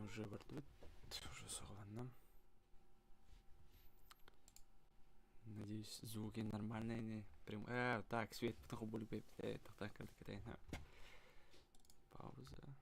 уже бардут, уже согласна. Надеюсь, звуки нормальные, не прям. Так, свет потом будет бить. Так, пауза.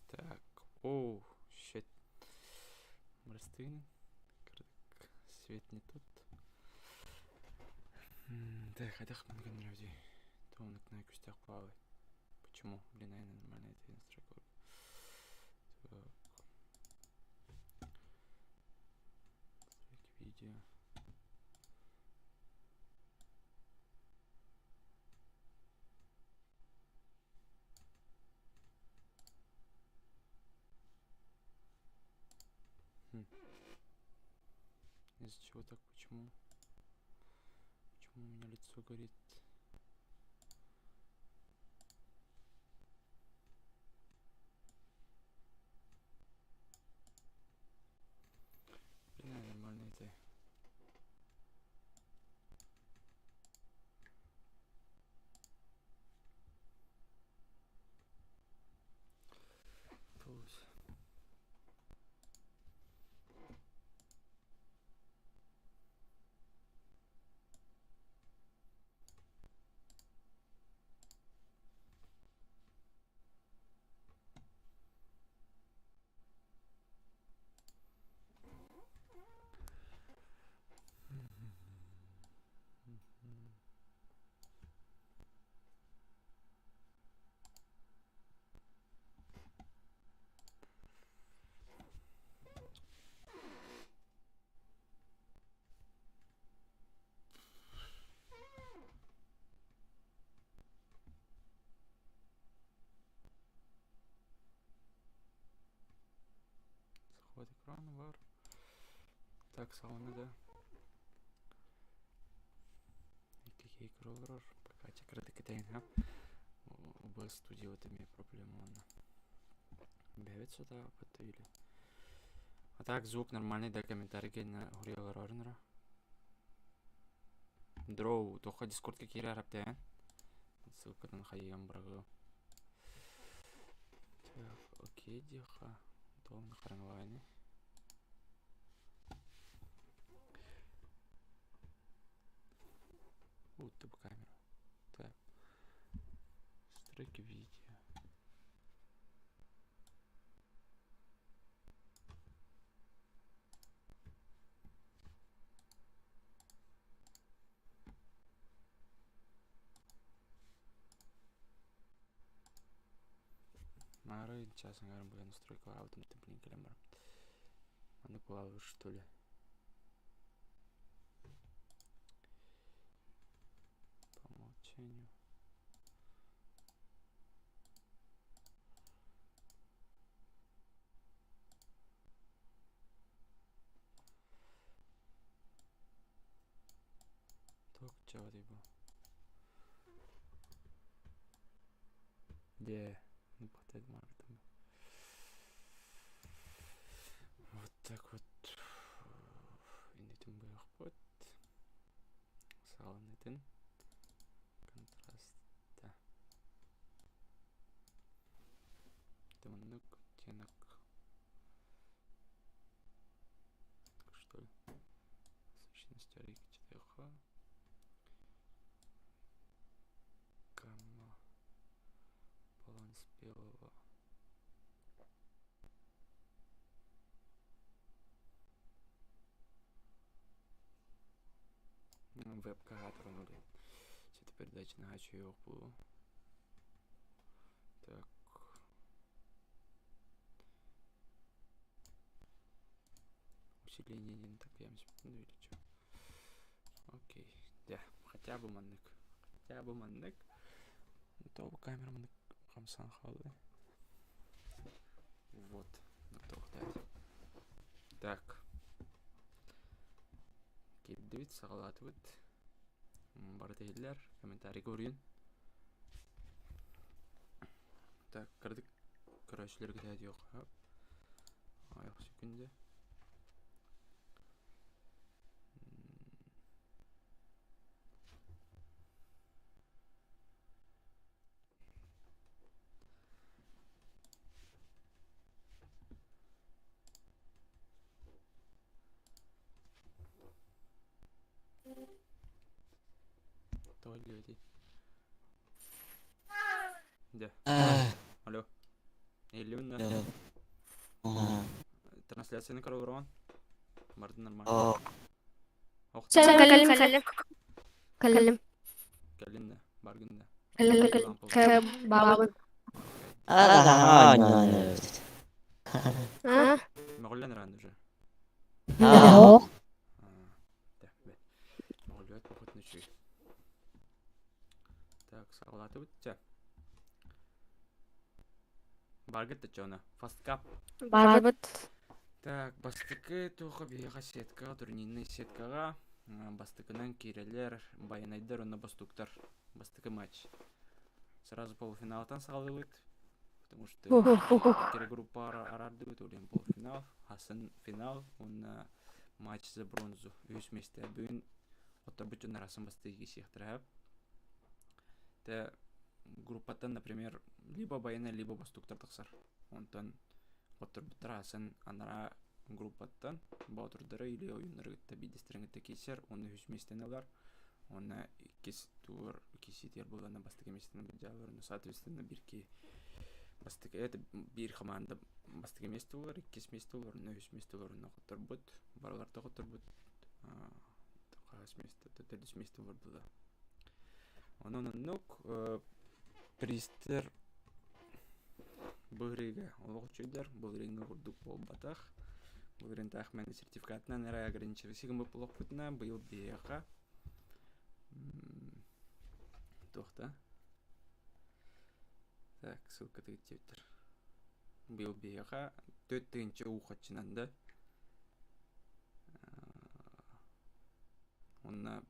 Так, оу, щит. Мрастын. Свет не тут. Так, хотя мungkin вроде. Томник на кустях плавает. Почему? Блин, наверное, нормально это настройка. Так. Настройки видео. Из-за чего так? Почему? Почему у меня лицо горит? Блин, нормально это. Пусть. Захват экрана, вар. Так, сауна, Какие кроллер? Пока крити китайна. OBS студио вот имеет проблему. Бевит сюда, или. А так, звук нормальный, да, комментарий на Гуриэл Рорнера. Дроу, только дискорд какие рапте. Ссылка на хайям брагу. Так, окей, диха. Дом на хранлайне. YouTube камеру. Так. Строки видео. Мары, сейчас, наверное, будет настройка аутом, ты, блин, калямбр. Надо клавиш, что ли? По умолчанию. Так, чего ты был? Где? Ну, потом там. оттенок. Что ли? Сущность архитектура. Гамма. Баланс белого. Веб-кага тронули. Цветопередача на гачу yok bu. Так. Усиление не так я или что? Окей. Да, хотя бы маннык. Хотя бы маннык. То камера маннык хамсан халы. Вот. Ну тоқтайды. Так. Кепдевит сағалатыбыт. Бар дейлер. Комментарий көрейін. Так, кірдік. Көрәшілерге дәді жоқ. Аяқ секунде. Туалет. Да. Алло. Элюна. Трансляцияны қарау ұрған. Барды нормально. Sen kalem. Кәлінді. Баргынды. Babın. Мағылен ұрған уже. No. Да, бәт. Мағылет бұқытны чүй. Так, сағалаты бұтты. Баргытты чоны. Фасткап. Babıt. Так, бастықы тоқы бейға сеткаға, турнирный сеткаға. Бастықынан керелер, баянайдар, оны бастуктар. Бастықы матч. Сразу полуфиналдан сағалылыд. Потому что кере группа арарды өт олен полуфинал. Асын финал, оны матч за бронзу. Өз месте бүгін оттар бүтін арасын бастығы сектірі. Те группаттан, например, либо баяна, либо бастуктар тақсар. Онтан оттар бүттір асын анара группаттан баутырдары или ойынырғытта бейдестеріңітті кесер, оны өз местен алар. Оны кесетер болғаны бастығы местен бұдалар. Соответственно, бірке бастығы, это бір команда бастығы месті олар, кес месті олар, оны өз месті олар, оны құттар бұд, барларда құттар бұд, қағас месті, төтеліс месті олар бұда. Оның нүк пристер бұғырыға олық чүйдер, бұғырыға құрдық бол батақ. Бұғырын тақмен сертификатынан әрі ограничері сігім бұп олық бұтына, бұйыл бейіға. Тоқта. Так, ссылка тегіттептір. Бұйыл бейіға 4-тігінші ұқатшынан да. Онна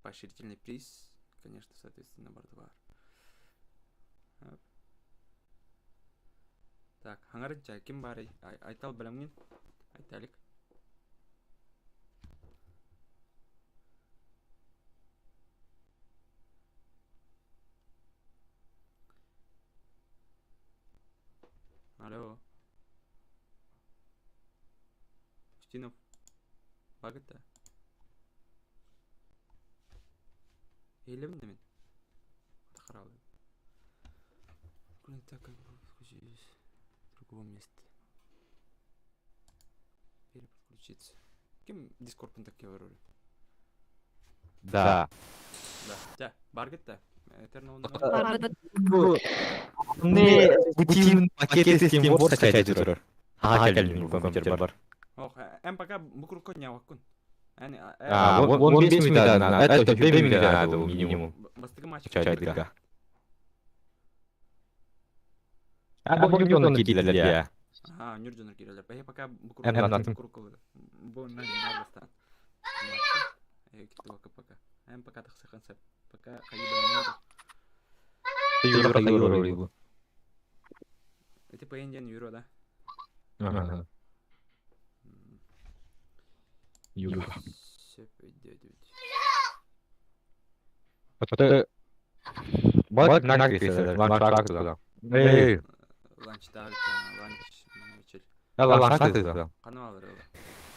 поощрительный приз, конечно, соответственно, барды бар. Так, хаңарынча, кім бар? Айтал білімген? Айталик. Алло. Устинов. Багыта. Елімді мен? Қаралы. Блин, так как бы включились в другом месте. Переподключиться. Кем дискордпен так говорю? Да. Да. Баргетта. Babıt. Ne bütün paketi Steam Wars скачать жүрür. Ага, келдім, компьютер бар. Ох, пока букру код не авакун. Он 5 минут надо, это 2 минуты надо минимум. Бастыгы матч. Скачать дырга. Бugün gidiyorlar ya. Ага, Нюрджинер кирелер. Я пока букру код. Бон на Дагестан. Киту пока. Пока так концепт. Пока ходили. Юра. Это по Индиан Юро, да? Ага. Юра. Все пойдет. Вот бак нагриф, ланч так. Эй, Ланч так, ланч Алашаты да. Қаны алыр ылы.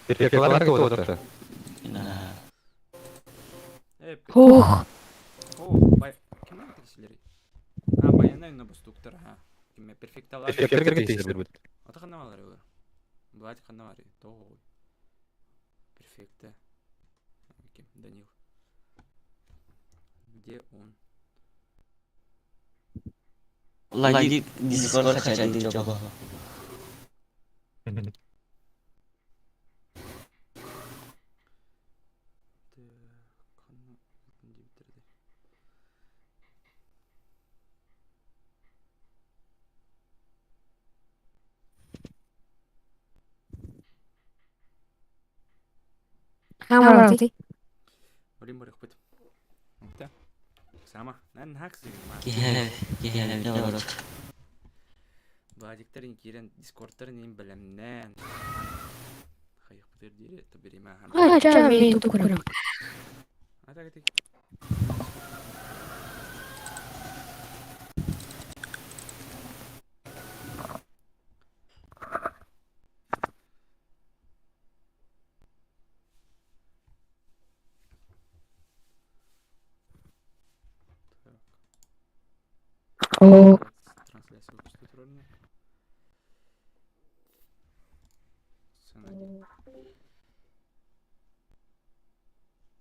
Перпекалар кеп отырды. Ух. О, кім айтыр сілері? Баяна үні бұс доктор, кеме перфекталар. Перпектер кетесіздер бұд. Аты қаны алыр ылы? Бұлайт қаны алыр, тоғы. Перфекті. Кем, Данил. Где он? Lagi Discord saja dicoba. Hammer sih. Boleh boleh kupit. Kita sama. Nan hak sih. Iya, udah. Бадиктарын кирен дискордтарын ем білімнен. Хайық бұтыр дейрі тұбірі маған. Aja ini tuh kurang. Ата кетек. Oh. Трансляцию пустить рольно.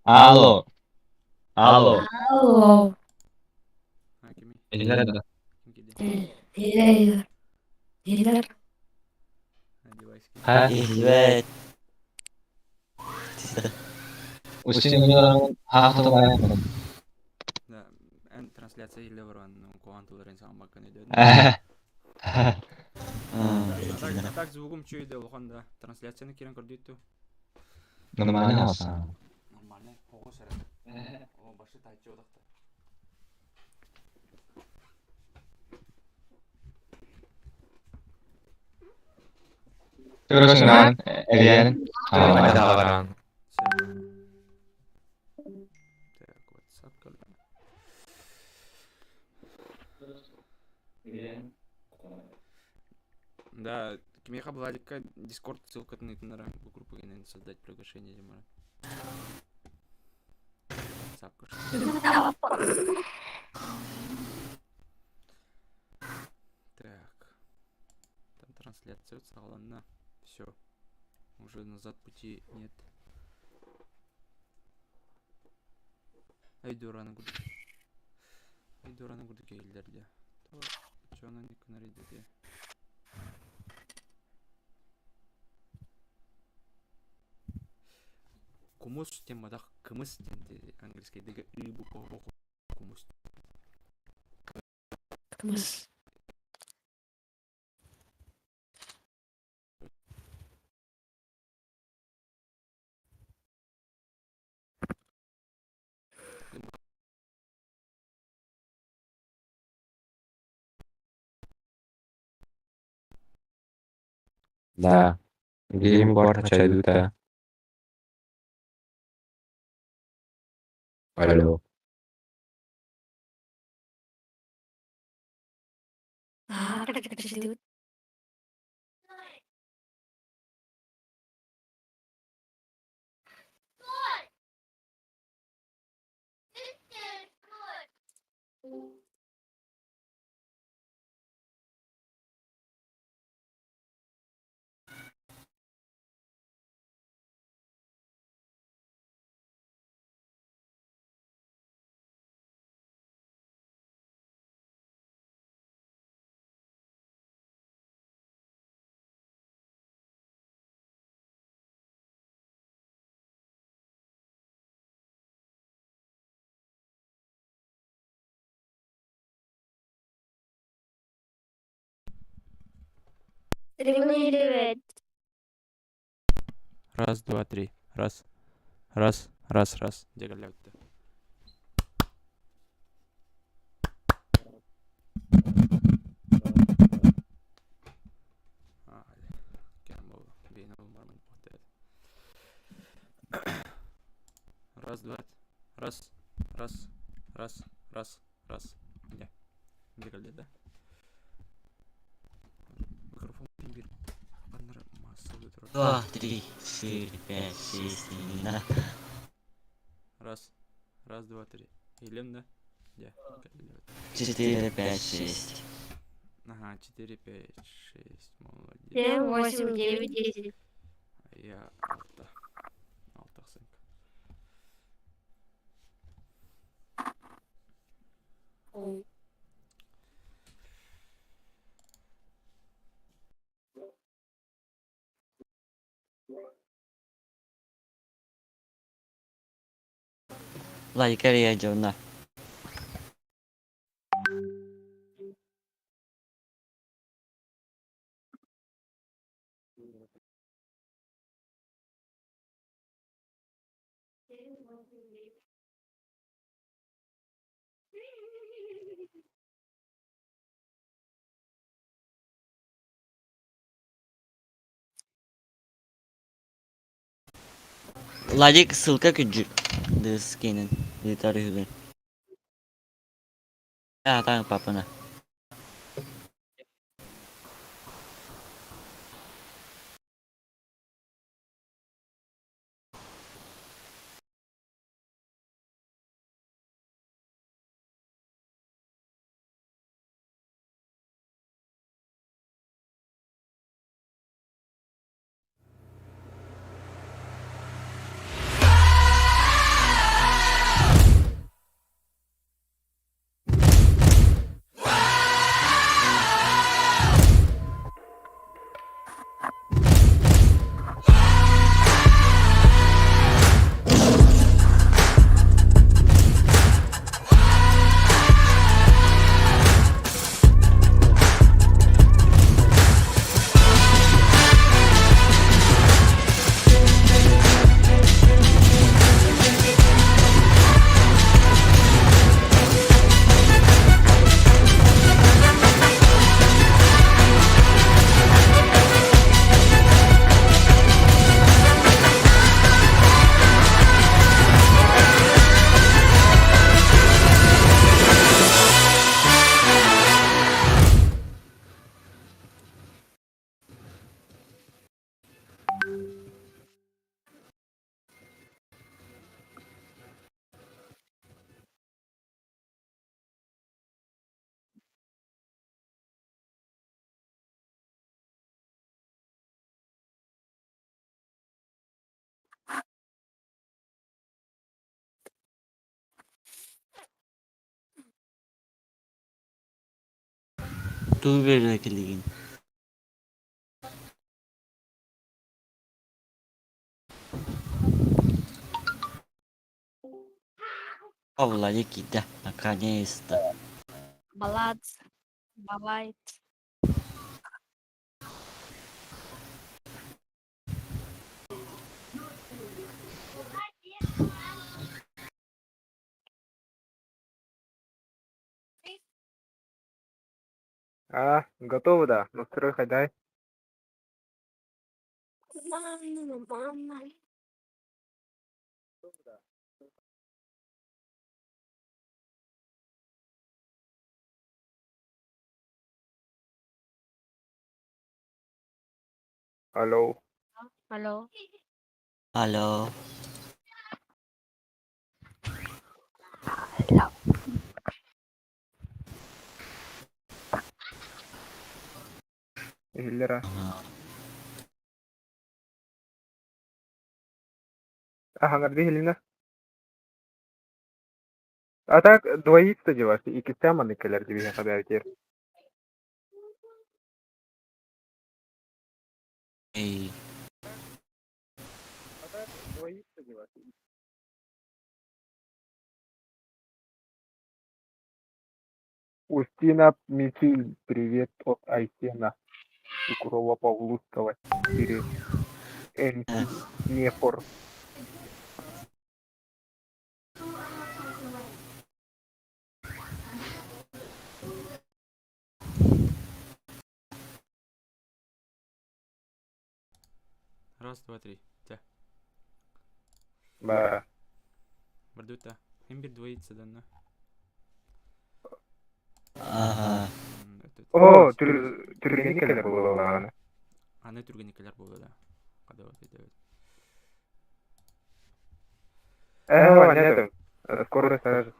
Алло. Алло. Oh. Кеми? Эллер. Hiler. Девайс. Ха. Evet. Устинген хахтылай. Да, эн трансляция или варан куантыларын сама каны деді. Так звугум чуйды олғанда трансляцияны керен көрдейті. Нормально алса. Нормально, оғы сәрі. О, башы тайтчы одақта. Görüşürüz. Eğlen. Aydalarım. Так, WhatsApp калды. Да, Кемеха Владика, Discord ссылка на группу и создать приглашение. Так. Там трансляция салона. Все. Уже назад пути нет. Айдураны гуды кейлдерде. Чё она не канаридеде? Кумус темада кымыс денде английскийдеги ыбу кумус. Mas. Да. Гейм бар чайдута. Алло. Ada ke situ. Ремонтировать. Раз, два, три. Раз. Раз, раз, раз. Дегаляутты. Раз, два. Раз, раз, раз, раз, раз. Где? Дегалде, да? Микрофон бир. 2, 3, 4, 5, 6, 7, 8. Раз. Раз, два, три. Елем, да? Где? 4, 5, 6. Ага, 4, 5, 6. Молодец. 7, 8, 9, 10. Я алты. Алты ақсаңка. Like area Jonah. Like ссылка күджү. Дыс кенен. Литары. Так, папана. Ту берекелигин. О, Владик, да, наконец-то. Молодцы. Бывает. Готово, да. Настрой ходай. Мама. Алло. Алло. Алло. Гиллера. Аңарда Гелина. А так, двоится дела. Ике тяманы келер дебеген хабар тер. Эй. Устина Мисиль, привет от Айсена. Укрова Павлуского. Через Нефор. Раз, два, три. Те. Ба. Бардута. Им bir двоится да на. Ага. О, түргені келер бұл олағаны. Аны түргенекелер болды да. Когда вот идет. Понятно. Скорость та же.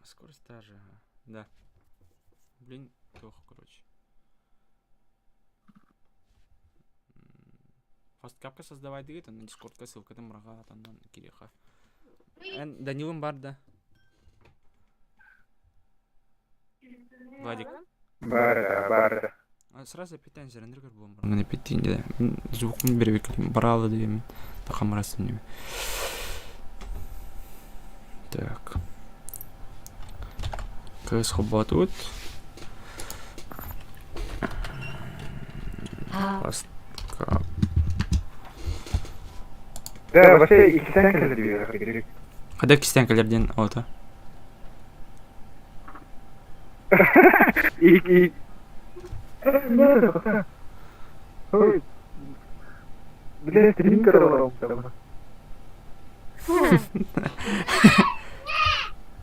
Скорость та же, ага. Да. Блин, плохо, короче. Фасткапка создавай дейді, на дискордқа ссылкадан мұраға атандан кереқа. Данилым бар да. Владик. Бар. Сразу питань зерендер болом. Мына питейінде да. Звукын бербек баралы деймін. Тақамырасым неме. Так. Кыз хоббатут. Фасткап. Да, вообще ikisinden keldi diyor. Қайда кистенкалерден ауыта? İlk. Nerede bak? Ой. Бля, стрим королом там.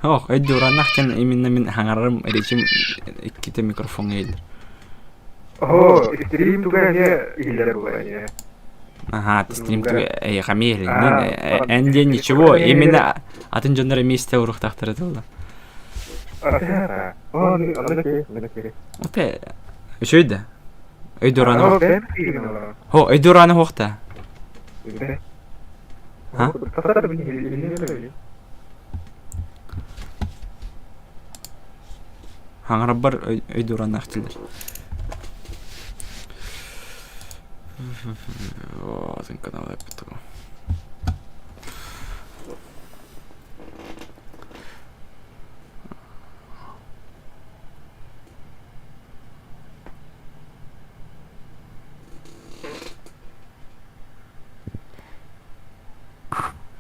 Ох, өйді ұранақтен именно мен хаңарым речим кете микрофон елдір. О, стрим туга не илер было. Ага, ты стрим ты хамели. Энде ничего, именно атын жондар месте урух тахтырды болды. Он окей. Опе, еще өйді? Өйді ұраны. О, өйді ұраны хоқта. Ha? Хаңарап бар өйді ұраны ақтылдыр. Атын канал әпті ғой.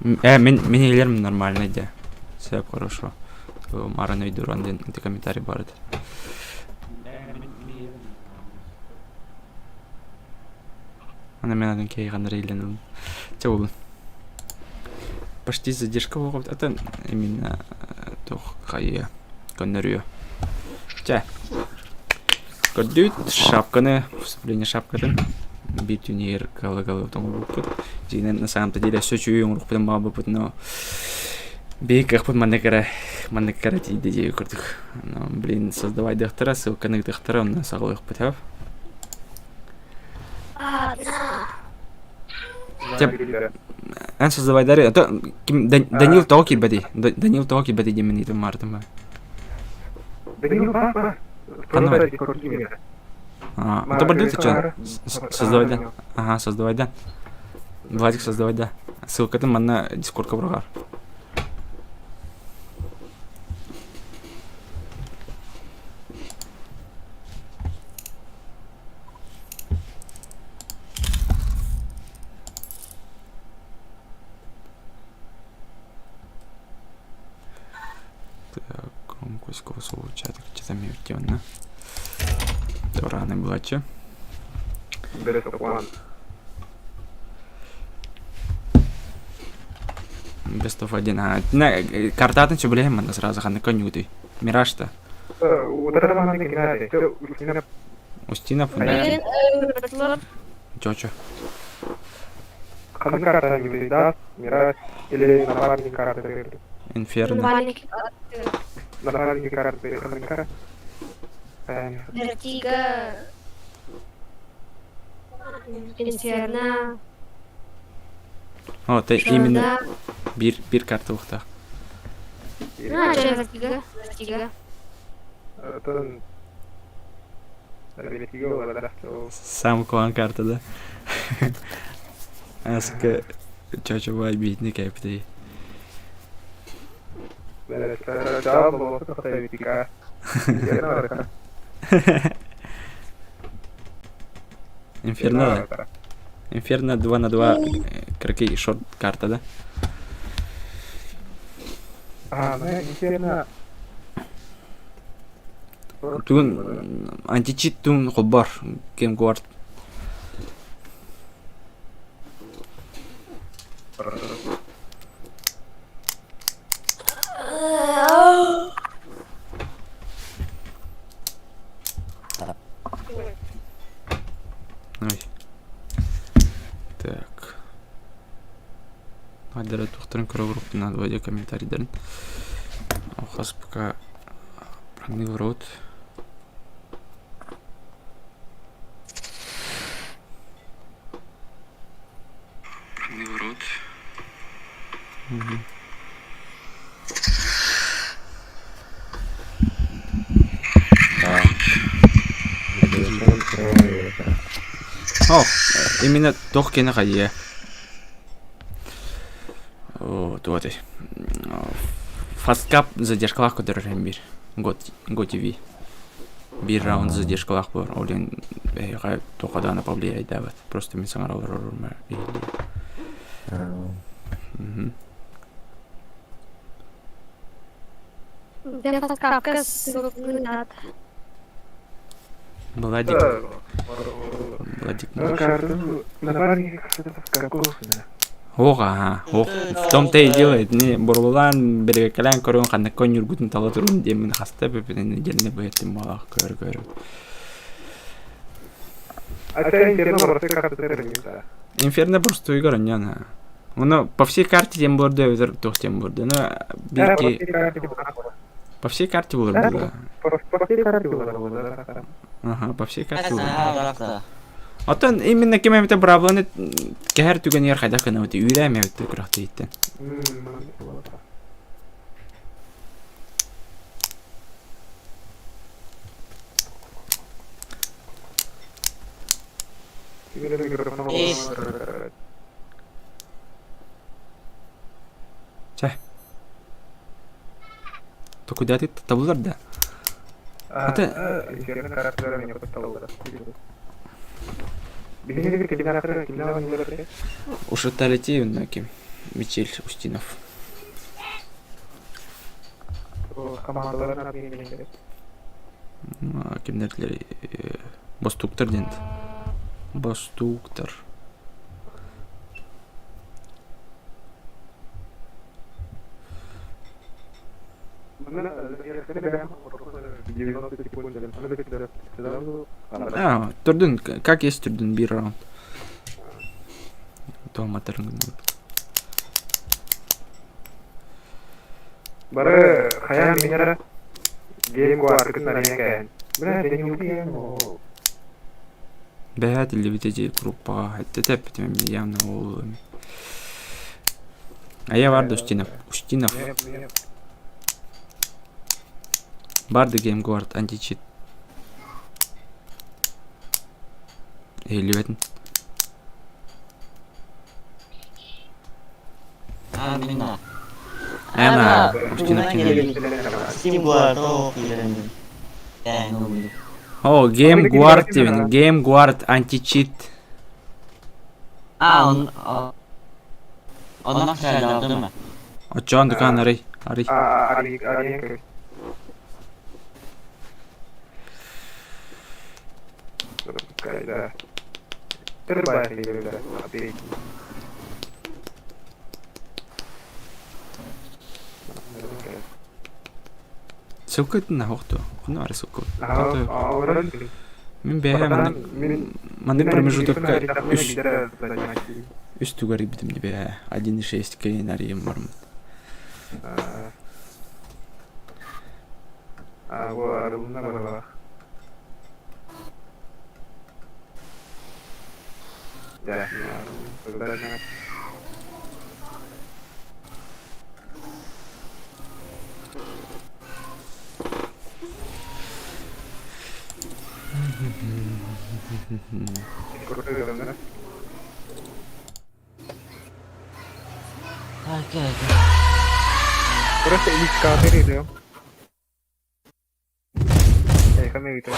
Мен елерім нормально де. Все хорошо. Маран өйді ұранден комментарий бар еді. Ана мен адан кей қандар елден ол. Почти задержка болғып. Это именно тоқ қайы көннеріе. Көрдейт шапканы, вступление шапкадан. Бит юнер калы том бупут. Жинен на самом деле сөчү уңрук билен баа бупут, но бек ахпут манекара тиде жей көрдүк. Блин, создавай дыктыра, ссылканы дыктыра, онна сагалык бутап. Эн создавай дари, а то Данил Токи бади. Данил Токи бади демен итем мартым ба. Данил папа. Қандай? Это бордел ты что? Создавай да. Ага, создавай да. Владик, создавай да. Ссылка там на дискордқа бұрағар. Так, громкость голосового чата где-то мертвенно. Раны блачы. Best of 1. Картатын все білем, ана сразу ханы конюты. Мираж-то. Устинов, да. Чё? Какая карта не выдаст? Мираж или напарник карты? Инферно. Напарник карты. Вертига. Инферно. О, это именно бир карта ухта. Вертига. Сам клан карта, да? Аска чача бай битни кайпты. Инферно. Инферно 2 на 2 крики шорт карта, да? Инферно. Тун античит тун хобар кем гвард. Ой. Так. Айдара тухтарын көрө группына двойде комментарийлерин. Охас пока прогны ворот. Прогны ворот. О, именно тох кена кайя. О, туоты. Фасткап задержкалах көтөрөрөм бир. Го ТВ. Бир раунд задержкалах бар. Олен токадана повлияет, да, вот. Просто мен саңар алырмын. Я подсказка с назад. Владик. Напарник какого? Ога, в том-то и делает. Не, Бурлан, Берекалян, Корон, Ханакон, Юргутин, Талатурун, Демин, Хастепе, недельный бэт, Малах, Кэр. Инферно просто игра, не она. Ну, по всей карте тем борде, то тем борде. Но, по всей карте было, да. По всей карте было. Ага, по всей карте было. Отон именно кемемте брабланы кәһәр түгән яр хайда кына үтә үйрәмә үтә крахты итте. Ча. То куда ты табулар да? Уж летей на кем? Мичель Устинов. Кемнетлер Бастуктор дент. Бастуктор. Турдун, как есть турдун бир раунд. То материн. Бары хаян минера гейм гуар кытна ренген. Бля, ты не убьем. Бэт или видите группа, это тепет меня явно улами. А я варду Устинов. Барды гейм гуард античит. Или ветн. Амина. Эма, Устинов кинули. Симгуард, О, гейм гуард тивен, гейм гуард античит. он нахрял, да? А чё он дукан ари? Ари. Да. Тербайт, да. Сукут на хохту. Ну, ари сукут. Мен бе мандык промежутокка үстүгө рибдим бе 1.6 кейин арием бармын. Да. Просто искать идем. Kami gitu.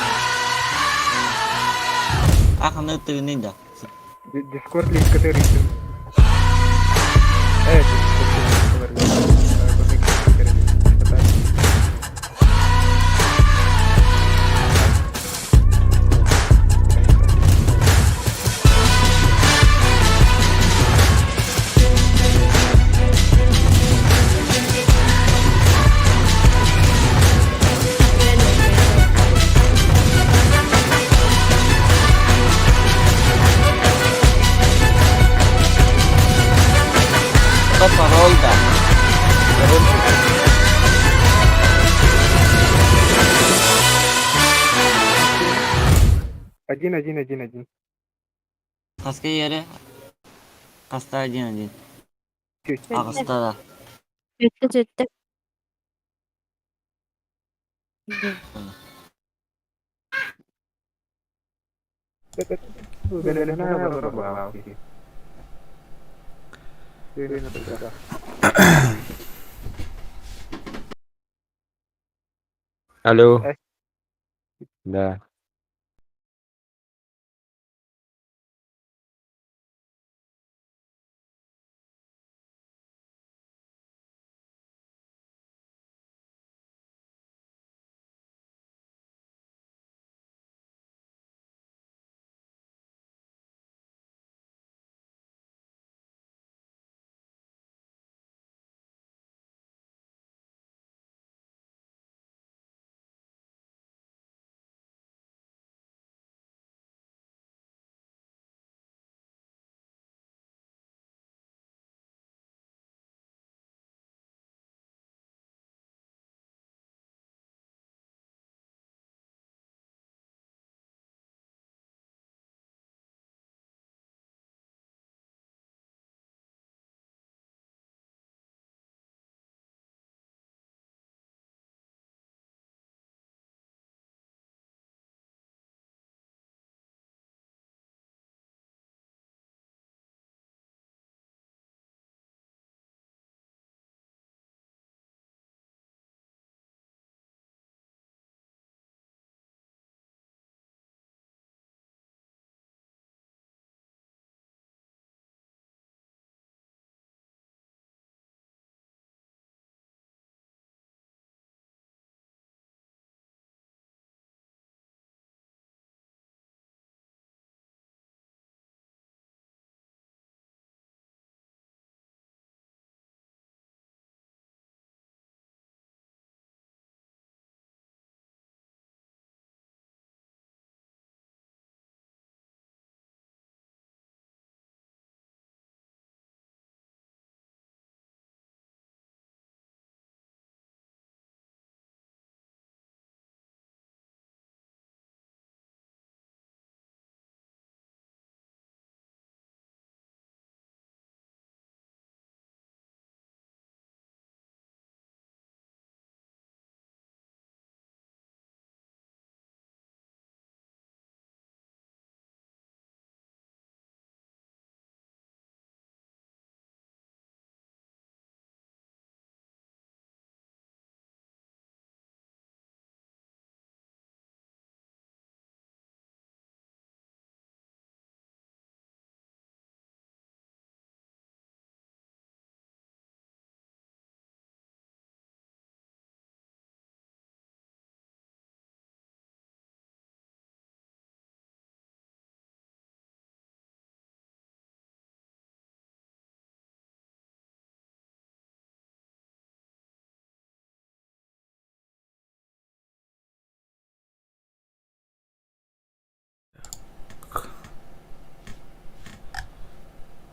Akan tunin dah. Discord link ke itu. Это пароль, да. Один. Каска ере. Каста 1-1. Ағыста да. Жетті. Алло. Да.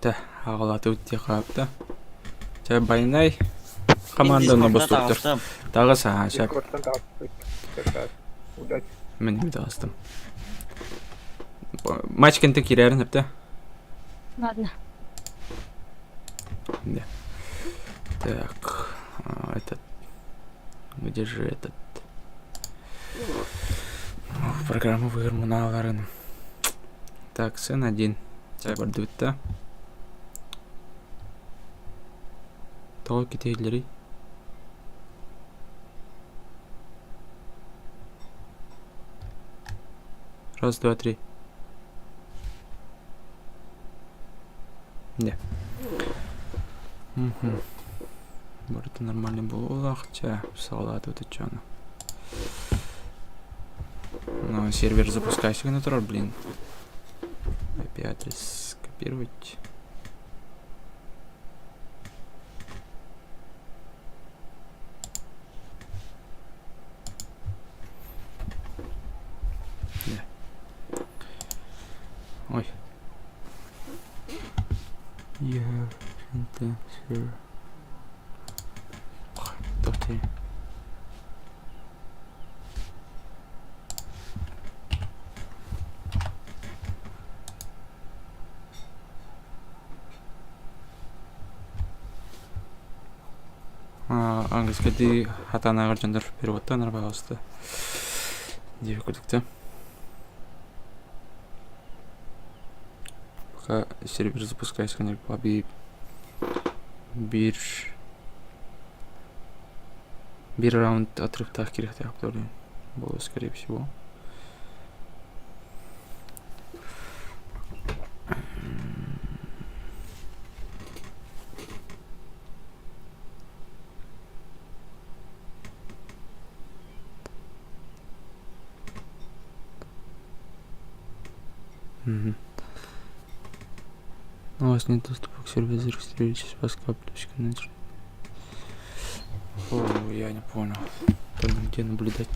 Та, ағалаты өтте қапты. Жа байнай команданы бұстып тұр. Тағы саға шап. Мен емді астым. Матч кенті керерін әпті. Ладно. Да. Так, этот... Где же этот... Программовый гормоналарын. Так, сын один. Жабырды өтті. Тоғы кетейлері. Раз, два, три. Да. Бұрыты нормальный болақ. Ча, салат өті чаны. Ну, сервер запускайся на трор, блин. IP-адрес скопировать. Ой. Enter, sure. Тоқтай. Английский хатаны агар переводтан, пожалуйста. Девять кодекта. Пока сервер запускается, конечно, побег. Bir раунд отрывтах керекте который было, скорее всего. У вас нет доступа к серверу, зарегистрируйтесь по скап.net. О, я не понял. Там где наблюдать?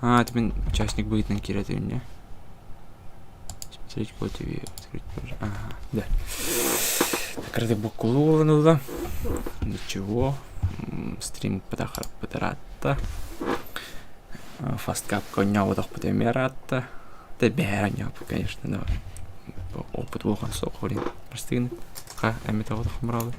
Это участник будет на Кире, мне. Смотреть код ТВ, открыть тоже. Ага, да. Так, рады букулованного. Ничего. Стрим патарата. Фасткап коня вот потемерата. Да бәрәне, конечно, да. Опыт болған соқ, блин. Простыгын. Әмет ауыдық мұралы.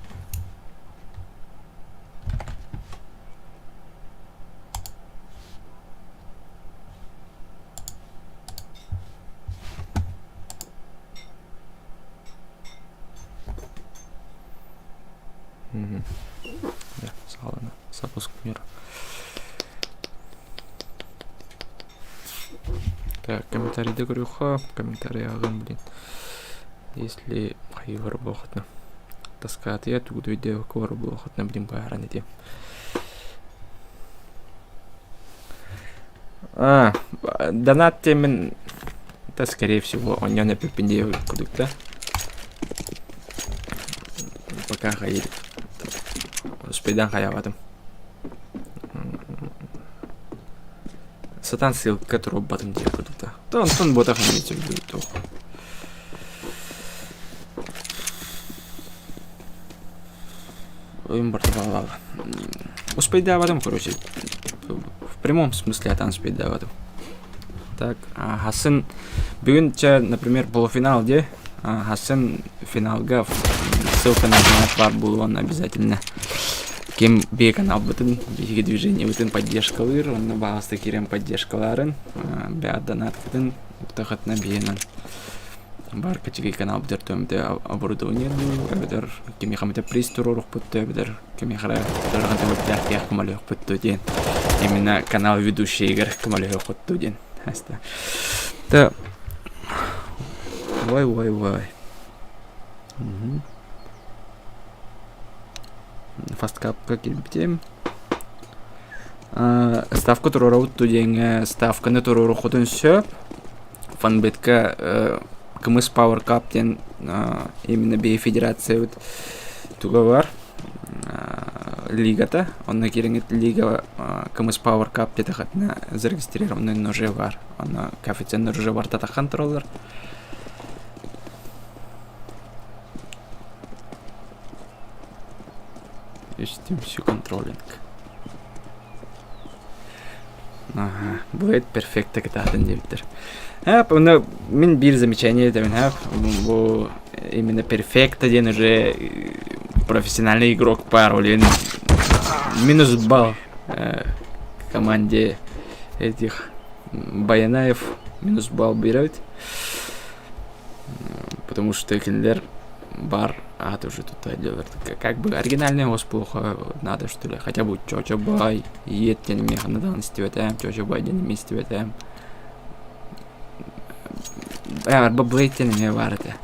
Да, салона. Запуск мира. Так, комментарий догрюха, комментарий аган, блин. Если хайвар бохотно. Таска ответ, тут видео квар бохотно, блин, байран иди. Донат темен. Это скорее всего он не перпендикулярно куда-то. Пока хайр. Спидан хаяватым. Сатан сил, который батом делает куда-то. Да, он ботах не будет то. Импортовал. Успеть давать, короче. В прямом смысле атан успеть давать. Так, Хасан бүгін, например, полуфинал, где Хасан финалга ссылка на канал бар болуын обязательно. Кем бе канал бутын, беги движение бутын поддержкалыр, он на бағасты керем поддержкаларын, бәд донат бутын, ұқтақатына бейінен. Бар качеги канал бутыр төмді оборудование ду, әбедер кеме қамыта приз тұруруқ бұтты, әбедер кеме қара тұрған төмді әқияқ кымалыйық бұтты ден. Именно канал ведущий игр кымалыйық бұтты ден. Да. Вай. Фасткап как и ставка турору туден ставка на турору ходун все фанбетка кмс Power Cup тен именно бей федерация вот туговар лигата он на кереңет лига кмс Power Cup те тахатна зарегистрированный ноже бар она коэффициент ноже бар татахан туролар. Все контролинг. Ага, будет перфекто кататын дептер. Мен бир замечание демен именно перфекто ден уже профессиональный игрок пар олен минус балл команде этих Баянаев минус балл берет, потому что киллер бар, тоже тут делает. Как бы оригинальный ос плохо надо, что ли. Хотя бы чочо бай, еттен механадан стиватаем, чочо бай ден мистиватаем. Арба блейтен не варите.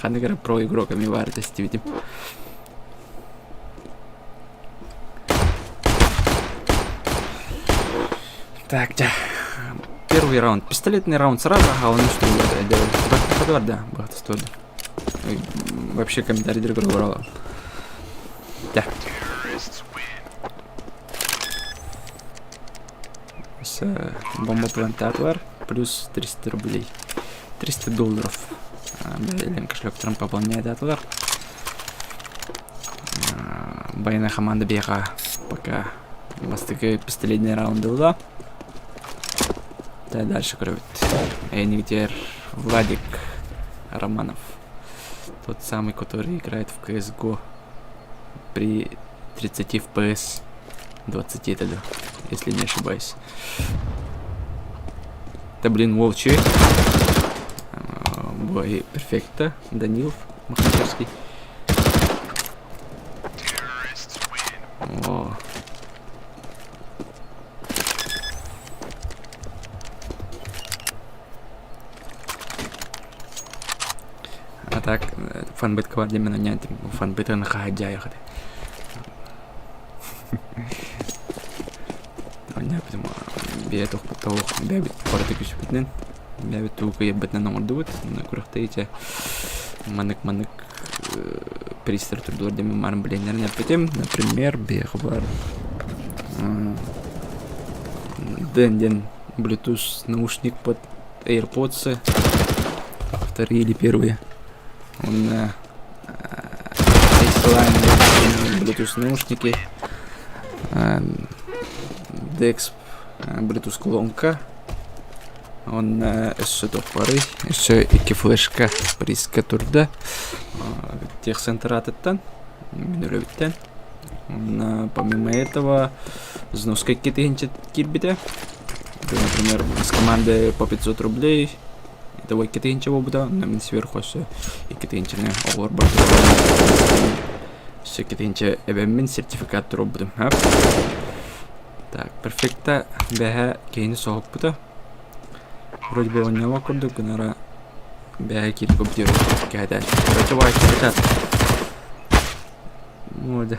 Хандегара про игроками варите стивитим. Так, да. Первый раунд. Пистолетный раунд сразу, а он что делает? Да, бахтастор. Вообще комментарий другого брала. Да. С бомбоплантатор плюс 300 рублей. $300. Блин, кошелек Трамп пополняет атлар. Байна команда бега пока мастыки последний раунды была. Да, дальше кровит. Эйнигдер Владик Романов. Тот самый, который играет в CSGO при 30 FPS 20 тогда, если не ошибаюсь. Да блин, волчий. Бой перфекта. Данилов Махачевский. О. А так, фанбит кварди мене нянти, фанбита на хаджая хати. Оня потому биетох потох бебит парты күсүбүтнен. Бебит тугу ебетнен оңордубут. На курактайча манык пристер турдулар деме марын биленерин эпетем. Например, бех бар. Ден Bluetooth наушник под AirPods. Вторые или первые. Он Bluetooth наушники, Dex Bluetooth колонка, он еще топоры, еще и флешка приска турда, техцентр аттан, минуровиттен. Помимо этого, сноска какие-то кирбиты, например, с команды по 500 рублей. Это вот китайнчего буде, на мен сверху все и китайнчины олар бар. Все китайнче эбеммен сертификат туру будем. Так, перфекта бәһә кейни соғып буде. Вроде бы он не вакурду, гынара бәһә кири көп деру кәдә. Короче, вай китат. Вот.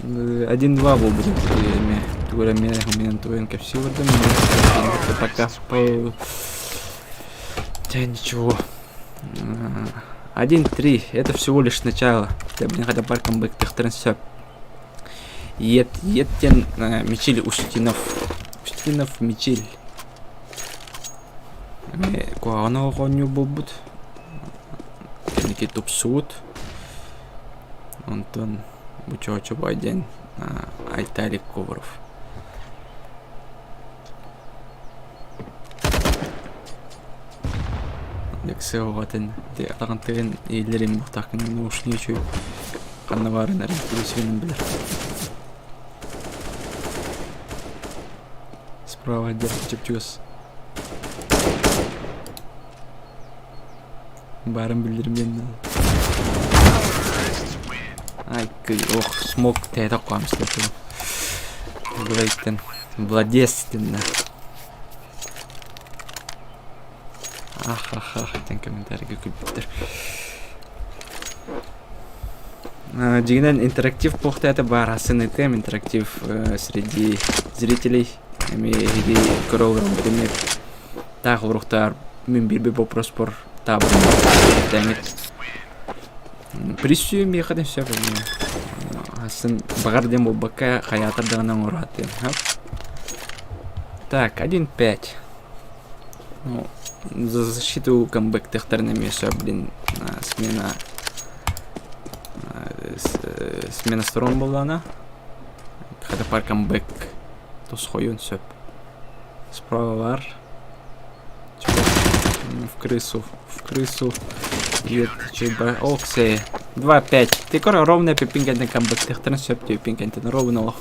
1-2 был будет. Туграме у меня туен капсилдым. Пока по... Да ничего. 1-3. Это всего лишь начало. Я блин хотя парком бэк техтрансёп. Еттен Мичиль Устинов Мичиль. Куана огонью болбут. Никит тупсут. Антон Бучочо Байден. Айталик Ковров. Лексео ватен де агантен илерим бутакын наушни чүй каннаварын арентусин билер. Справа держит чепчус. Барын билдирмен. Ай, ох, смог тэдэ қамсылы. Говорит, владественно. Ах, тен комментарийге күлбіттір. Дегенен интерактив похта это бар, асын этем интерактив среди зрителей. Эми көрөлөрүм бирме тагы уруктар мен бирбе вопрос бар табыр. Присью ми ходим все время. Асын багардем болбака хаятардагынан ураты. Так, 1-5. Ну, за защиту камбэк техтерными все, блин, смена сторон была она. Когда пар камбэк, то схоюн все. Справа вар. В крысу. Оксей. 2-5. Ты кора ровно пипингентен камбэк техтерн все, пипингентен ровно.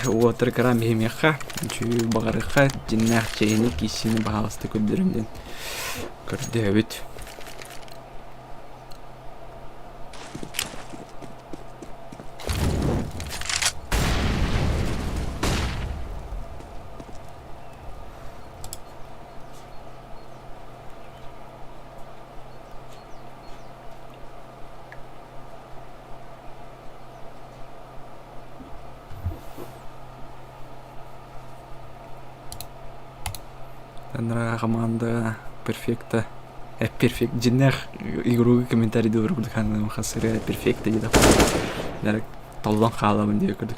Вот рекорами меха, чую багарыха, диннах чейни кисini бағалысты көбдерімден көрді өт. Нра команда перфекта. Перфект диннах игру комментарий дөрү кылган хасыры перфекта дип. Дәрек толлон халамын дип көрдүк.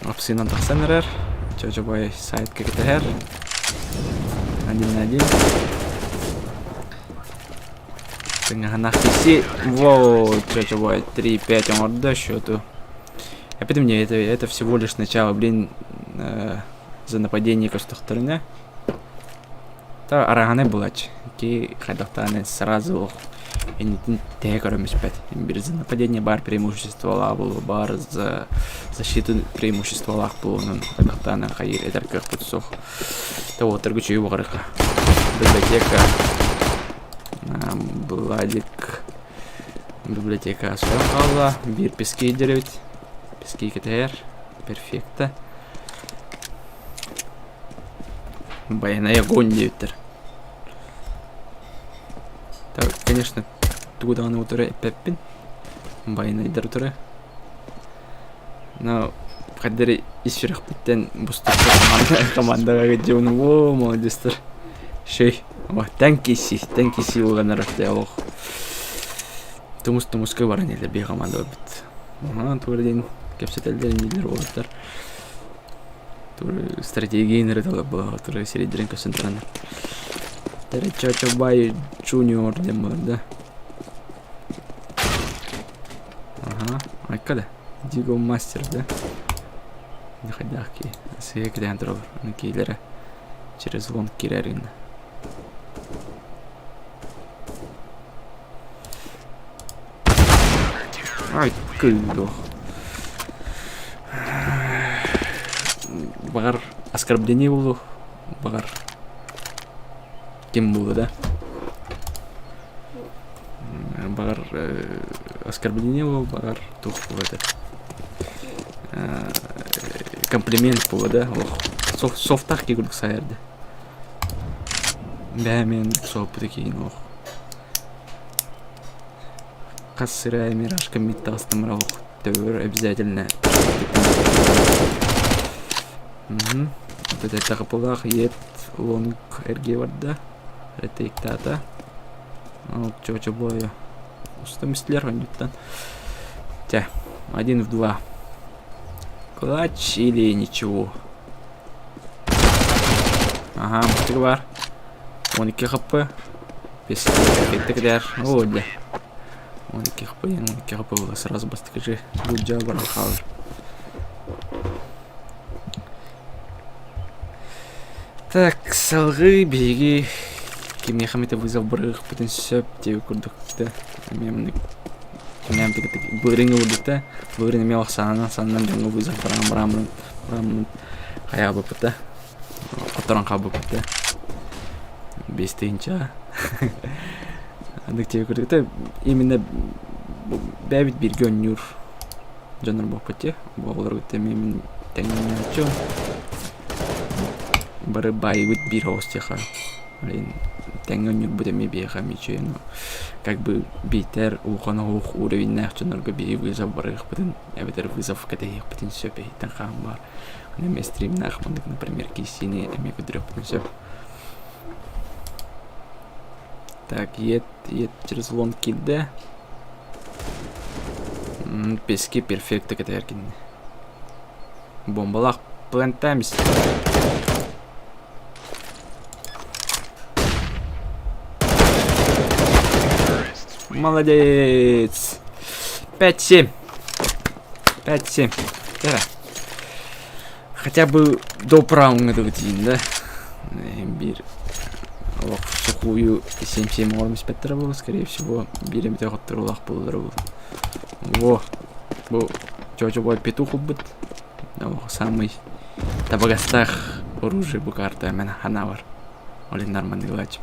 Апсынан таксанырар. Чочобай сайтка кетер. 1-1. Нахиси. Вот, что бывает. 3-5 он отда счету. Я поэтому мне это всего лишь начало, блин, за нападение костохтарына. Та араганы булач. Ки хайдахтаны сразу и не текарамис пять. За нападение бар преимущество лаву, бар за защиту преимущество лах было, но хайдахтаны хайир это как подсох. То вот торгучу его горка. Библиотека. Бладик. Библиотека Асфалла. Бир пески делить. Пески КТР. Перфекто. Баяная огонь дивитер. Так, конечно, туда на утре Пеппин. Баяная дартуре. Но кадери из всех питен бустер команда гаджун. О, молодец. Шей. О, танкиси угана рафтелох. Тумус кыварни для бега команда бит. Ага, турдин кепсетелдер нидер олтар. Тур стратегии нырдала была, тур серединка центральная. Теречача бай джуниор демор, да. Ага, а когда? Диго мастер, да? Не ходяки. Все клиенты на киллера через лонг киллерин. Ай, кылдох. Багар оскорбление было. Багар. Кем было, да? Багар оскорбление было, багар тух в это. Комплимент было, да? Ох, софтах кигуль ксаерде. Да, мен софт такие, ну. Кассырая мирашка метастым раух. Товар обязательно. Вот это тахапулах ед лонг эргеварда. Это иктата. Вот чё бою. Что мистлер он там. Тя, 1 в 2. Клатч или ничего. Ага, мустигвар. Он и хп. Без тогда. О, да. Он и хп было сразу быстрее. Гуджа барахауэр. Так, салгы, беги. Кемия хамита вызов барых, потом сөп тебе курдукта. Мемник. Кемия хамита бырынга курдукта. Бырынга мелах санан жаңга вызов барам. Хая бапыта. Которан хабы бапыта. Бестейнча. Адык тебе курдукта. Именно бәбит бирген нюр. Жанр бапыте. Болар гыта мемин тәңгенен чон. Бары байвит бир остеха. Блин, тәңгенен будем бега мече, но как бы битер ухана ух уровень нахчонорга би вызов барых, потом я битер вызов катех, потом сөпе танхам бар. На местрим нахмандык, например, кисини, эми кудрёк, потом сөп. Так, ед через лонг килде. Пески перфекто катеркин. Бомбалах плентамс. Молодец. 5-7. 5-7. Да. Хотя бы до праунда дотянуть, да? Бир. Ох, сухую 7-7 мормис Петра было, скорее всего. Берем это от трулах полудрова. Во. Чё будет петух убит? Самый табагастах оружие букарта мен ханавар. Олин нормальный глач.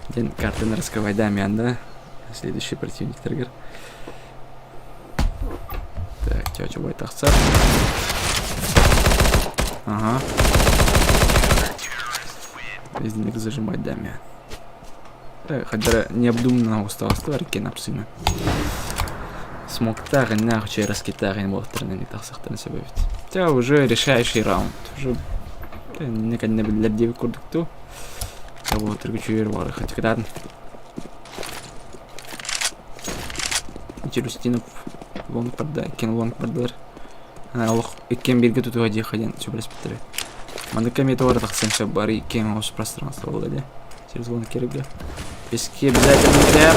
День карты на раскрывай дамян, да? Следующий противник триггер. Так, чё будет ахцар? Ага. Резник зажимать дамян. Хотя необдуманно устал стварки напсына. Смог так, нахуй через китары не может не так сахтан себе. Хотя уже решающий раунд. Уже никогда не для девы курдукту. Того триггер хотя когда Челюстинов лонг продает, кен лонг продает. Аллах, и кем бирге тут уходи ходен, все преспитали. Мандаками это вора так сенсо бари, кем aus пространство владе. Телефон кереге. Беске обязательно кірер.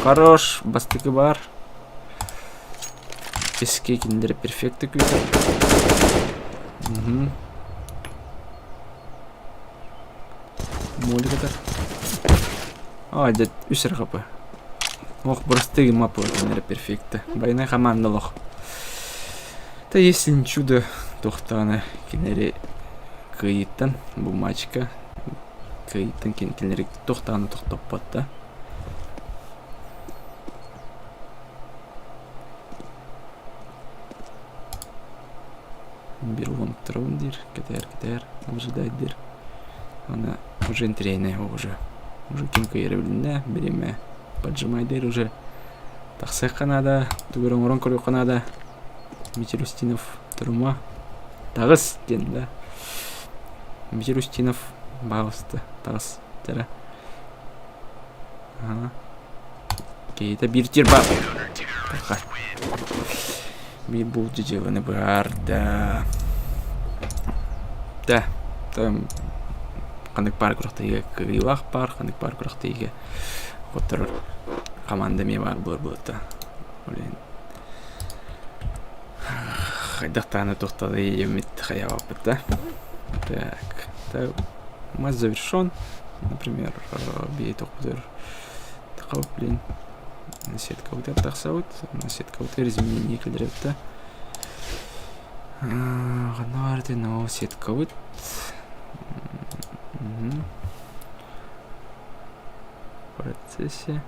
Хорош. Бастығы бар. Беске кендері перфекті көйтер. Молі катар. Ай, дед үсір қапы. Ох, бұрыстығы мапы кендері перфекті. Байнай командалық. Та если не чудо, тоқтаны кендері кайыттан бұл матчка. Кайыттан кендері тоқтаны тоқтап батты. Bir лонг траун кетер, ожидать дир. Она уже интрейная, уже кинка еревлинде, береме поджимай дир уже. Тахсек канада, тугурон урон көрү канада. Митер Устинов турма. Тагыс ден да. Митер Устинов багысты, тагыс тера. Кейта бир тир бар. Bir bu cıcığını var da. Там қандай парк құрақтайға күйілақ бар, қандай парк құрақтайға отыр командаме бар бұлар. Қайдақтаны тоқтады емет қаяға опыта. Так, матч завершен. Например, бей тоқтыр. Тақау, блин. Сетка өтер тақсауыт. Сетка өтер изменение кілдірепті. Ғана барды, но сетка өт. В процессе.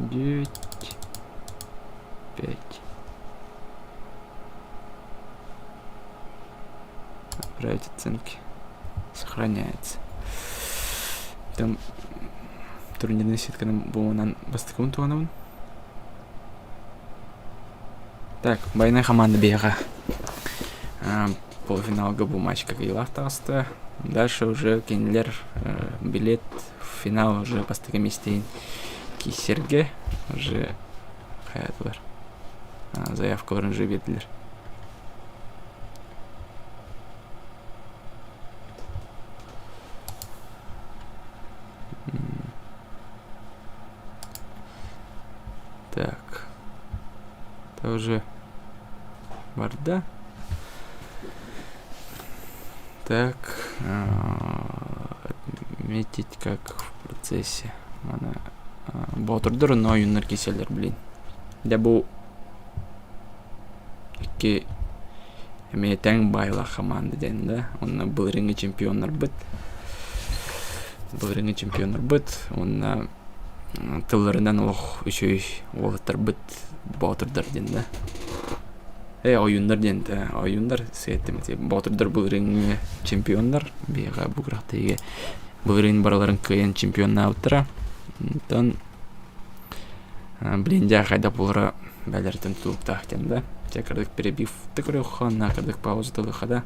Девять. 5. Отправить оценки. Сохраняется. Там турнирная сетка нам бастыкун туганын. Так, байная команда бега. Полуфиналга бұл матчка кыйлах тағысты. Дальше уже кенелер билет в финал уже бастыга местейін кейсерге уже хаят бар. Заявкаларын уже берділер. Так. Это уже борда. Так. Отметить как в процессе. Она Батырдыр, но юннар кеселер, блин. Де бұл екі әметен байла команда ден, да. Онна бұл рингі чемпионлар бит. Онна тылларынан олық үшөй олаттар бит Батырдыр ден, да. Ойындар ден, да. Ойындар сеттімете. Батырдыр бұл рингі чемпионлар. Беға бұл қырақтайға бұл рингі бараларын кайын чемпионна ауттыра. Тон блин, я хайда булра бәлертен тулып тахтен, да. Текардык перебив тыкырыхан, накардык пауза тылыхада.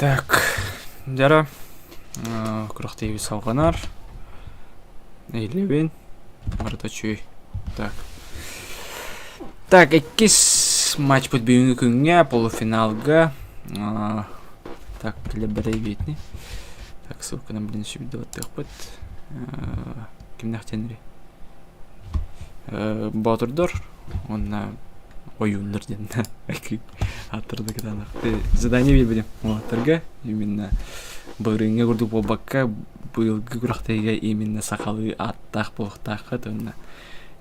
Так, жара. Курактайбы салганар. Эйлебин. Марта чүй. Так. Так, 2 матч под бүгүнкү күнгө полуфиналга. Так, келеберей бетни. Так, ссылканы биринчи видео аттыкпыт. Кимдер тенри? Батырдыр. Онна оюндар ден. Атырды кытанак. Задание билбедим. Батырга именно бырыңга курдук болбакка быйылгы курактайга именно сакалы аттак болуктакка тонна.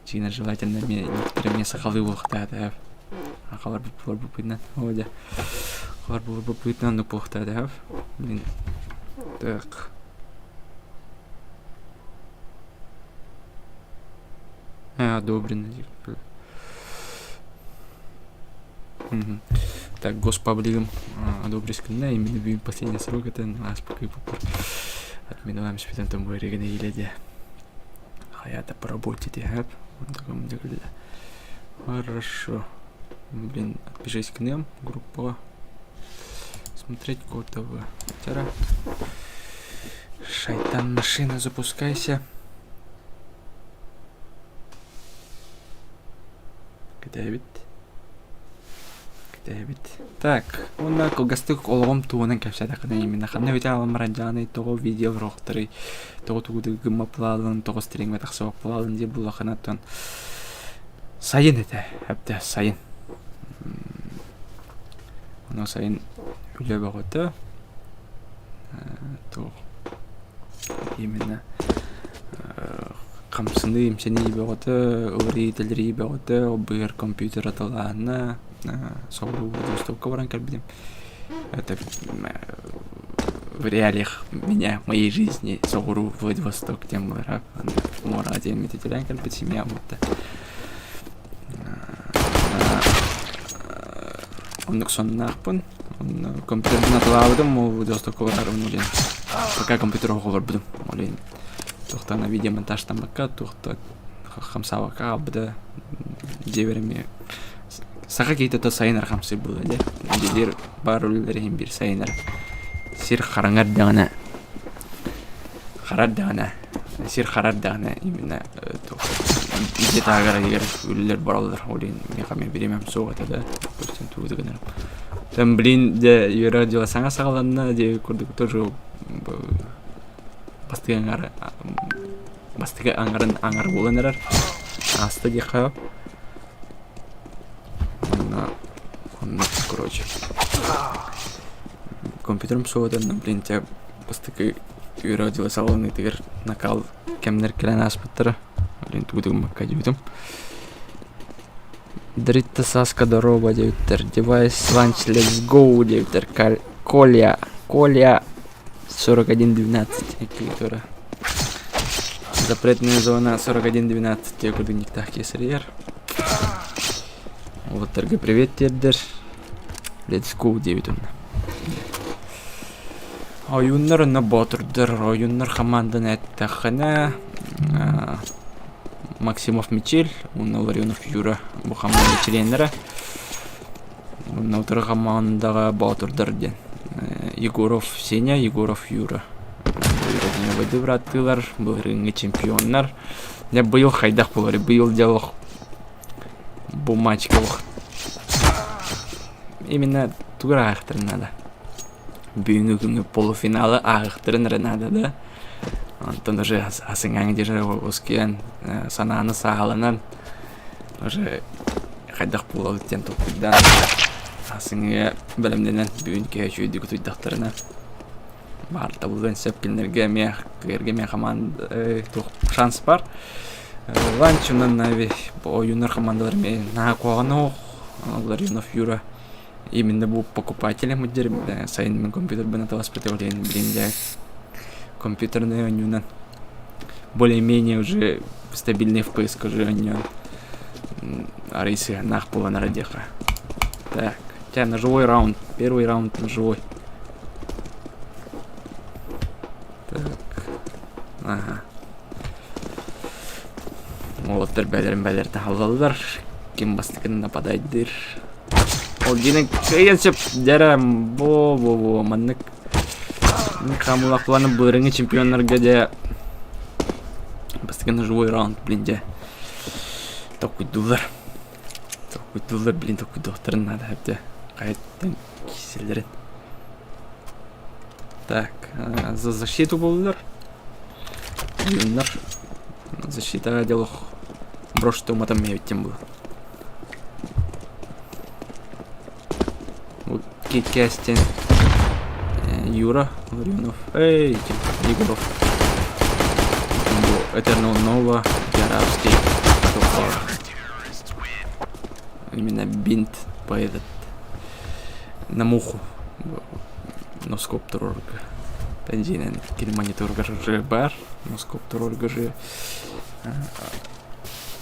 Чина желательно мне сакалы болуктак. Акалар бупуйнан. Оля. Акалар бупуйнан ну болуктак. Блин. Так. Одобрено. Так, госпаблигом одобрисканна именно бүйін последний срок это нас пока и попор. Отменуем спитантом выреганы или хаята по работе тягап. Вот таком деле. Хорошо. Блин, отпишись к нам, группа. Смотреть готово. Тара. Шайтан машина, запускайся. Дэвид. Так, онна колгастык олгом туунан кепсадакына именно ханна бите алам раджаны того видео рохтары того тугуды гымма плалын того стринг метаксок плалын деп булаханаттан сайын эте хапта сайын оно сайын үлебагыта то именно камсыны имсени бегота ори телери бегота обыр компьютер аталаана соглу доступка баран кальбидим. Это в реалиях меня, моей жизни, соглу Владивосток, тем раб, мора один метателян кальбид семья будто. Он сон нахпун, он компьютер наталавдым, у Владивостока баран улин. Пока компьютер оговор будем, улин. Тухта на видеомонтаж там бака, тухта хамсавака абда деверами. Саха кейтата сайнар хамсы было, да? Дилер баруллерин бир сайнар. Сир харангар дана. Харад дана. Сир харад дана именно то. Иде тагара егер үллер баралар олин мехаме беремем соғата да. Процент удыгынар. Там блин де юра дела саңа сагаланна де курдук тоже бастыган аңар боланар. Асты де хап. Короче. Компьютером содан, блин, тебя постыка юра дела салоны тигр накал кемнер келен аспыттары. Блин, тудым макадютым. Дритта саска дорога деюттер. Девайс ланч let's go деюттер. Коля 4112. Запретная зона 4112. Те куды никтах кесарьер. Вот торга привет тердер. Let's go девитун. Оюннар на батырдыр. Оюннар командан әттәхана. Максимов Мичель, он Ларионов Юра, Мухаммад Мичеленнера. Он утыр командага батырдыр ден. Егоров Сеня, Егоров Юра. Быйыл браттылар, быйыл чемпионнар. Я быйыл хайдах булар, быйыл делох бу матчка. Именно тура ахтырын надо. Бүгүнкү күнгө полуфиналы ахтырын надо, да. Антон уже асыңаң держи оскен сананы сагаланан уже хайдах булалы тен топуйдан асыңа билимденен бүгүнкү чүйдүк туйдактарына барта булган сепкилерге мен команда шанс бар. Ланчунан нави оюнар командалар мен на когано Ларионов Юра именно бу покупатели мудер сайын мен компьютер бен аталас петолен блин компьютерный онюнан более-менее уже стабильный FPS, скажи онюн. Арейсы нахпула на радеха. Так, тебя на живой раунд. Первый раунд на живой. Так. Ага. Вот бәлер тахалалар. Кем бастыкын нападайдыр. Ол жинен кайынсып дәрем бо маннык. Камулакланы бырыңы чемпионларга де постоянно живой раунд, блин, де. Такой дулар, блин, такой доктор надо, хәпте. Кайттан киселдерен. Так, за защиту болдылар. Юннар. Защитага делох. Брошты уматам мебеттен был. Вот Кикастин. Юра Ларионов. Эй, Егоров. Этернал Нова. Арабский. Именно бинт по этот. На муху. Носкоптер орга. Тензинен монитор гаражи бар. Носкоптер орга же.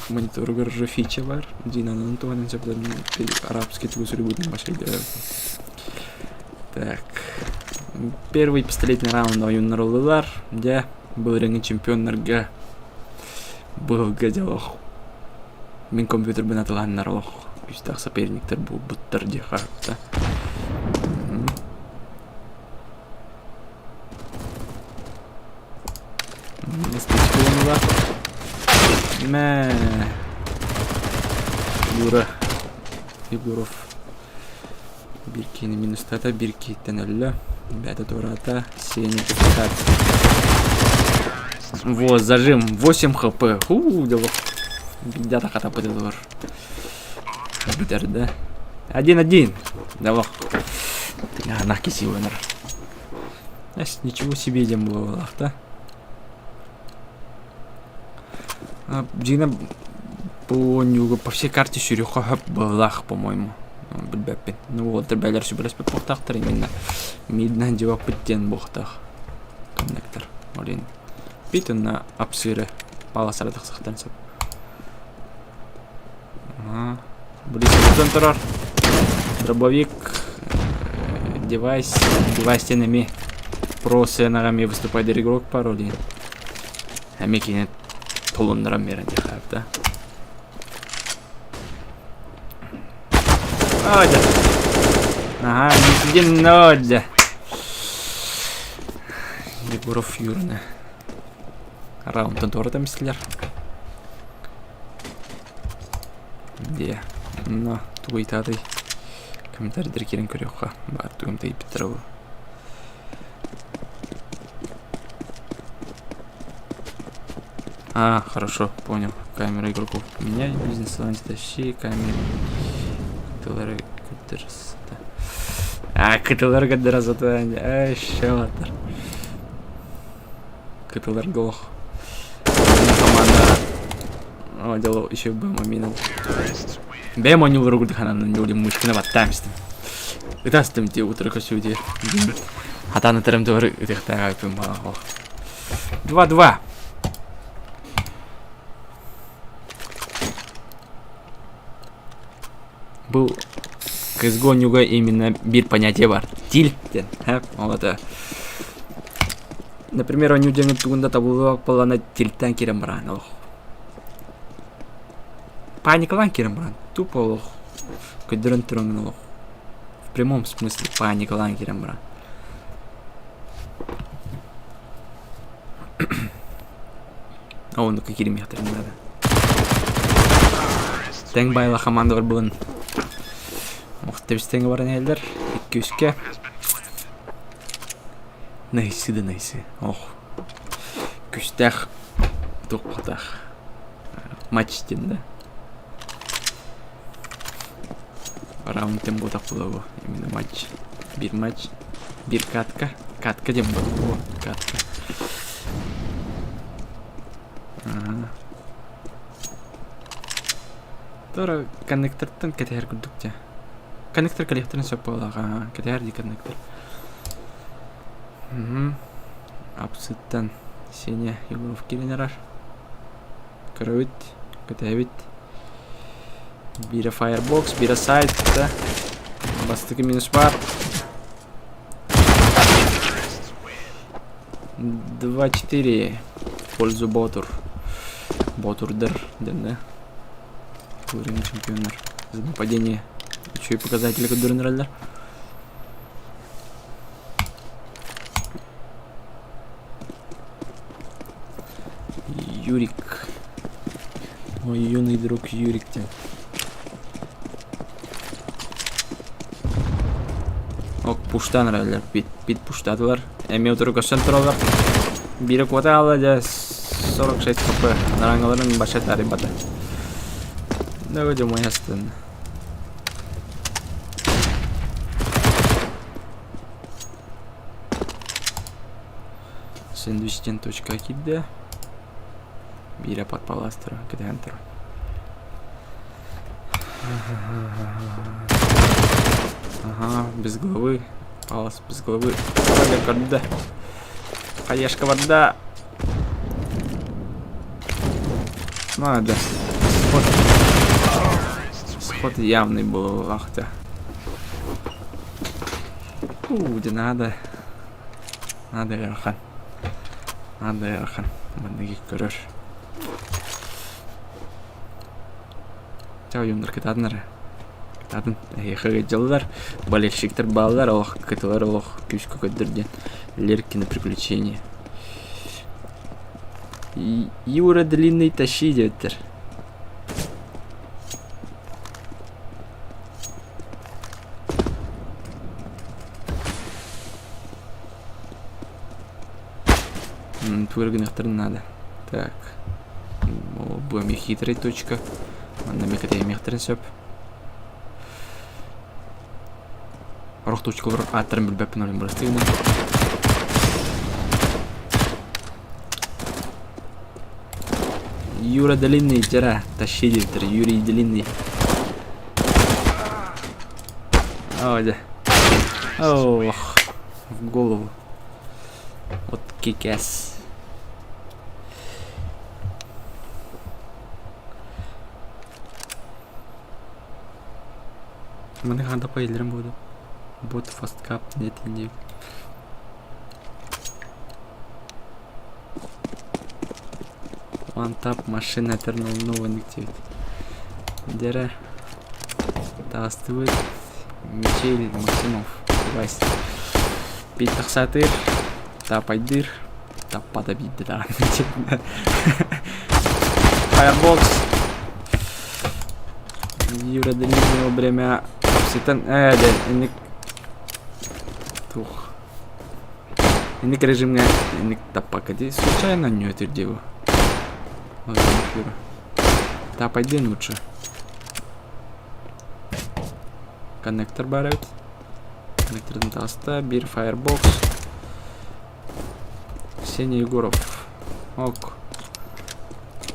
Монитор гаражи фича бар. Динан Антуанен заплан арабский тугусури будет на машине. Так. Первый пистолетный раунд на юннарлылар. Де был реңі чемпионнарга. Был гаделох. Мен компьютер бен атылганнар олох. Үстақ соперниктер бұл бұттар де қарапта. Стычка ойныла. Мә. Юра. Егоров. Биркені минустата, биркеттен өлі. Бәді турата, сені пистолет. Вот, зажим. 8 хп. Дело. Бедята хата подылыр. Битер, да? 1-1. Давай. Нахки силыныр. Ничего себе дем было, да? Джина по всей карте сюрюха было, по-моему. Билбеппин. Ну вот, ребята, сюбрес по портахтар именно. Мидна дива пыттен бухтах. Коннектор. Блин. Питон на апсире. Пала саратах сахтанцев. Блин, турар. Дробовик. Девайс стенами. Про сценарами выступает игрок пароли. А мекинет толундарам мерен дихав, да? Ода. Ага, один нода. Егоров Юрна. Раунд Антора там мислер. Де. Но, тугай тадай. Комментарий директорин көрөха. Бар тугым тайып битирау. Хорошо, понял. Камера игроков поменяй. Бизнес-ланч тащи. Камера. Кытылары кыдырсы. Кытылар кыдырсы. Шатыр. Кытылар голох. Команда. Дело еще Бэма минул. Бэма не вырубит ханан, не улим мышкина баттамистым. Итастым те утро косюди. Хатаны терем товары этихтага пимбаго. 2-2. Был CSGO Нюга именно бир понятие бар. Тильтен. Вот это. Например, они удерживают тугунда табулы полана тильтен кирем бран. Паникалан кирем бран. Тупо лох. Кыдырын трёнгн лох. В прямом смысле паникалан кирем бран. Ну какие метры надо. Тәң байла команда бар бүгін. Мұқтыбыз тәңі барын әлдер. 2-3-ке. Найсы да найсы. Күстәқ. Тоқпатақ. Матч тен да. Раунд тем бұтақ бұлауы. Именно матч. Бір матч. Бір катка. Катка дем бұлауы. Катка. Тора коннектордан кетер күрдүк. Коннектор коллекторын сөп болага, кетер ди коннектор. Апсыттан Сеня Егоров келенерар. Көрөбүт, кетебит. Бире фаербокс, бире сайт, да. Бастыгы минус бар. 2-4 в пользу Ботур. Ботурдер, да. Уровень чемпионер. За нападение Еще и показатели көндөрүнөрөлөр. Юрик. Мой юный друг Юрик. Ок, пуштаныралар. Бит пуштадылар. Эми отуруп көчсөн туралар. Бири квота алды 46 хп. Нарангаларын баша тарибады. Да өдө моястын. Сэндвичтен точка кидде. Бири подпаластыр, кедентер. Ага, без головы. Палас без головы. Кайда. Каяшка вода. Надо. Сход явный был, ахта. Да надо. Надо, Эрхан. Надо, Эрхан. Бандыгы көрөр. Чау, юмдар кетадынар. Кетадын. Ехеге жылдар. Болельщиктер балдар, ох, кеталар, ох, күшкө көддірден. Леркины приключения. Юра длинный тащи, девтер. Твыргнахтер надо. Так. Будем хитрый точка. На мекате мехтерин сөп. Рох точка бар. Аттырын білбәппін олен бұрыстығыны. Юра длинный, жара. Тащи девтер. Юрий длинный. О, да. Ох. В голову. Вот кикес. Мені қанда пайылырым болды. Бот фасткап нетінде. Вантап машина тернул новый нективит. Дера. Тастывает. Мичель Максимов. Вайс. Питтах сатыр. Тапайдыр. Таппада бидді да. Firebox. Юра длинное время. Ситан, да, иник. Тух. Иник режимне, иник тапакади. Случайно не отвердил. Тапайди лучше. Коннектор барет. Коннектор на таста. Бир Firebox. Сеня Егоров. Ок.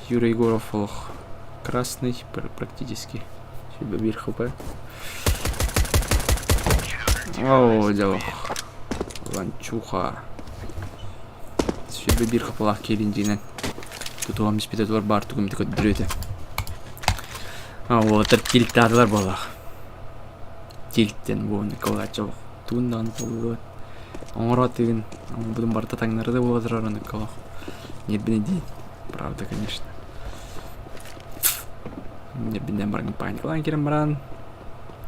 Юра Егоров. Ох. Красный практически. Себе бир хп. О, дело. Ланчуха. Себе бир хпалах келиндинен. Тут вам спитатор бар тугум тикот дрөте. А вот тилтадылар болах. Тилттен бу Николачев. Тундан болду. Оңротыгын. Будем барта таңнарды болдыр аны Николах. Нет бенеди. Правда, конечно. Мне бенден барган паниклан керем баран.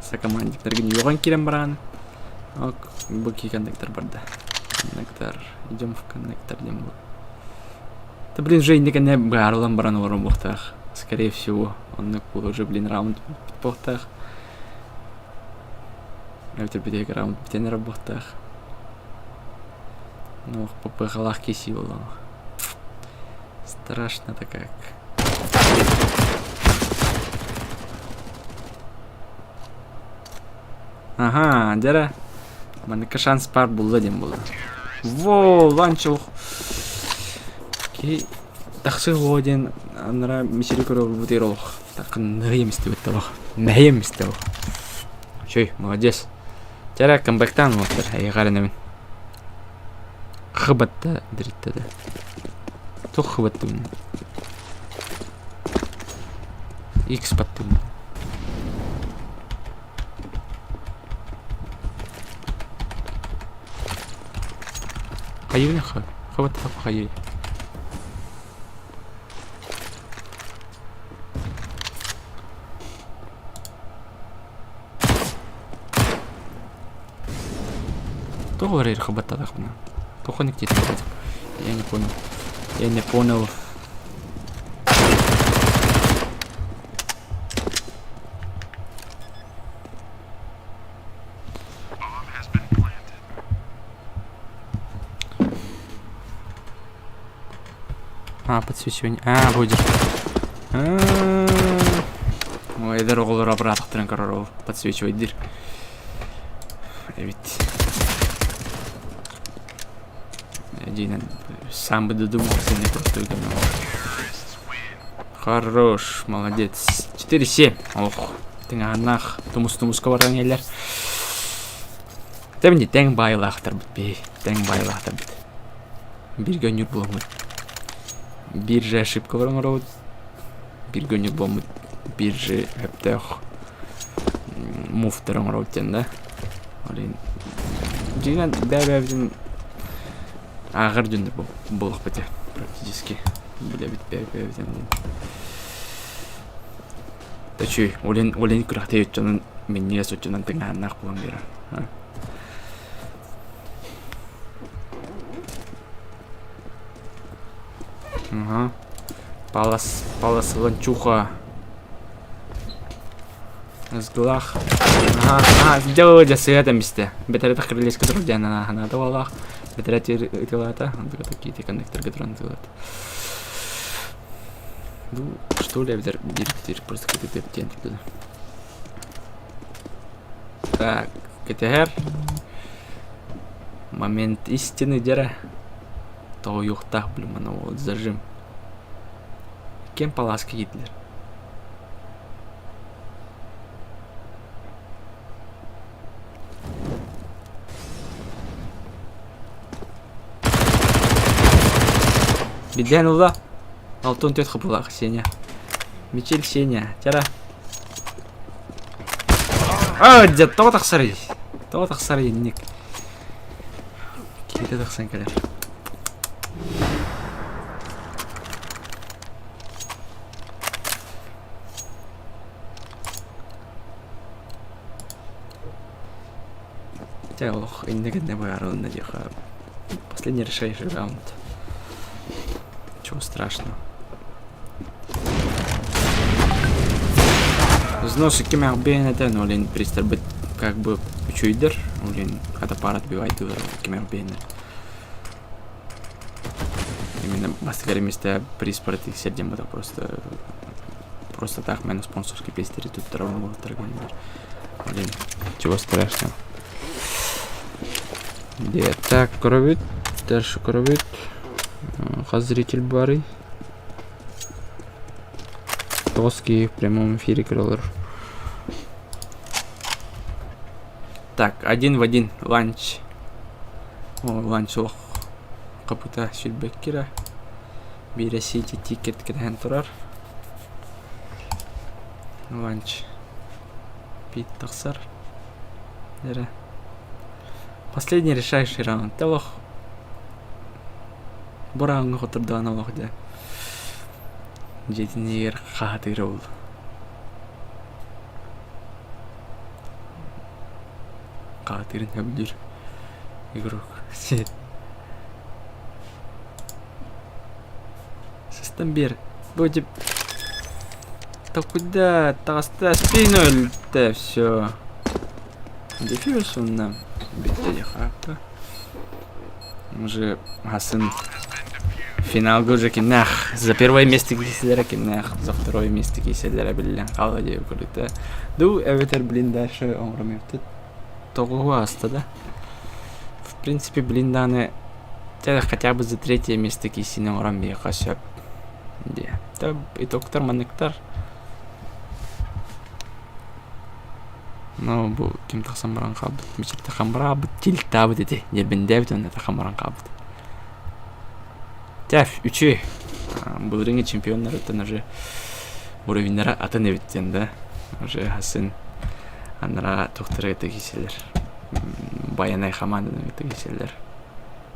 Сакамандиктерген йоган керем баран. Ок, буки коннектор барда. Коннектор. Идем в коннектор. Да блин, же не барлам баран в работах. Скорее всего, он уже, блин, раунд в похтах. Я теперь раунд в на работах. Ну, по пахалах кисило. Страшно-то как. Ага, дера. Манека шанс пар булды дем болды. Во, ланчух. Ки тахсы годен анара мисери көрөп бутерох. Так нәемисте беттох. Нәемисте. Чой, молодец. Дера камбэктан вот, ай гаранамин. Хыбатта диритте да. Тох хыбатты. Икс патты. خيوني خوات خيي Кто говорит хабата так мне? Кто не ктит? Я не понял. Я не понял. Подсвечивание. Будет. Ой, дорогу обратно тренкаров подсвечивать дыр. Ведь один сам бы додумался, не просто выгодно. Хорош, молодец. 4-7. Ох, тыңанах, тумус коваранелер. Темди тең байлахтар бит. Тең байлахтар бит. Бирге өнүр болмут. Bir же ошибка var ama bir gönül bomba bir же hepte muftar ama rotten Олин. Дигән бәбәбең агыр дүндер булык бите практически. Биле бит бәбәбең. Тачы, олен крахты өчен мен не сөтчәнән тыңганнак булам бира. Ага. Палас ланчуха. Сглах. Ага, сделай для света месте. Бетер так крылись, которые дяна на давалах. Бетер тилата, такие коннектор, которые делают. Ну, что ли, бетер просто какие-то птенки туда. Так, КТР. Момент истины, дера. То юхтах, блин, вот зажим. Кем паласка Гитлер? Биден ula. Алтын төт хыпылак Сеня. Мичел Сеня. Чара. Дед, то тахсары. То тахсары ник. Киде тахсан келер. Ох, иннегенне боярыл надеха. Последний решающий раунд. Чего страшного. Взносы кемер бейн это, но лин пристар быть как бы чуйдер, лин когда пара отбивает кемер бейн. Именно мастер места приспорт их сердем это просто так мену спонсорский пестери тут равно торговля. Лин чего страшного. Где так кровит, дальше кровит. Зритель бары. Тоски в прямом эфире кроллер. Так, 1 в 1 ланч. О, ланч лох. Капута Сюльбеккера. Бирасити тикет кедхенторар. Ланч. Пит таксар. Последний решающий раунд. Талох. Бораңғы отырды ана уақыда. Жетінер қатыр ол. Қатырын өбілер. Игрок. Сыстан бер. Будет. Так куда? Таста спину өлтті. Все. Дефюс он нам. Бетте хапта. Уже Хасын. Финал уже кинах. За первое место киселера кинах. За второе место киселера билен. Алладе укрыта. Ду эветер блин дальше омрамевтет. Того аста, да? В принципе, блин даны. Хотя бы за третье место кисина омрамбе хасяп. Де. Та итоктар манектар. Но бу ким тахсамран кабыт. Мичит тахамра бу тилта бу деди. Нербендев дон тахамран кабыт. Тяф, 3. Бұл ринге чемпиондар өттен уже уровеньдері атын ебіттен, да? Уже Хасын анара тоқтыры еті кеселер. Баянай хамандының еті кеселер.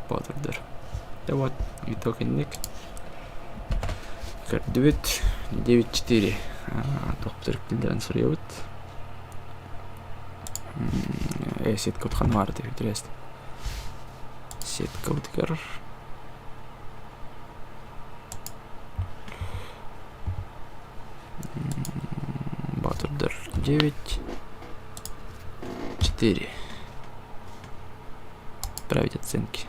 Бодырдыр. Да вот, итог ендік. Көрдібіт. 9-4. Тоқтырып келдерін сұрия өт. Эсет көтқан бары деп өтіресті. сетка өткер. Батырдыр 9, 4. Отправить оценки.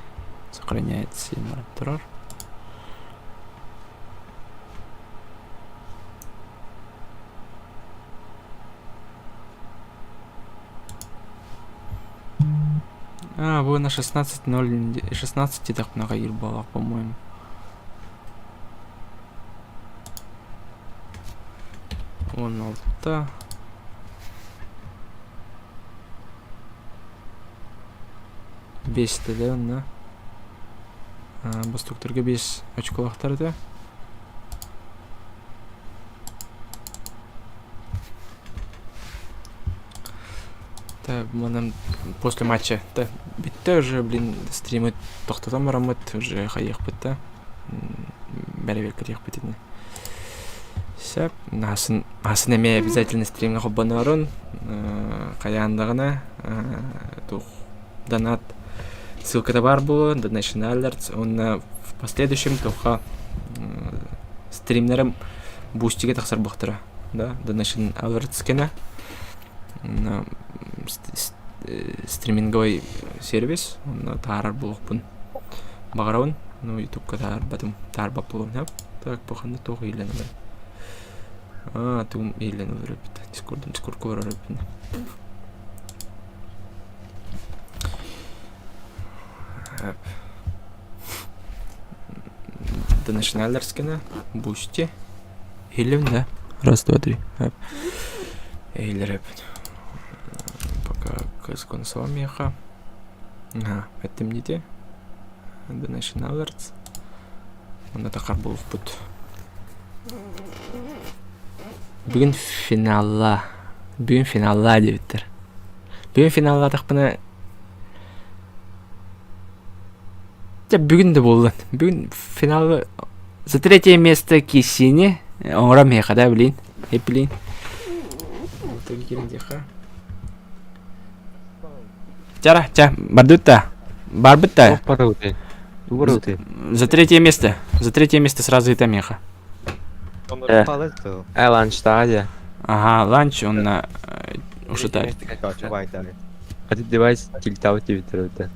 Сохраняется Марабтурар. Вы на 16:0, 16 так много ебалов, по-моему. Он алта. Бесті да, онна. Баструктурға 5 очколақтар да. Да, మనం после матча, да, битті уже, блин, стримы тоқтатам барамыд, уже қайық бітті. Бәрі кірек бітіне. Сәп, асын әме обязательно стримға қоббаны барун. Қаяндағына, донат ссылка-то бар было, Donation Alerts. Он в последующем тоха стримнером бустиге тақсар бұқтыра. Да, Donation Alerts кені. Стриминговый сервис. Он тарар бұлықпын бағарауын. Ну, ютубка тарар батым тарар бап болуын. Так, бұқанды тоғы ейлені бар. Тұғым ейлені бар өпіті. Дискорд көр өпіні. Donation Alerts кені. Бусти. Ейлем, да? Раз, два, три. Ейлер өпіні. Пока кыз консолам еха. Әттім неде? Donation Alerts. Онда тақар болып бұд. Бүгін финалла дебіттер. Бүгін финалла тақпына... Бүгін де болдың. Бүгін финалла... За третье место кесіне. Оңырам еқа да білейін. Еп білейін. Отығы керіндеқа. Жара, бардытта. Барбытта. За третье место. За третье место сразу это меха. Ланчтаға. Ага, ланч, он на... ушатает. Хadi девайс тильтау Твиттер'да.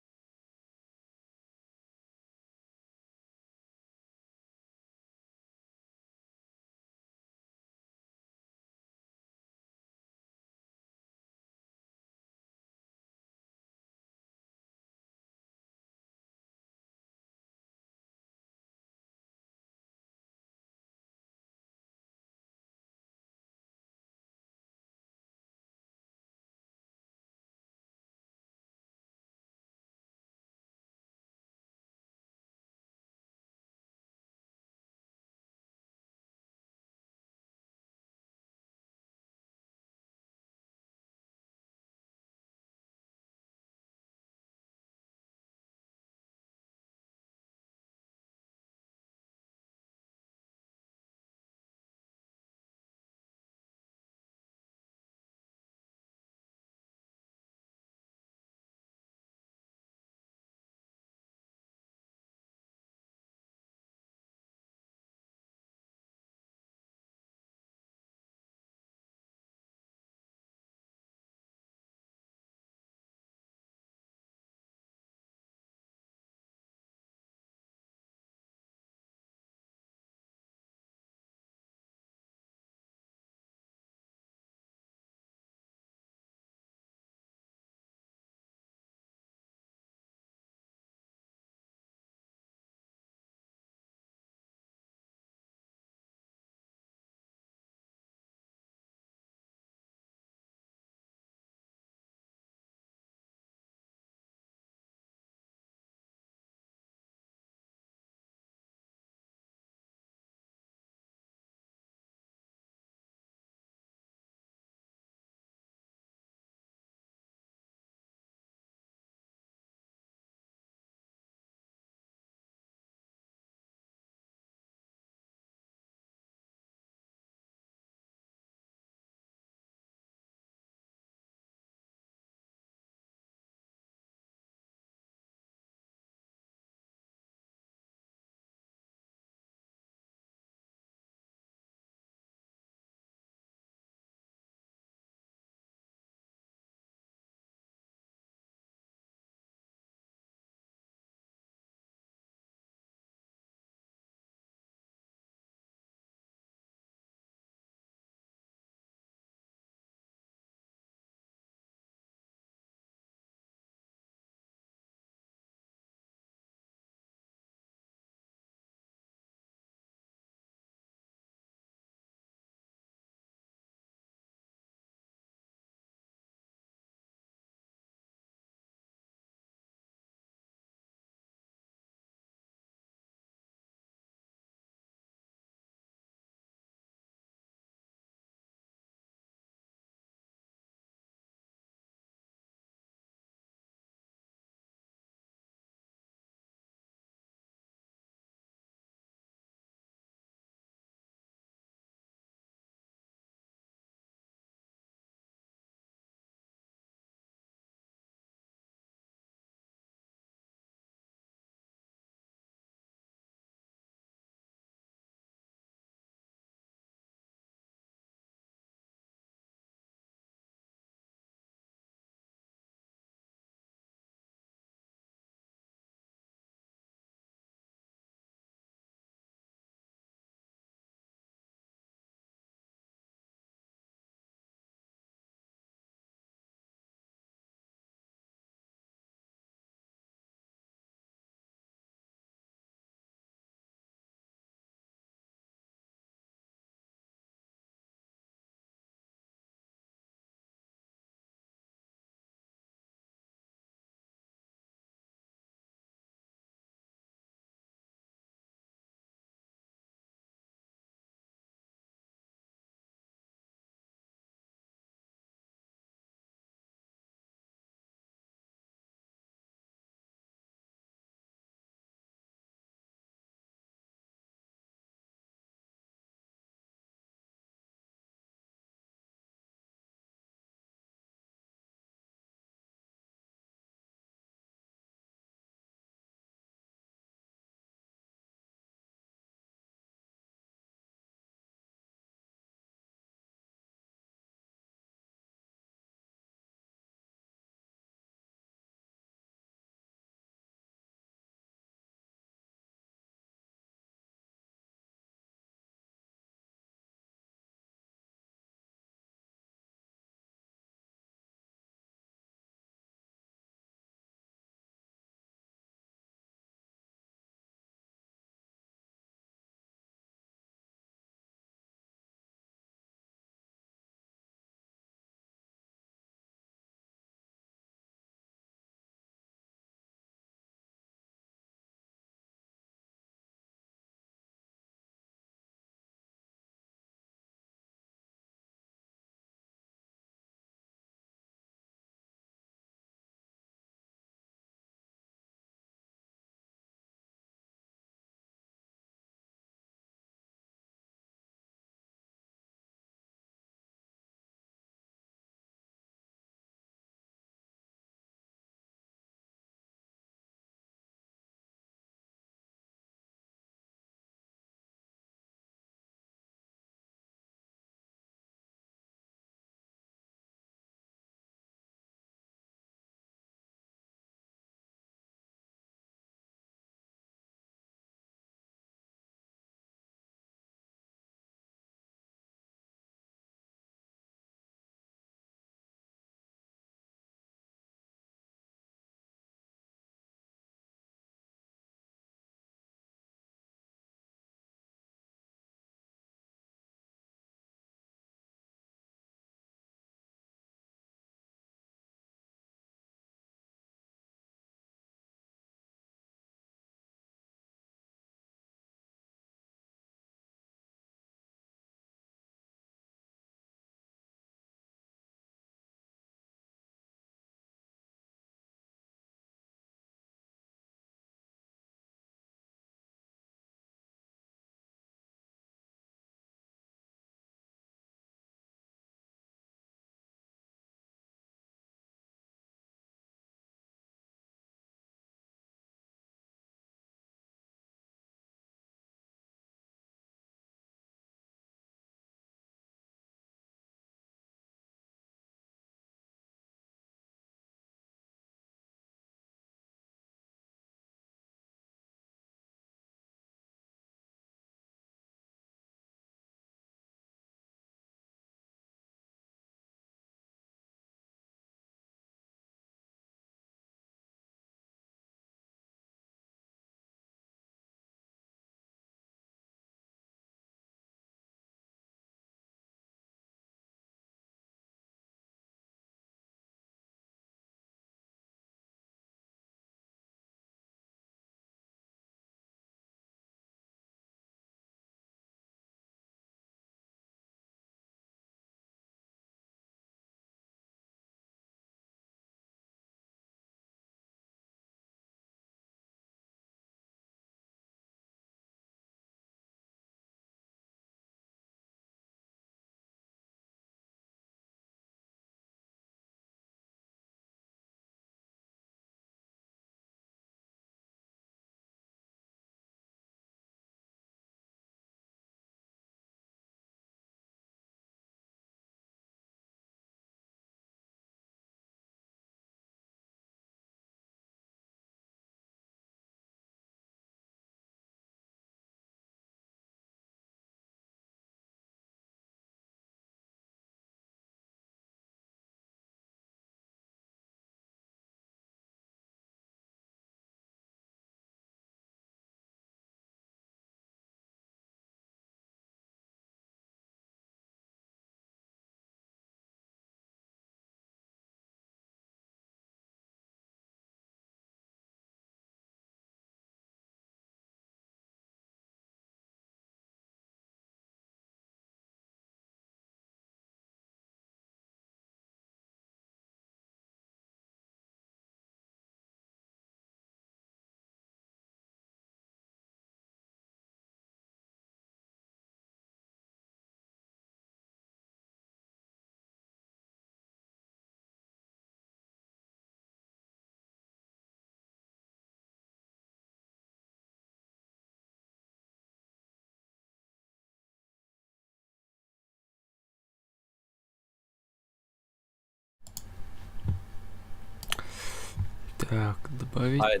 Так, добавить. Ай.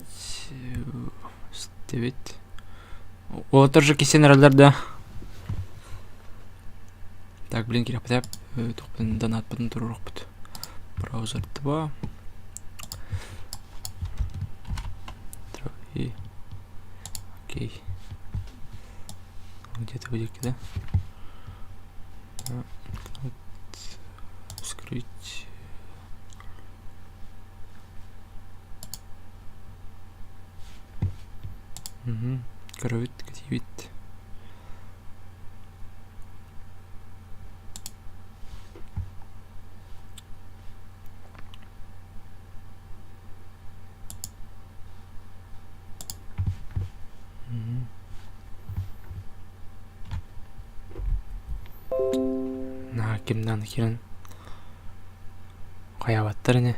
Ставить. О, тоже кисенерлерде. Так, блин, керек бітеп. Тоқпен донат бұтын тұрырық бұт. Браузер 2. И... Окей. Где-то будет, да? Скрыть. Угу. Кровит, активит. На кимнан хирен қоябаттарыны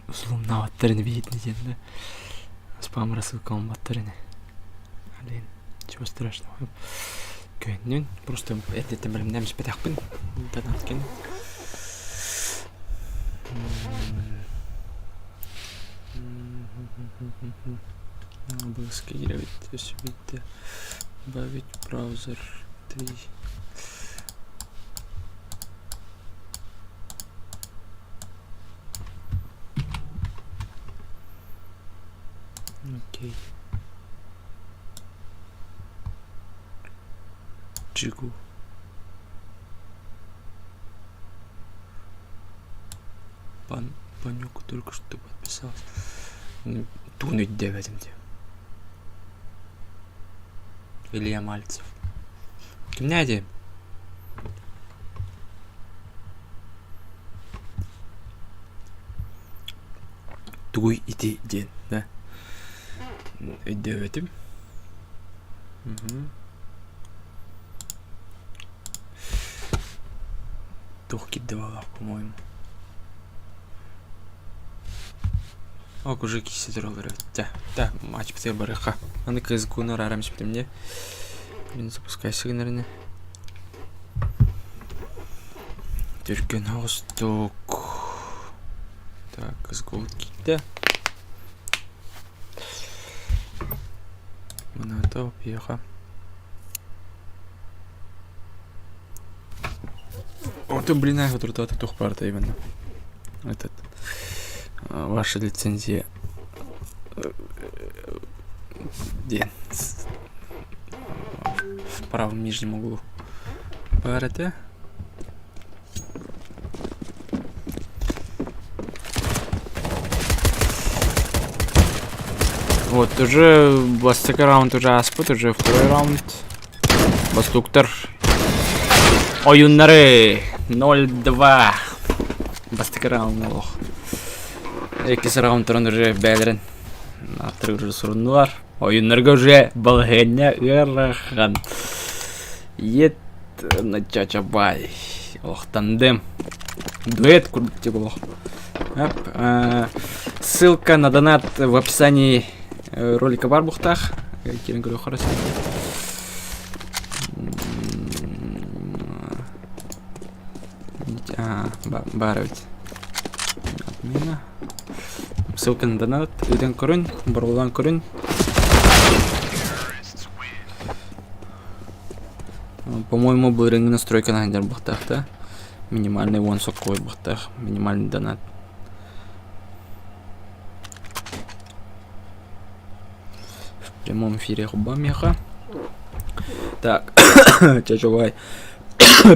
ұсылымнаваттарыны бейітін дегенді спам рассылка баттарыны. Блин, чего страшного. Көннен просто әдеттен білімден бітақпын донаткен. Обыска гировать, все видно. Добавить браузер 3. Окей. Джигу. Панюку только что подписался. Тунуть 9. Илья Мальцев. Кімняде? Туй иди ден, да? Өйдеветім. Тух киддавалақ, по-моему. Ок, уже кисетер олар өтті. Да, матч бітер барыға. Аны CSGO-нар арамыз бітім не? Блин, запускайся, наверное. Түркен ауыстық. Так, CSGO кетті. Мұны тауып еға. О, ты, блин, ай, вот это тух парта именно. Этот. Ваша лицензия. Где? В правом нижнем углу. Парате. Вот, уже бастык раунд уже аспыт, уже второй раунд. Бастуктар. Oyunları 0-2. Бастык раунд лох. Екінші раундтарын уже бәлірін аттыры уже сұрындылар. Ойынларға уже балғайна ұраған. Ет на чачабай. Олықтандым. Дуэт күрдікте бұл. Ссылка на донат в описании ролика бар бұқтақ. Керін көрі қарасы. Бар өт. Отмена. Ссылка на донат, үйден көрін, бұрғылан көрін. По-моему, бұл реңгі настройка нағандар бұқтақ, да? Минимальный вон соққой бұқтақ, минимальный донат. В прямом эфире хубам яха. Так, чачавай.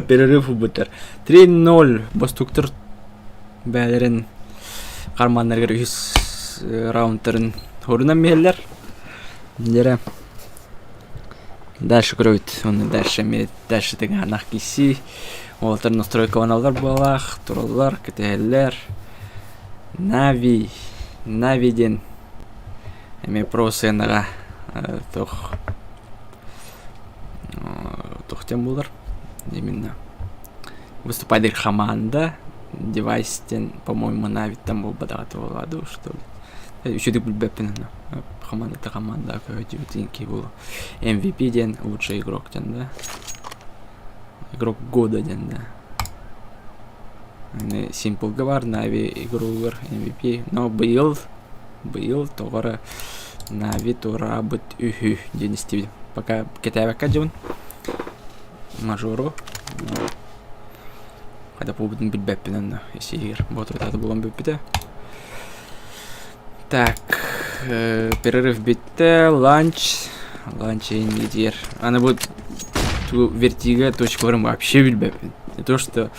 Перерыв бұттар. 3-0 бастуктар бәлерін. Қарманларға 100 раундтарын орынан мейлер. Дәрі. Дальше көрөйт. Оны дальше деген анақ кесі. Олтар настройка ваналар балақ. Туралар, кітәлер. Навиден. Әме просенаға тоқтен болар. Именно. Выступает команда. Девайстен, по-моему, Навид там был подготовил ладу, что ли. Еще ты бэппин, команда-то команда, какой-то деньги был. MVP день, лучший игрок день, да? Игрок года день, да? Simple бар, Нави игрулар MVP. Но быйыл тоғыры Нави тура бұт үхі ден істейді. Пока кетәбәкка жауын. Мажору. Қайда бұл бұдың білбәппен анна. Есегер. Бұт ұтады болған бөппіді. Так. Перерыв бітті. Ланч индидер. Ана будет вертига точкаларым вообще білбәппен. Не то, что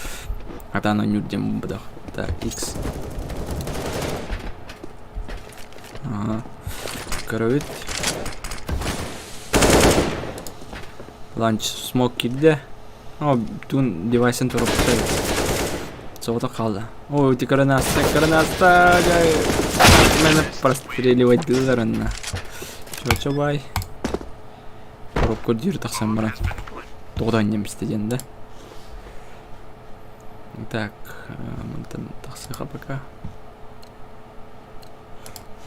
ата ана нүрден бұдақ. Так, X. Ага. Көрөбіт. Ланч смок келді. Түн девайсын тұрып тұтайды. Соғыта қалды. Ой, ты коронаста. Мені простреливать дылдар анна. Чо бай. Тұрып көрдер тақсам баран. Тоғдан немістеден, да? Так, мұнтан тақсыға пока.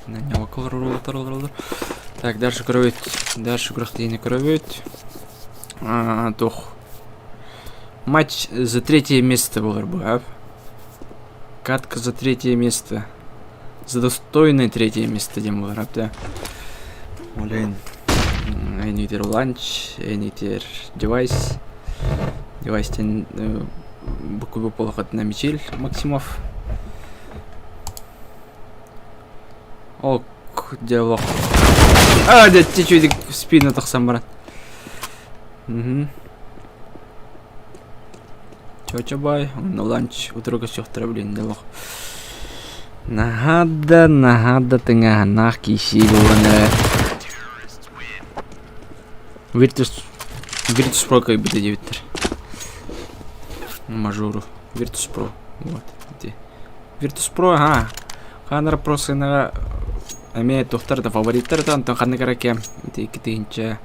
Не около. Так, дальше кровить. Дальше крахтейный кровить. Тох. Матч за 3-е место был РБА. Катка за 3-е место. За достойное 3-е место дем был РБА. Блин. Эйнитер ланч, эйнитер девайс. Девайс тен буквы полохот на мечель Максимов. Ок, диалог. Да ты чё в спину тақсам баран. Чё бай, на ланч утроға шоқтыра білен диалог. Нагада тыңағанақ кейші болғаны. Virtus Pro как биде дебиттер. Мажору. Virtus Pro. Вот. Virtus Pro, ага. Ханар просынаға әме тоқтарды фавориттарды антон қаны қараке. Кетейінше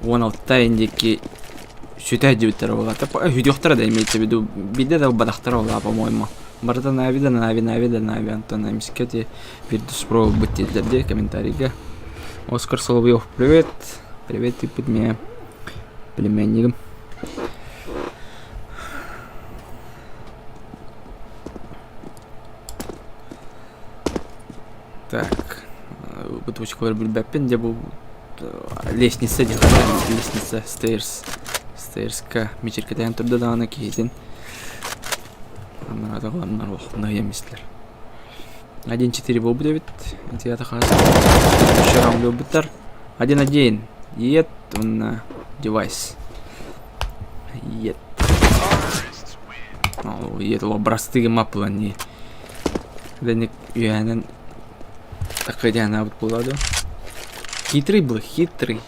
16-та ендекі сөйті дебиттер олады. Хүдіқтары да емейті біду. Биде да бадақтар олады, по-моему. Барда Нави антон әмескете Virtus Pro бұттелдерде комментарийге. Оскар Соловьев, привет. Привет, ты под меня племянником. Так, бутылочка бэппен, где был лестница, лестница, стейрска, мечерка таян турда дана кейтен. Надо главное на мислер. 1-4 был Дэвид, это я так раз. Вчера он был битар. 1-1. Ед на девайс. Ед. Ед лабрастыгы маплани. Денег юанен. Такая она вот была, да? Хитрый был, хитрый.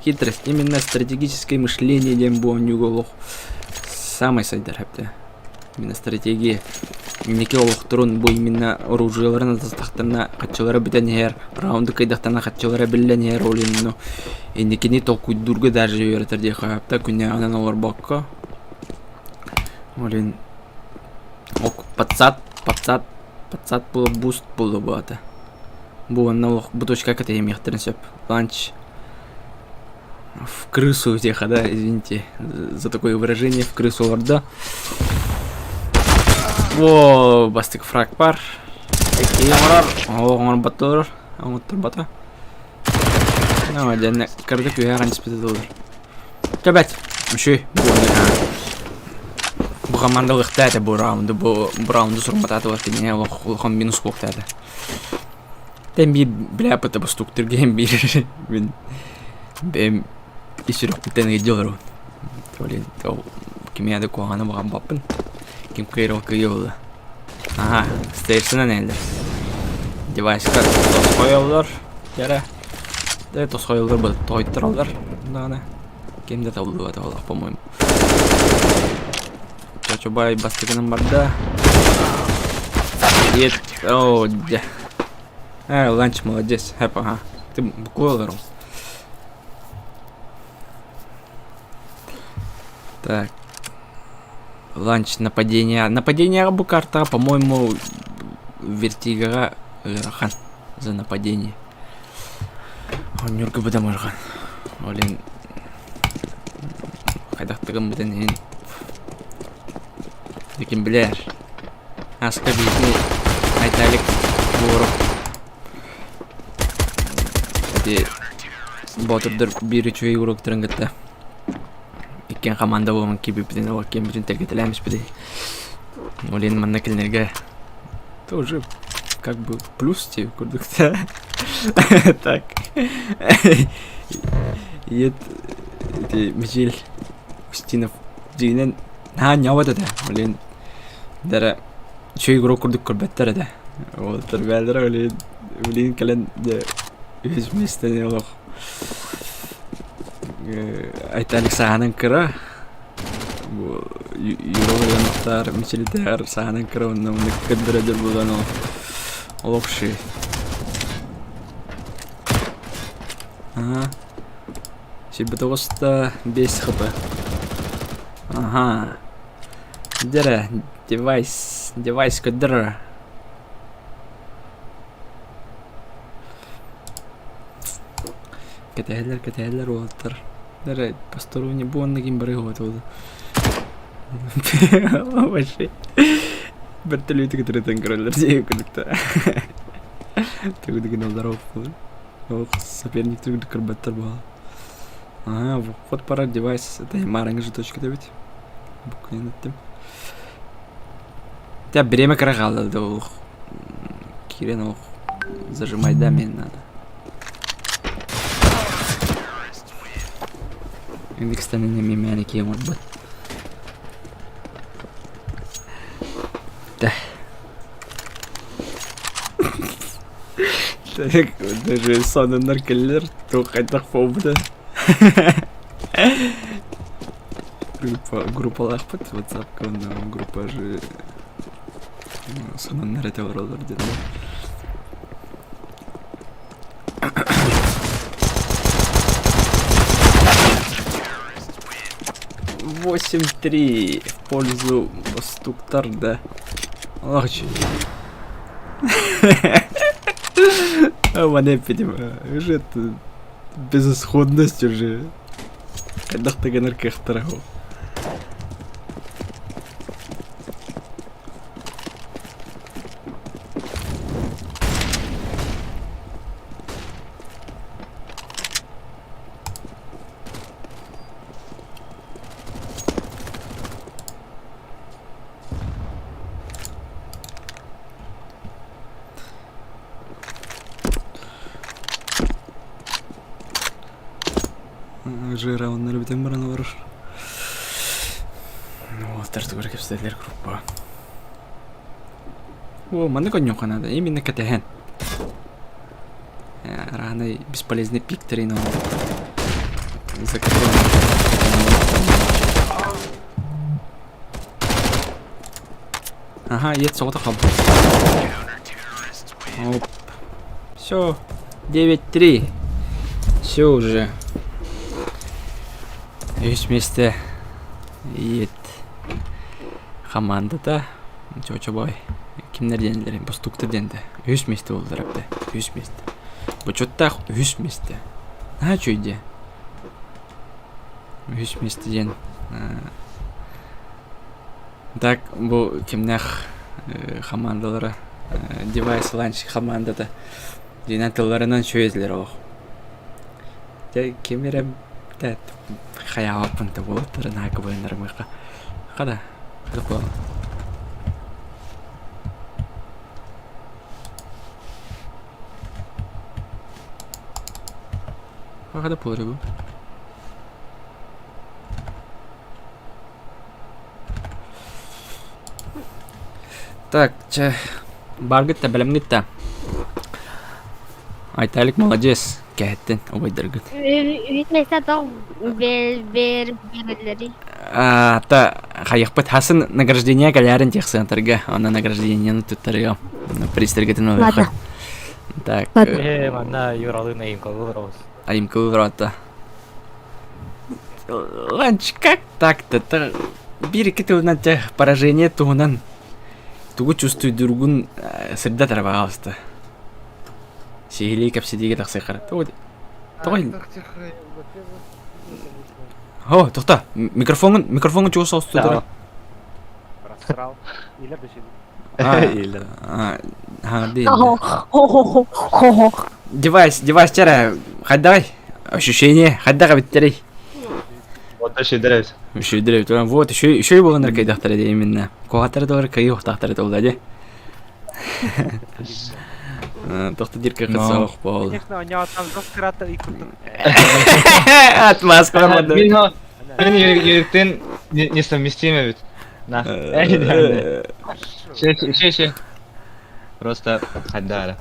Хитрость, именно стратегическое мышление дембо нюголох. Самый сайдер хапта. Именно стратегия. Неке олохтурун бу именно оружияларын тастактарына катчылары битенер, раунды кайдактана катчылары билленер олинно. Эндикини толкуйдурга даже юертер де хапта күнне анан олар бакка. Олин ок пацат было буст было бата. Бу аналог буточка ката емехтерин сөп. Ланч в крысу теха, да, извините за такое выражение, в крысу лорда. Во, бастик фраг пар. Экеймарар. Он батор. Он турбата. Ну, дәне кырдык уяран спитадылар. Кәбәт. Мши. Бу команда лыктады бу раунды. Бу раунды сурмататы бар кене лохон минус лыктады. Тем бля пыта бастук тирген бир. Мен бем исүрөк битен идёлар. Толин тол кимияда куаганы баган баппын. Ким кайрылкы йолы. Ага, стейрсынан элдер. Девайска тос коюлдар. Яра. Да тос коюлдар бұл тойттыралдар. Дана. Кемде табылды аталар, по-моему. Чачобай бастыгынан барда. Ет. О, да. Ланч молодец. Хэп, ага. Ты буквально. Так. Ланч нападение. Нападение Абукарта, по-моему, вертига Рахан за нападение. Он нюрка бы дамажган. Олин. Хайдах тагам битен. Деким бляр. Аска битни айтайлык буруп. Эти ботурдур бири чөй уроктарын гытта. Иккен команда болман кибипден о кем бүтүн тергетелемиш биди. Олен манна келнерге тоже как бы плюс тебе курдукта. Так. Ет Михаил Устинов дигенен няуада да. Олен дара чөй урок курдук көрбөттөр да. Ол тургалдыр олен келен өз местен олох. Айталык саганын кыра. Юровлянтар мичилитер саганын кыра онун кыдырады булган ол окши. Ага. Сибетоста 5 хп. Ага. Дера девайс кыдыра. Кетелер олтар. Дера посторонний бонны ким бары готовды. Вообще. Бертелюты кетерден көрөлөр дей күлүктө. Төгүдүгүн здоров бол. Ох, соперник төгүдү кырбаттар баа. Ага, вот пора девайс. Это мараңы же точка дебит. Буквально тем. Тебя время карагала да. Кирен зажимай да мне надо. Индекс-то не мимяни кем вот. Да. Так, даже сон наркеллер, то хотя фобда. Группа лахпат, WhatsApp, группа же сон наркеллер роллер делал. 8-3 в пользу Стуктарда. Лахчи. Мане видимо, уже это безысходность уже. Когда ты генерках торгов. Жира он любит имбран варш. Вот тарты көрөк эпстелер группа. О, маны конёка надо, именно катехен. Рано бесполезный пиктер но за которым. Ага, есть сота хаб. Оп. Всё. 9-3. Всё уже. Есть вместе ет командада чочобой кимдерден постукту денде үч месте болду апта үч месте бочотта үч месте а чойде үч месте ден так бу кимнах командалары девайс ланч командада динен тылларынан чөйдүлөр ох кемере да хаяа пункт вот рынок вынырмыка када кыпа када пору так баргытта билем гитта айталык молодец кеттин ойдыргыт Үйтмесе тог берилери. Та хаяхпыт хасын награждение галярин тех центрга, она награждение туттарга. Пристергетин Ладно. Так. манна юралы наим калырос. Аим кылрата. Ланч как так-то? Бир кетуна те поражение тугунан. Тугу чувствую другун среда тарабаста. Сихили капсидиге таксыкар. Той. О, тохта. Микрофонун чугуса устудура. Растрал. Иле беши. Değil. Девайс, тера. Хай давай. Ощущение. Хай давай, биттерей. Вот еще драйв. Еще драйв. Вот, еще и было на кайдах тера именно. Куатер доллар кай ухтах тера доллар, да? Тоқты дирка қытсауық бол. Конечно, у него там доскрата и куту. Отмазка бар Мен еріктен несовместимый ведь. На. Ще. Просто хаддара.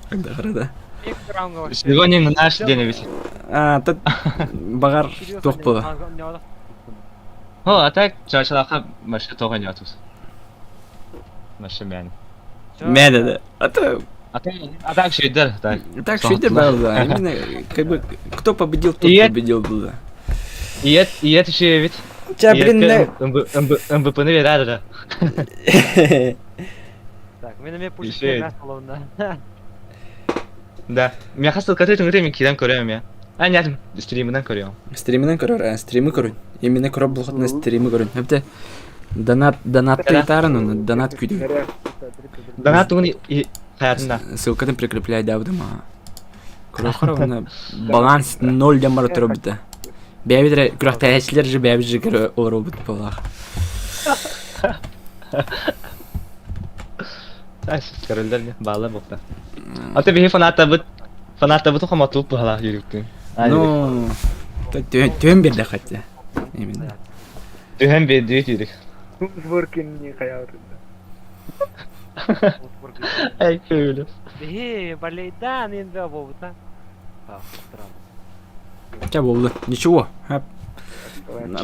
Когда қарада. Сегодня на наш день ведь. Тут бағар тоқ болды. О, а так чашалақа машы тоған ятус. Машы мәні. Мәді да. А так шейдер, так. Так, шейдер был, да. Именно, как бы, кто победил, тот победил был, да. И это еще ведь. Тебя, блин, МВП наверное, да. Так, менімен Еще пушки есть. мәс болуында. Да. Меня хастал который время кидам көрем я. А нет, стриминан көрем. Стримінен көрір, стримі көрін. Именно көріп бұлғытына стримі көрін. Әпті, донатты етарын оны, донат күйді. Донат тугун и хаятында. Ссылкадан прикрепляй дәуді ма. Көрі оны баланс 0 ден бар тұру біті. Бәбідері, күріқті әсілер жі бәбі жі көрі ору біті болақ. Көрілдер не? Балы бұқта. А ты бейі фаната бұт қаматылып бұғала жүріктің. Ну, төн берді қатты. Именно. Түйен бейді жүрік. Сборкин не хаятында. Ай, көйлі. Болейдан енді болуында. Ча болды. Ничего. Әп.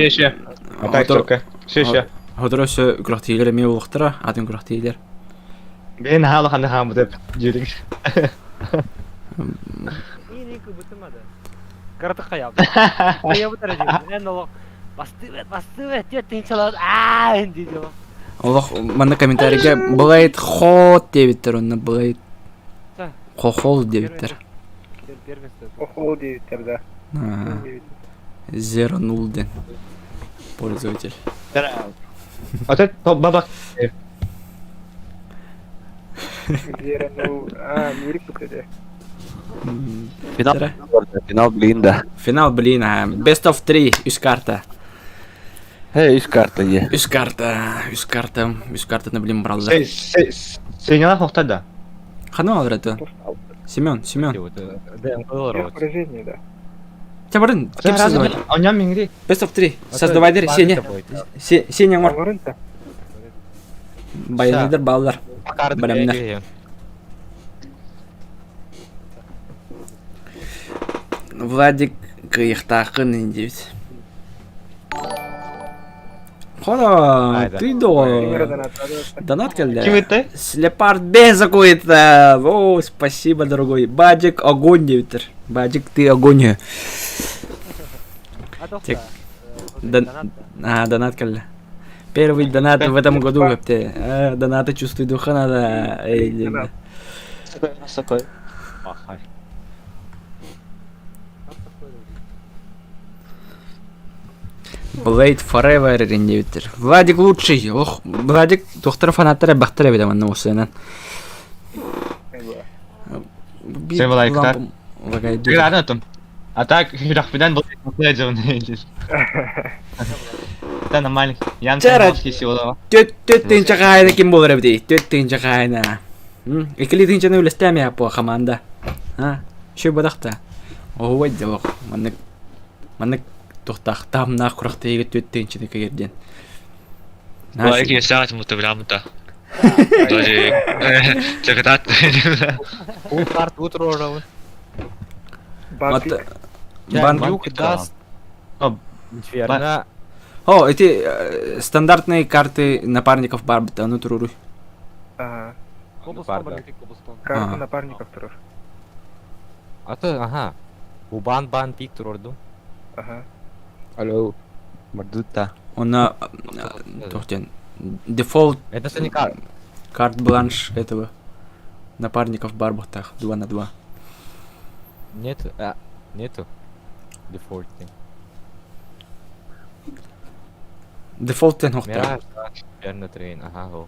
Ще. А так только. Ще. Hodra så grakteiler med oluktra, adın grakteiler. Ben hala ханды хам деп жүрік. Ini kebetulan. Kartu kayap. Kayap betul aja. Ini nolok. Pasti dia tinggal ini dia. Allah, mana komentarga Blade Hot debittер, onu Blade Хохол debittер. Охол дейтер, да. 0-0 пользователь. Вот это бабак. Мирик подходя. Final blinda. Final, блин, best of 3, üst карта. Üç kartı ye. Üst kartını білім бралды. Сеняла хоқтада. Қаны алыр это? Семен. Поражение, да. Чабарын, кем создавать? Оням меңри. Best of 3, создавайдер, Сеня бар. Варынта. Байнайдер балдар. Білімдер. Владик қиықтақын индевіз. Хода, ты донат келді. Кім етті? Слепард без какой-то. О, спасибо, дорогой. Баджик огонь девитер. Баджик, ты огонь. Донат келді. Первый донат в этом году. Донаты чувствуй духа надо. Сакой. Ахай. Blade Forever индевитер. Владик лучший. Ох, Владик доктор фанаттары бақтыра бедем анна осынан. Сен лайктар. Градын атым. А так рахбидан бұл плейджон. Это нормально. Ян Томовский силова. Төттен чақайна кем болар бедей. Төттен чақайна. Екілі тінчені өлістәме апо команда. Шөй бадақта. Ой, делок. Маннык тоқтақ тамнақ құрақты егет төттеншіні кегерден. Лайк не ставить мутавлямыта. Даже чакатат. У карт утрожал. Бабик. Бандюк даст. Инферно. О, эти стандартные карты напарников Барбета, ну труруй. Карта напарников тоже. Ага. У бан пик турорду. Ага. Алло. Мардута. Он на тоқтен. Дефолт Это не карт. карт-бланш этого напарников Барбетах 2 на 2. Нету. Дефолт. Дефолт тен хоқтен. Мираж, верно трейн. Ага.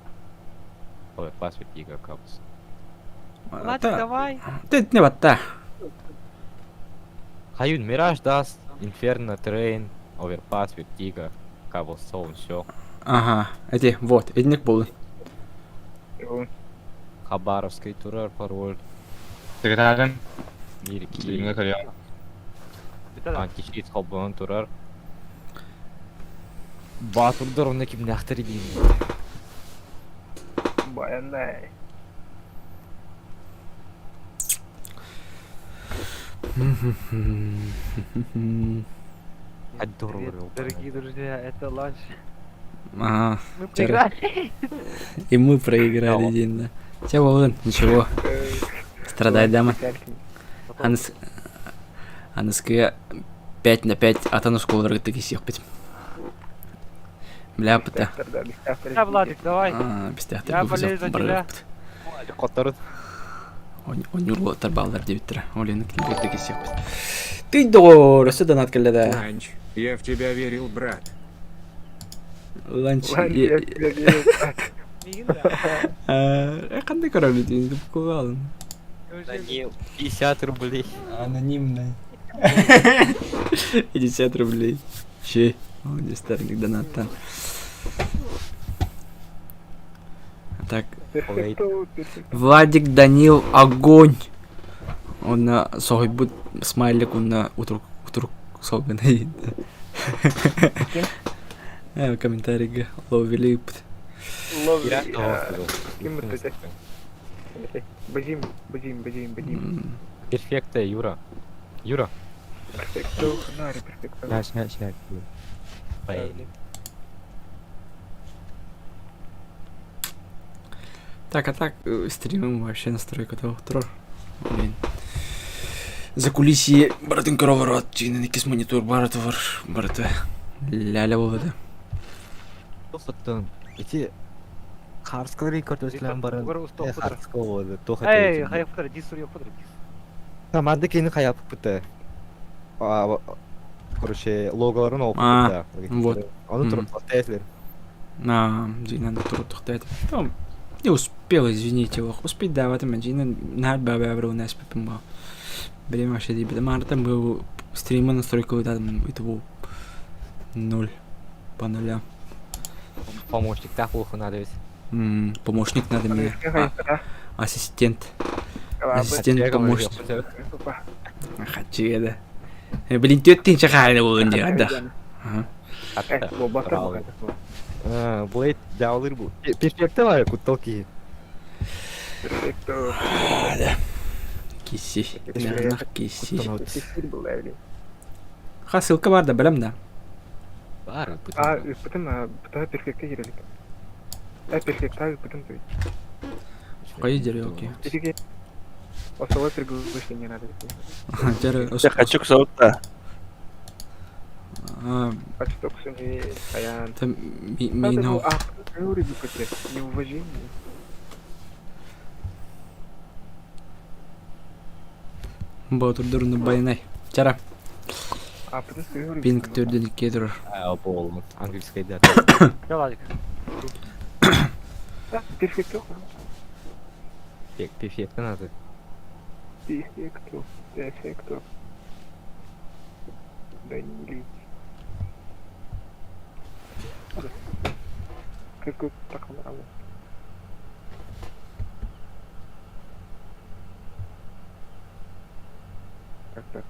Overpass with Giga Cups. Владик, давай. Ты не вот та. Hayun, Mirage Dust, Inferno Train, Overpass with Giga, Cobblestone, все. Ага, эти, вот, эдник был. Хабаровский турер, пароль, Тегерәген, Мирики, Димгә көлә. Бітеді. Античит, Холбон турер. Батурдыр, оны ким нәқтір дейін. Баяндай. Дорогие друзья, это ланч. Ага, Мы Вчера. проиграли. и мы проиграли Да. день, да. Чего, Волын, ничего. Страдай, дама. Аныске 5 на 5 атанус колдыргы таки сехпет. Бля, пыта. Да, Владик, давай. Без тех Я болею за тебя. Котыр, Он юрло тарбалдар дебиттер. Олен клибек таки сехпет. Ты дорос, это надо когда да. Ланч, я в тебя верил, брат. Ланч. Мигин, да. Кандай король ты не кувал. Данил, 50 рублей. Анонимный. 50 рублей. Че? Молодец, старый донат-то. Так, Владик, Данил, огонь. Он на согибут смайлик, он на утрук согбенный. Комментарий ловили. Бадим. Перфекта, Юра. Юра. Перфекто, нари, перфекто. Снять. Поели. Так, а так, стримим вообще настройка того трор. Блин. За кулисье братын короварат, чейнен икис монитор баратывар, бараты. Ляля болду. Тоқтан. Эти Харскал рекорд өслән барын. Угар устал пудра. Харскал болды. Эй, хаяп пудра, дис сурья пудра, дис. Команда кейін қаяп бұты. Короче, логоларын алып А, бұты. вот. Оны Мгм. тұрып тастайсыздар. Джина на туру тухтает. Там не успел, извините, его. Успеть, да, в этом Джина на бабе абру нас попимал. Блин, вообще, ребята, там был стрима настройка вот там, этого 0 по нулям. Помощник, так плохо надо ведь. Помощник надо мне. Ассистент. Ассистент, Я говорю, помощник. я Хочу, да. Блин, ты чахали был, да. Ага. Блейд дәулер бұл. Перфекті бар, күтталки. Перфекто. Киси. Наверное, киси. Күтталки. Ха, ссылка бар да, білем да. Бар, Потом перфекто ерелик. Перфекта, потом ты. Қай дереу, окей. Теперь особое приглашение надо. Дереу, Я хочу к золота. Подсток суми, аян. это мино. Неуважение. Батыр дұрыны байнай. Чара, Потом ты пинг түрден кедір. Бол, английский да. Да, Владик. Перфекто. Перфекті надо. Перфекто. Да не лить. Какой так нравится. Так.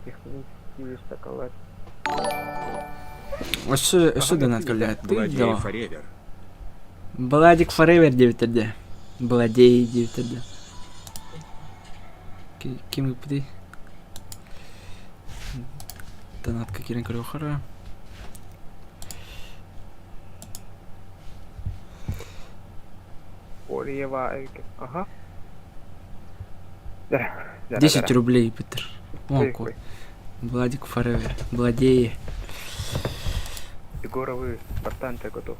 Технический шоколад. Осы донат көлет. Ты Владей да. Форевер. Владик Форевер 9-ді. Владей 9-ді. Кем өпіді? Донатқа керен көрі оқыры. Олева. Ага. 10 рублей, Петр. О, Ой, кой. Владик Форевер. Владей. Егоровы, бastante готов.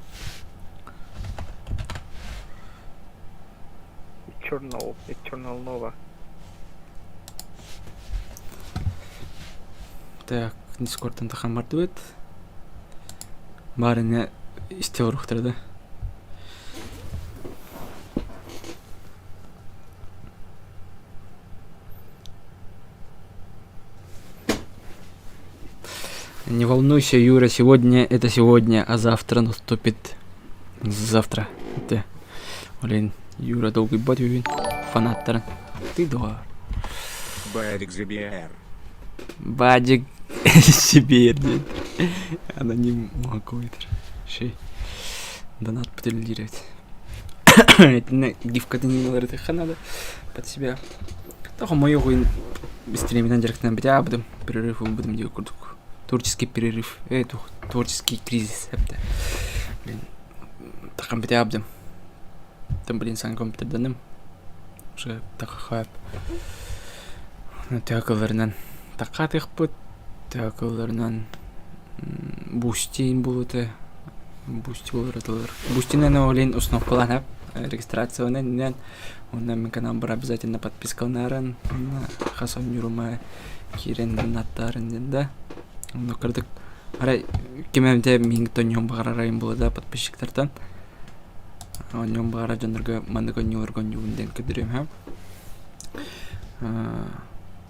Eternal Nova. Так, Дискорд антахан бар дует. Барыны истел рухтар, да? Не волнуйся, Юра, сегодня это сегодня, а завтра наступит завтра. Это, блин, Юра долгий бат ювин, фанаттар. Ты да. Бадик Забиар. Бадик себе, аноним какой-то. Шей. Донат потриллировать. Это гифка-то не говорит, их надо под себя. Только мою хуйню быстрее меня директно бья, будем перерыв, будем делать куртку. Творческий перерыв, творческий кризис. Блин, так бья будем. Там, блин, сан компьютер данным. Уже так хайп. Ну, тәкілерінен тақатық бұд, тәкілерінен бустин бұлыты, бусти болыр атылыр. Бустинен олейін установкалан әп, регистрацияны, оннан мен канал бір обязательно подпискалнарын, хасан юрума кирен донаттарын да. Оны кірдік. Арай, кемемде менгі тоньон бағарарайын болды да, подписчиктардан. Оньон бағара жандырға мандығы нюларған юынден кідірем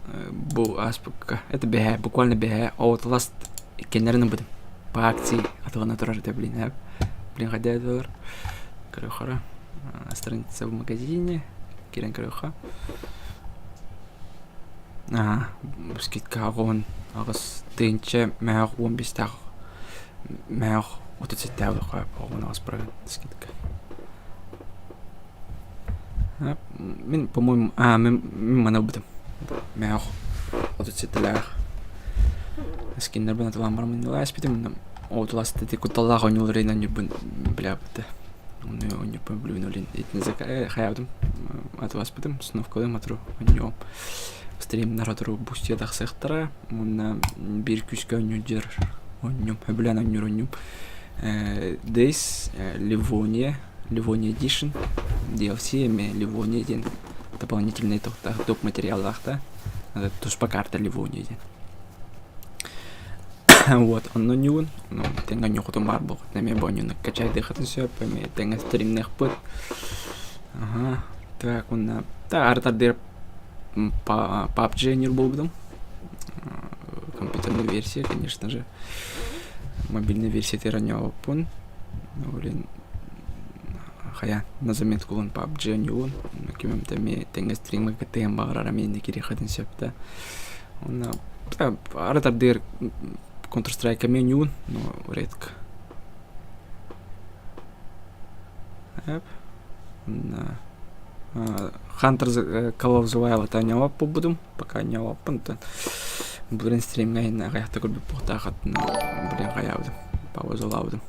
Бұл аспекка. Это бігә, буквально бігә. Аутласт кенерінің будем. По акции атылғана тұрар это, блин, Блин, ходя доллар. Корюхара. Страница в магазине. Кирен корюха. Скидка ағуын. Ағыз тыйынча мәғ 15 тағы. Мәғ 30 тағы қойып ағуын ағыз правил скидка. Мен, по-моему, мен мана будем. Мәғ 30 тәләғ. Скиннер бұн атылан бармын дела әспетім. Аутласты тек ұталлағы ойнылырын өңірбін білі бұды. Оны өңірбін білуін өлін. Етінізі қаябдым. Атылас бідім. Сыновкалым атыру өңірім. Стримнар атыру бустия дақсықтара. Оны бір күшкі өңірдер өңірім. Өбілен өңірім. Дейс Ливония Edition. DLC Ливония ден. Дополнительные топ материалах, да? Это тушпа карта Ливония ден. Вот, он не он, но tenga нюхоту марбл, на меня боню накачай дыхать все, пойми, tenga стримных пут. Ага, так он на, да, артардер по PUBG не был бы компьютерная версия, конечно же, мобильная версия тираньяла пун, блин, хая на заметку он PUBG не он, на кем там tenga стримы КТМ баграрами не кирихать все, да, он на, да, артардер Counter-Strike меню, но редко. Hunter Call of the Wild это не лапу будем, пока не лапу, то блин стрим на я такой бы похтахат, блин хаявдым, паузу лаудым.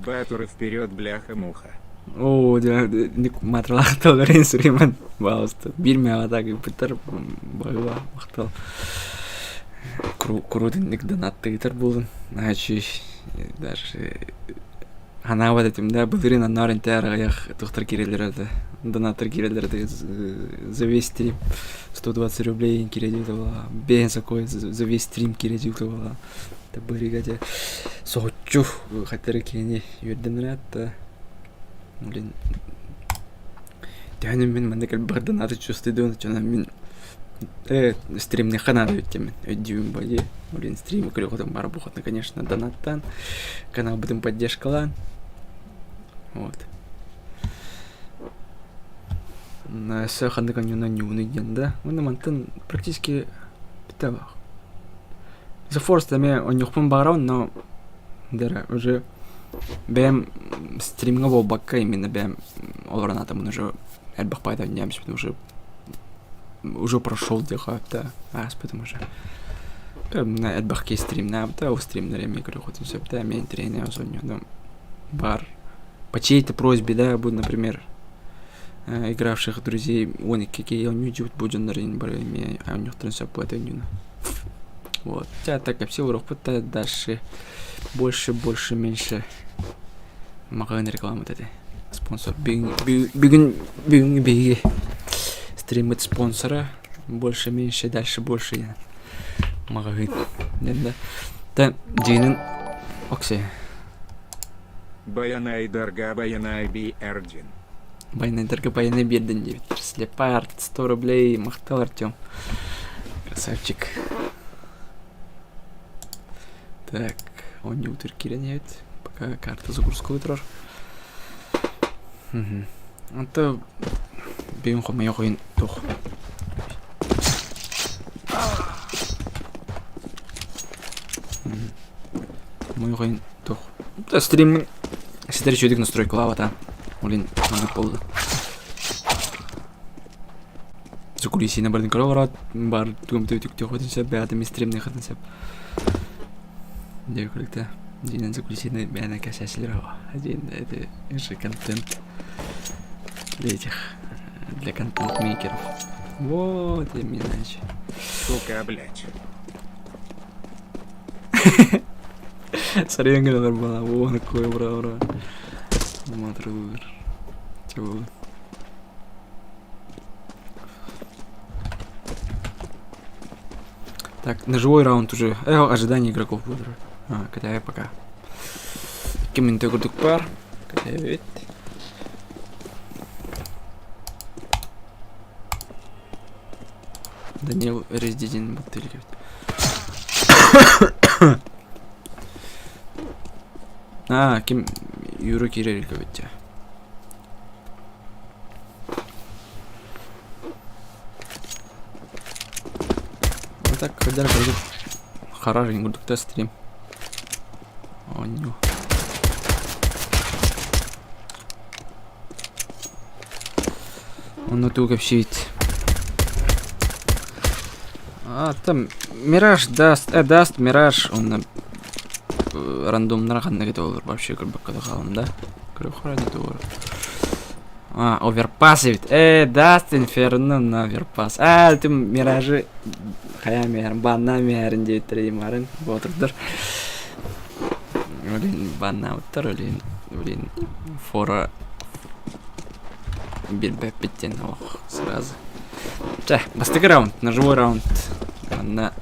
Батуры вперед, бляха-муха. О, да, не матралах толерин сриман, балста. Бирме атаки питер, багла, махтал. Крутенник донаттыйтар болдун. Значит, даже ана вот этим, да, былырын анарын тәрі аяқ тұқтар керелері, донаттар керелері за весь стрим 120 рублей кередеу была. Бен сакой за весь стрим кередеу была. Это бырыгадя соғытчу хаттары кені үйерден рәтті. Блин. Тәнім мен мандакал бір донаты чувствую, что мен стримный канал өттемен, өддеуім бәде. Блин, стримі күрек бар бұқытны, конечно, донаттан. Канал будем поддержкалан. Вот. На сөйханды каньона нюны ден, да? Оны мантын практически бітәлақ. За форстами он нюхпын бағырауын, но дәрі, уже бәм стримға бол баққа именно бәм оларан атамын уже әлбақ пайда өнеміз, потому уже прошел дехата, потому что на отбахке стрим на у стрим на время хоть все да меня тренер зоне бар по чьей-то просьбе, да, будет, например, игравших друзей, он какие он YouTube будет на рейнборе, а у них трансляция не. Вот, тебя так как все урок пытает дальше больше, меньше магазин рекламы это спонсор биг стримит спонсора больше, меньше, дальше, больше. Магазин, да. Та Джинен Окси. Баянай Дарга Баянай Би Эрдин. Байнайдарға баянай бердін деп. Слепард, 100 рублей, мақтал Артем. Красавчик. Так, он не утыр керенет. Пока карта загрузка отырар. Anta benim koymaya koyun toch. Мой koyun toch. Да стрим сидер чудик настройку лавата. Олин надо полды. За кулисина бардын көрөт бар түгөм төтүктө хотынса баатым стримне хатынса. Декөлтө. Динен за кулисина бана касаслер. Один это же контент. Для этих, для контент-мейкеров. Вот, иначе. Сука, блядь. Смотри, как нормально. О, какой бра. Матрувер. Чего? Так, на живой раунд уже. Ожидание игроков будет. Хотя я пока. Кем-то игрок пар. Хотя я ведь. Данил Рездидин бутылки. Ким Юру Кириллика ведь. Вот так, когда пойдет хороший гудок стрим. О, ню. Он тут вообще ведь. Там Мираж даст Мираж, он рандомно раханна кетіп вообще көрбек қалам да. Көріп қарайды doğru. Оверпас ведь. Даст Инферно на оверпас. Тüm Миражы қая мерін, банна мерін деп тұрайым арын. Отырдыр. Олин банна ұттыр, олин фора bir бәппеттен сразу. Бастық раунд, на живой раунд. На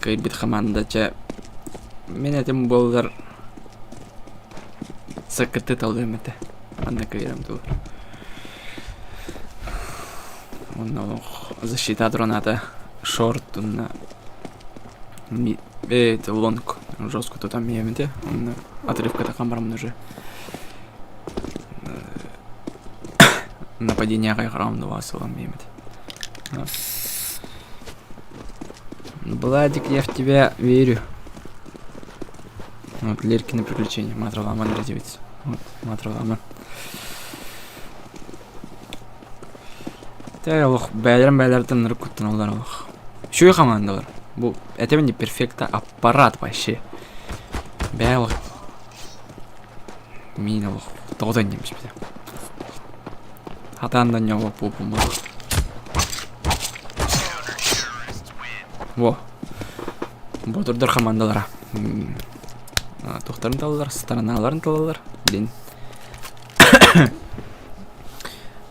кайбит команда мен этим болдар сакытты талдым это. Анда кайрам тул. Он защита дроната шорт на это лонг жестко то там ементе. Он отрывка такам барам уже. Нападение раунд васылам ементе. Владик, я в тебя верю. Вот, Леркины приключения. Матроламан разделится. Вот, Матроламан. Тайлох, бәлерден рыкуттан олар олох. Шуй командалар. Бу, это не перфекта аппарат вообще. Бәлох. Мин олох. Тоғдан немеш бі. Хатандан не олох попу бұл. Во. Ботурдар командалара. Тоқтарын талалар, стороналарын талалар. Блин.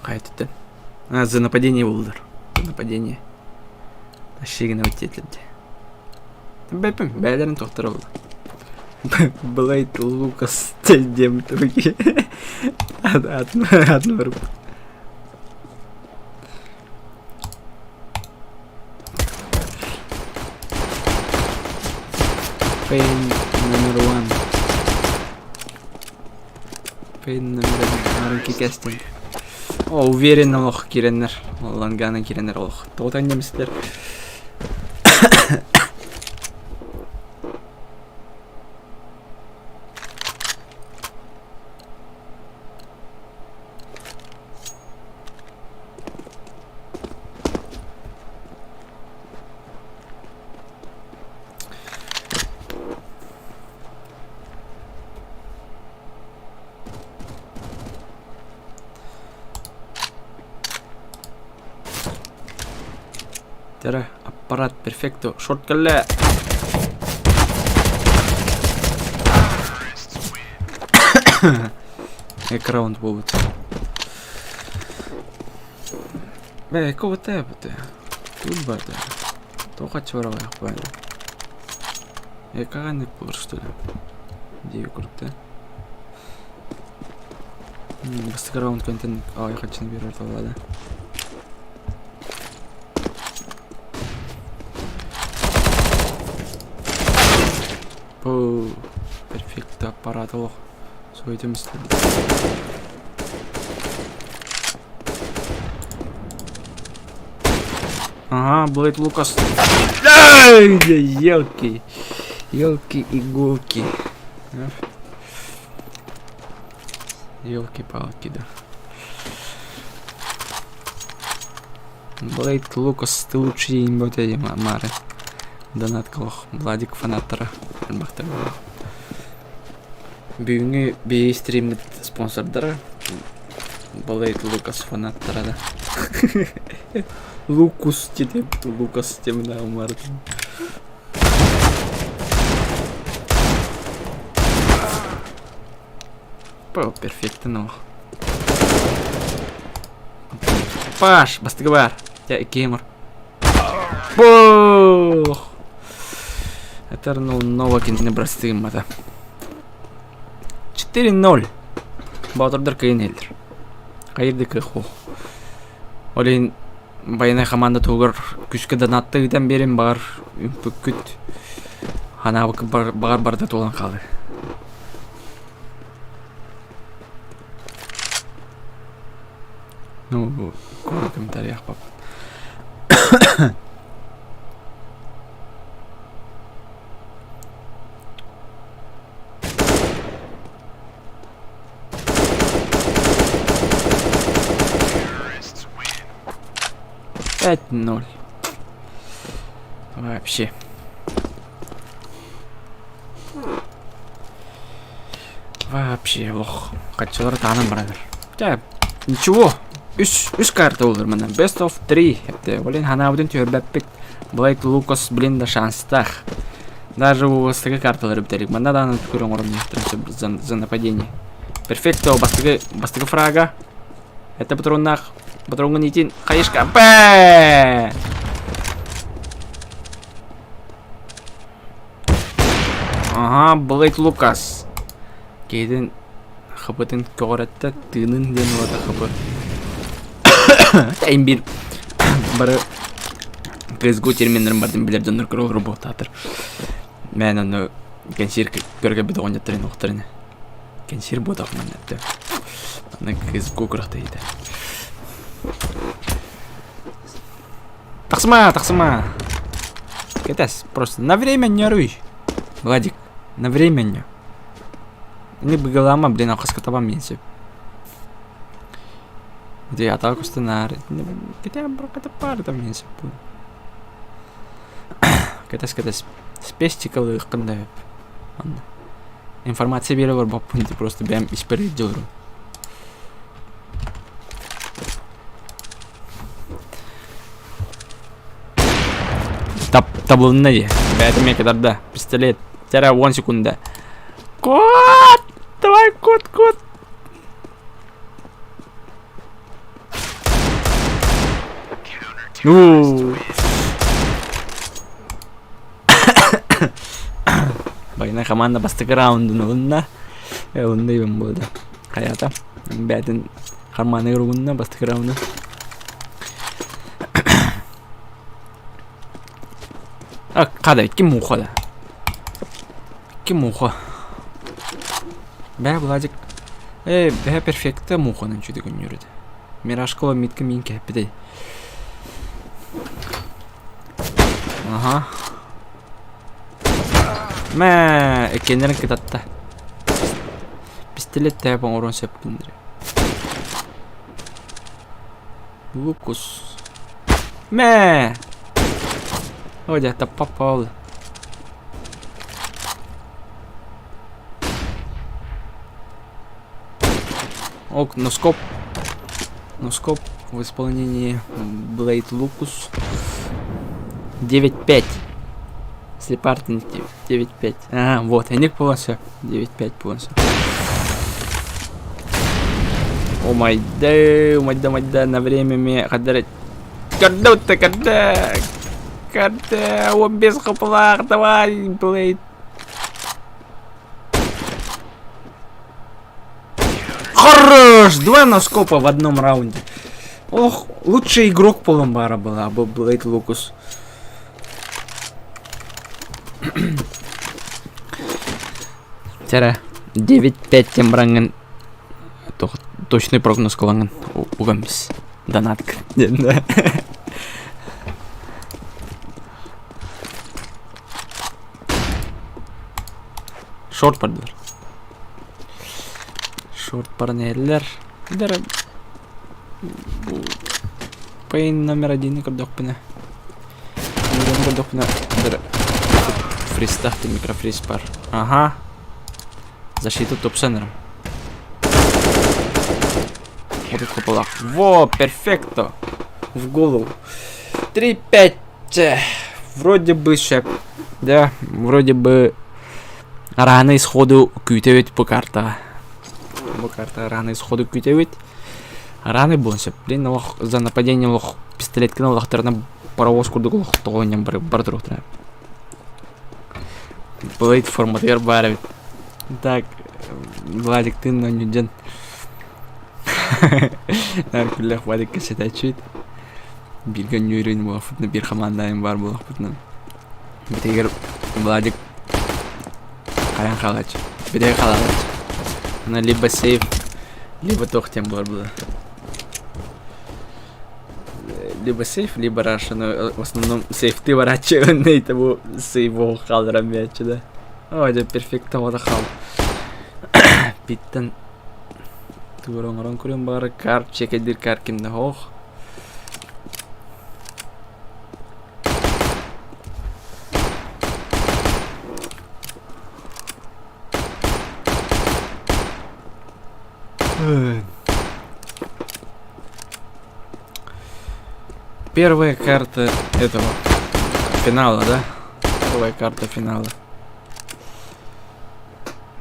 Қайтыттан. За нападение болдыр. За нападение. Ашигіна өттетілді. Бәпім, бәлерін тоқтар олды. Блайт Лукас тәлдем түгі. Адны барып. Pain номер 1. Pain номер 1. Арынки кастинг. Уверенно лох киреннер. Лангана киреннер лох. Тоғытан немістер. Тера, аппарат перфекто. Шорт калле. Экраунд будет. Какого тэпа-то? Тут бата. То хоть воровай, понял. Какая не пор, что ли? Где круто? Бастыгы раунд контент ай хачын берер талада. О, перфекто аппарат лох. Сөйтеміз. Ага, Блейд Лукас. Ай, елки. Елки-иголки. Елки-палки, да. Блейд Лукас, ты лучший имботей, Мары. Донат Клох, Владик фанаттары. Бүгінгі бей стримит спонсордары. Блейд Лукас фанаттары да. Лукус деді, Лукас демді Алмарды. По, перфектно. Паш, бастығы бар. Я геймер. Бох! Этернул Новакин не брастым это. 4-0. Батырдар кайын елдер. Қайырды кіху. Олейін байынай команда туғыр күшкі донатты үйден берем бар. Үмпіккіт. Ханабықы бар-барды толан қалды. Ну, в комментариях пап. Пять 0. Вообще. Вообще лох. Качалар таным брадер. Ничего. Үш карта olur мына. Best of 3. Олен ханабудын төрбәппек. Блейд Лукас блин да шанстах. Даже у бастығы карталары бітерік. Мында да аны түкірін орын ехтірімсі за нападение. Перфекто. Бастығы фрага. Это патроннах. Патронға нетен. Қайышқа. Бәәәә! Ага, Блейд Лукас. Кейден қыпытын көғіратта тыынын ден олады қыпы. Тәйін бір бары CSGO терминдерін бардым білерден нұркыр олғыр болтатыр. Мен оны кәнсер көрге біді оңдаттырын оқтырыны. Кәнсер болды ақман әтті. Оны CSGO күріқті еді. Тақсыма. Кетес, просто на время не руй. Владик, на время не. Не бігілама, блин, ақысқа табам менсіп. Где я так устанары. Хотя бы какая-то пара там менсіп будет. Кетес. Спестикалы қандай. Информация бере бар бап пункте просто бәм исперет делаю. Таблында де. Бәтіме кедарда. Пистолет. Тәрі 10 секунда. Кот! Давай, кот! Байына команда бастығы раундын олында. Ондай бен болды. Қаята. Бәтін қарманы ғырғынна бастығы раунды. Қада, кім мұқада? Кім мұқа? Бә, Владик. Бә, перфекті мұқанын жүді күн жүреді. Мирашқылы меткі мен кәпіде. Ага. Мә, әкенерін кітатта. Пистолет тәпін орын сәпкіндірі. Лукус. Мә! Оди, это попал. Ок, носкоп в исполнении Блейд Лукус. 9-5. Слепартинг 9-5. Ага, вот, я не полностью. 9-5 полностью. О май да, на время мне кадрать. Когда он без хоплах, давай, Блейд. Хорош! Хорош, 2 носкопа в одном раунде. Ох, лучший игрок Полумбара была, был Блейд Лукас. Тәрі 9-5 тембраңын точный прогноз қылаңын ұғамыз. Донатк. Шорт бардылар. Шорт барнелер. Пейн номер 1 көрдіқпіні. Фристахты микрофриз бар. Ага. Защита топ-сенером. Вот это куполах. Во, перфекто. В голову. 3-5. Вроде бы шеп. Да, вроде бы рано исходу күйтевет по карта. По карта рано исходу күйтевет. Раны болса. Блин, лох за нападение лох пистолетки на лохтарна паровоз курдук лох тогоням бар друг. Блейд форматер барвит. Так, Владик, ты на нюден. Наркулях Владик кассета чует. Бирган юрин буафут на бир хамандайм бар буафут на. Битегер Владик каян халач. Битегер халач. На либо сейф, либо тохтем бар было. Либо сейф, либо раша, но в основном сейф ты ворачивай того сейвого халдера мяча, да. О, это перфектно хал. Биттен турон көрем бары кар чекедир каркинде хох. Первая карта этого финала, да? Первая карта финала.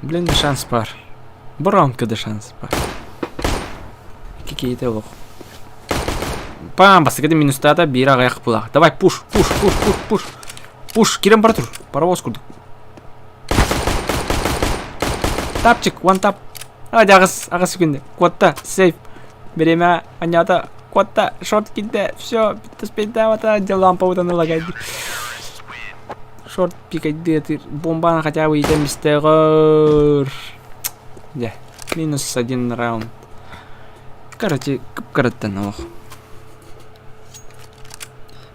Блин, шанс пар. Браунка да шанс пар. Какие-то лох. Пам, басыгады минустата бира гаяк пулах. Давай, пуш. Пуш, кирем братур. Паровоз курдук. Тапчик, one tap. Hadi ağız günde. Kodda, сейф. Время, понятно. Kodda, шорт кидде. Все, спидавата, лампа утанылагайды. Шорт пикайды. Бомбаны хотя бы идемистер. Да, минус 1 раунд. Короче, кыпкараттан.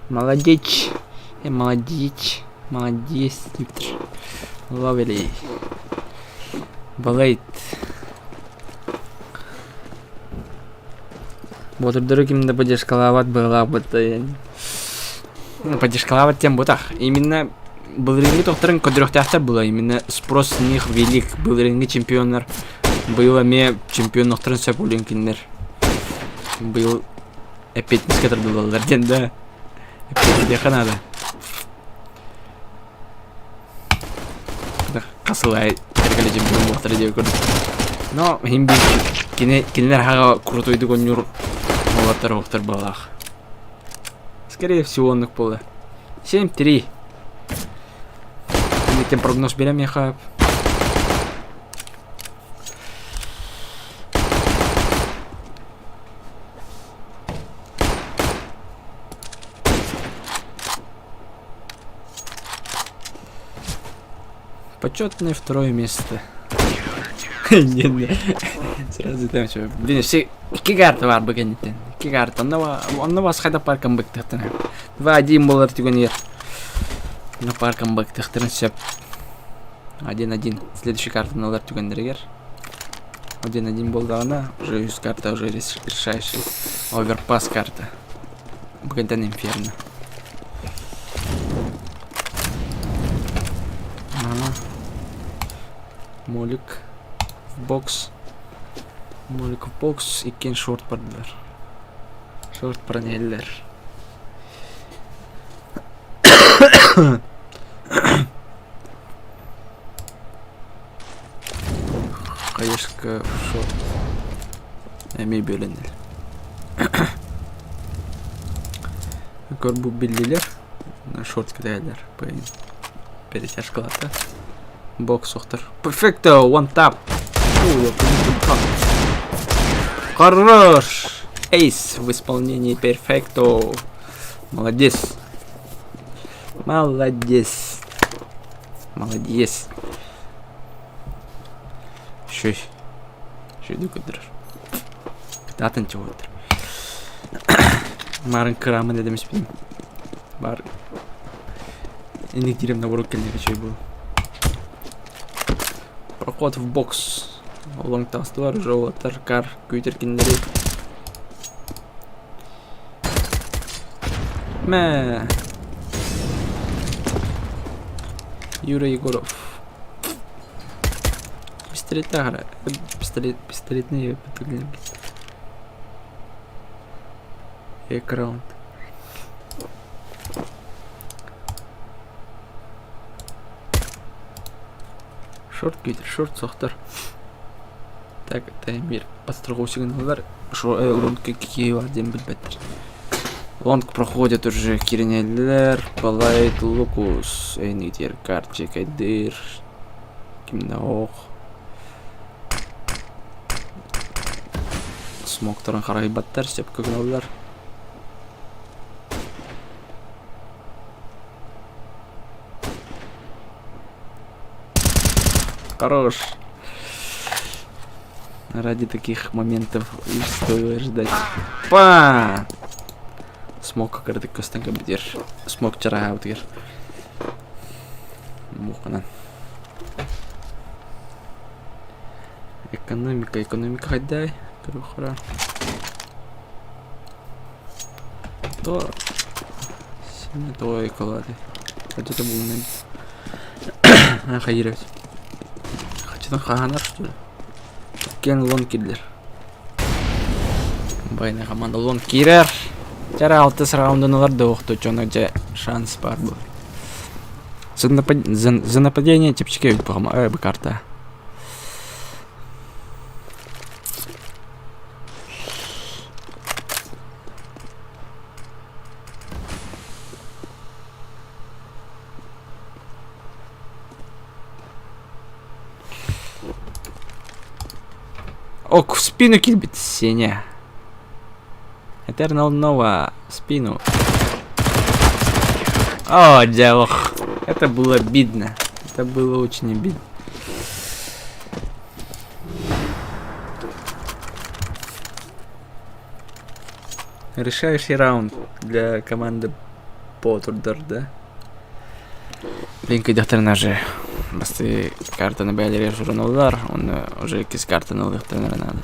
Молодец. Молодец. Ловели. Блейд. Вот другим да будешь коловать была бы ты. Ну, будешь коловать тем бутах. Именно был ринги тохтарен кадрёхтахтар было. Именно спрос с них велик. Был ринги чемпионер. Было ме чемпион тохтарен сапулинкинер. Был опять с которым был ларден, да. Опять где надо. Касылай. Но химби кинер хага крутой дугонюр молотар балах. Скорее всего он их пола. 7-3. Мы тем прогноз берем я хаб. Почетное второе место. Не. Сразу там все. Блин, все кигарты бар бөгеннен. Кигарты. Онна вас хайда паркам быктыктын. 2-1 болар тигонер. На паркам быктыктын сөп. 1-1. Следующий карта налар тигондергер. 1-1 болдагана уже из карта уже решающий. Оверпас карта. Бөгеннен инферно. Молик в бокс. Молик в бокс и кен шорт бардылар. Шорт бранеллер. Каешка шорт. Эми бөлөнөр. Көрбу биллилер. Шорт кидайлар. Перетяжкалата. Бокс охтар. Перфекто, one tap. Хорош! Эйс в исполнении перфекто. Молодец. Молодец. Молодец. Шөй. Шөйді көдірір. Атын чего отыр. Марын кырамын едемес бейім. Бар. Индік дирем наоборот келдегі шөй бұл. Проход в бокс. Олонг тастылар, жолатар, кар, көйтіркендері. Мә. Юра Егоров. Пистолетті қара. Пистолетіне епітілген. Экран. Шорт көйтір, шорт соқтар. Так, таймер. Подстраховку сигналдар. Шо лонг какие один бітбеттер. Лонг проходит уже Киринеллер, Палайт, Лукус, Эйнитер, Карчик, Айдыр, Кимнаох. Смоктарын қарай баттар, сеп көгіналдар. Хорош. Ради таких моментов и стоило ждать. Па! Смок кірді көстіңгі бідер. Смок жараға өтігер. Мұқынан. Экономика қайдай. Көрі құра. То. Сені то еколады. Қачыда бұлмен. Қайыр өт. Қачыдан қағанар что ли? Кен лон кирлер. Байна команда лон кирер. Жара 6 раундын оларды оқты, чоны жа шанс бар бұл. За нападение тепчике өт бұғама, бұл карта. Ок, в спину кильбит Сеня. Этернал Нова в спину. О, диалог. Это было обидно. Это было очень обидно. Решающий раунд для команды Потурдер, да? Блин, кайдахтарына же. Басты картаны бәлері жұрынулар, оны уже кез картаны ұлықтаныр надо.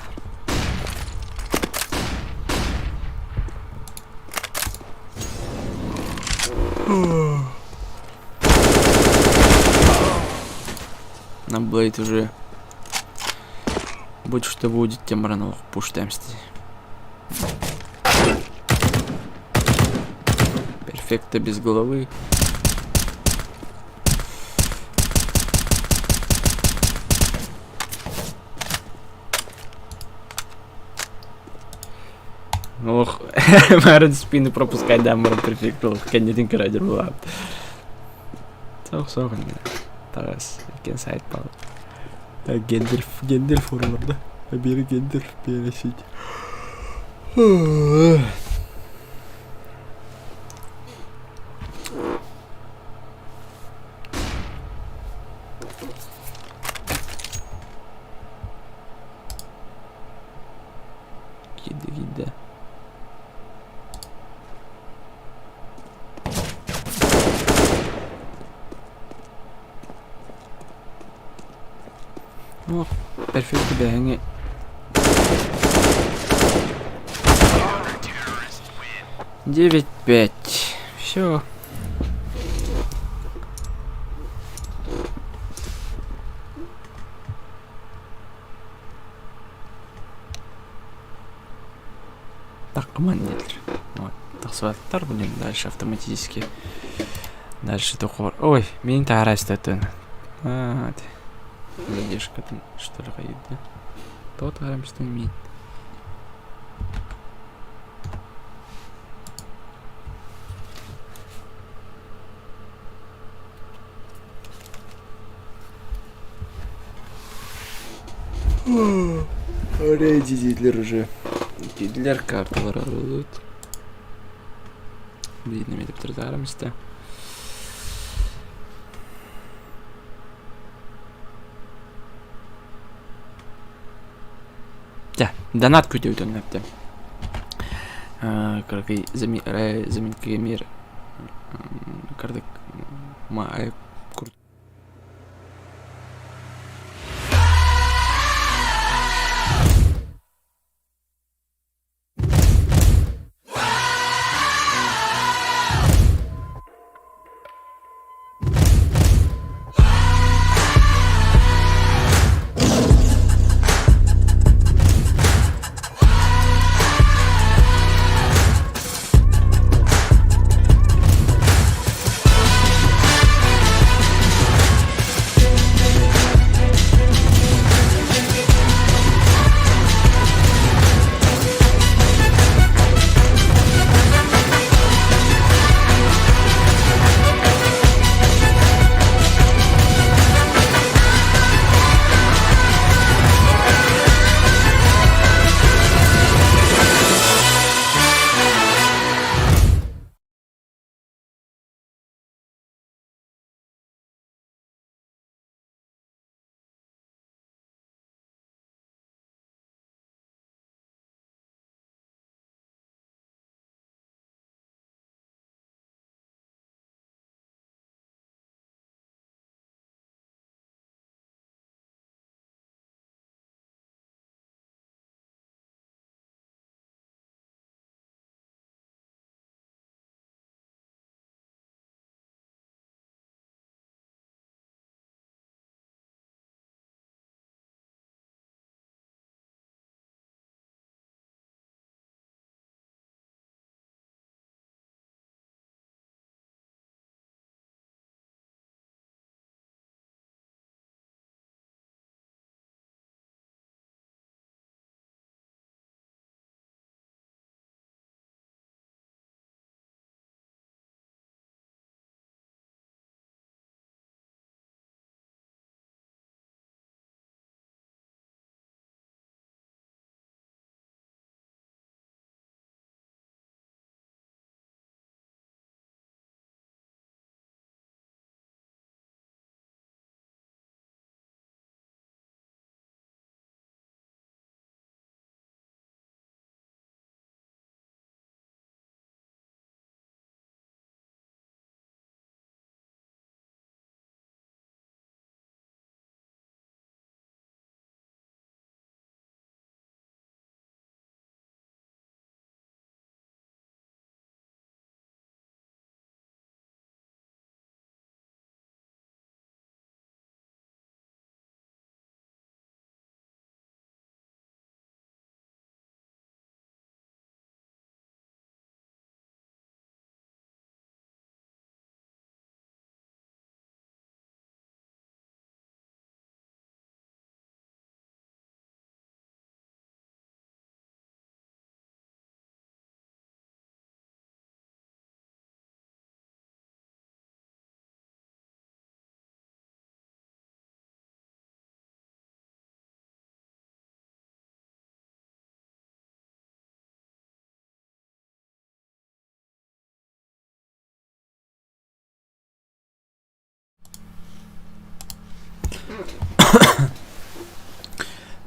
Нам Блейд уже будь что будет, тем рано пуштаемся. Перфекто без головы. Ох, Марин спину пропускать, да, Марин перфектил, кеннетин крадер была. Соқ, Тарас, екен сайт пал. Гендер форумда. Бері гендер пересить. Гиде. О, перфекто бәңе. Девять 5. Все. Так, командир. Вот. Так, сваттар будем дальше автоматически. Дальше тухор. Ой, меня тарас это. Задержка там что ли ходит, да? Тот гарем что имеет. Рейди Дитлер уже. Кидлер карталар алып. Видно, мен деп тұрдарымызда. Да, донат күтеуден әпті. Кыргый заминкіге мер кырдык күрт.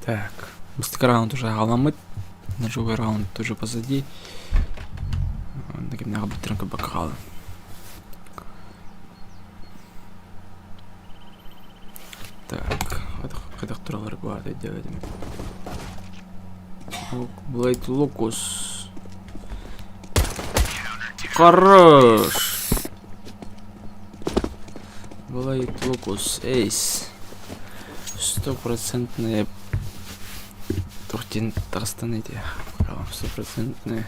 Так, быстрый раунд уже аламыт, ножевой раунд тоже позади. Нагибная бутырка бокала. Так, это второй гвард делать. Блейд Лукус. Хорош. Блейд Лукус, эйс. 100% Туртин Тарстанете. 100%.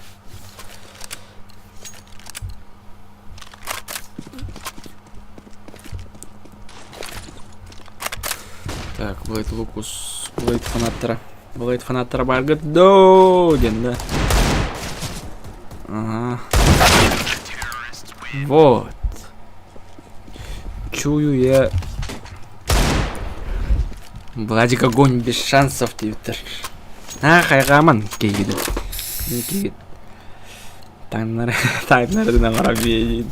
Так, Блейд Лукус, Блейд Фанатора. Блейд Фанатора Баргадодин, да? Ага. Вот. Чую я. Владик огонь без шансов, Твиттер. Хайраман, кейді. Никит. Тайнер на воробей.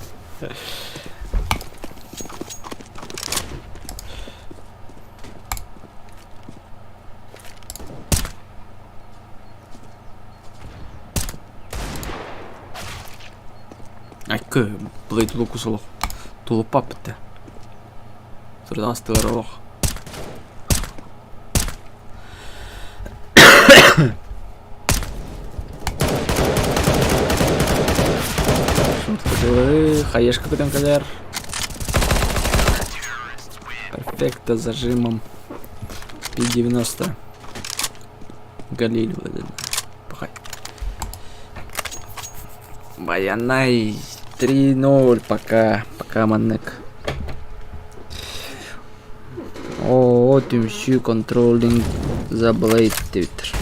Айкы, Блейд Лукус лох. Тулы папыты. Тұрдан астылары лох. Хаешка көтенкелер. Перфекто зажимом. P90. Галиль выдали. Пахай. Баянай. 3-0 пока. Пока, маннек. О, тимщу контролинг за Блейд Твиттер.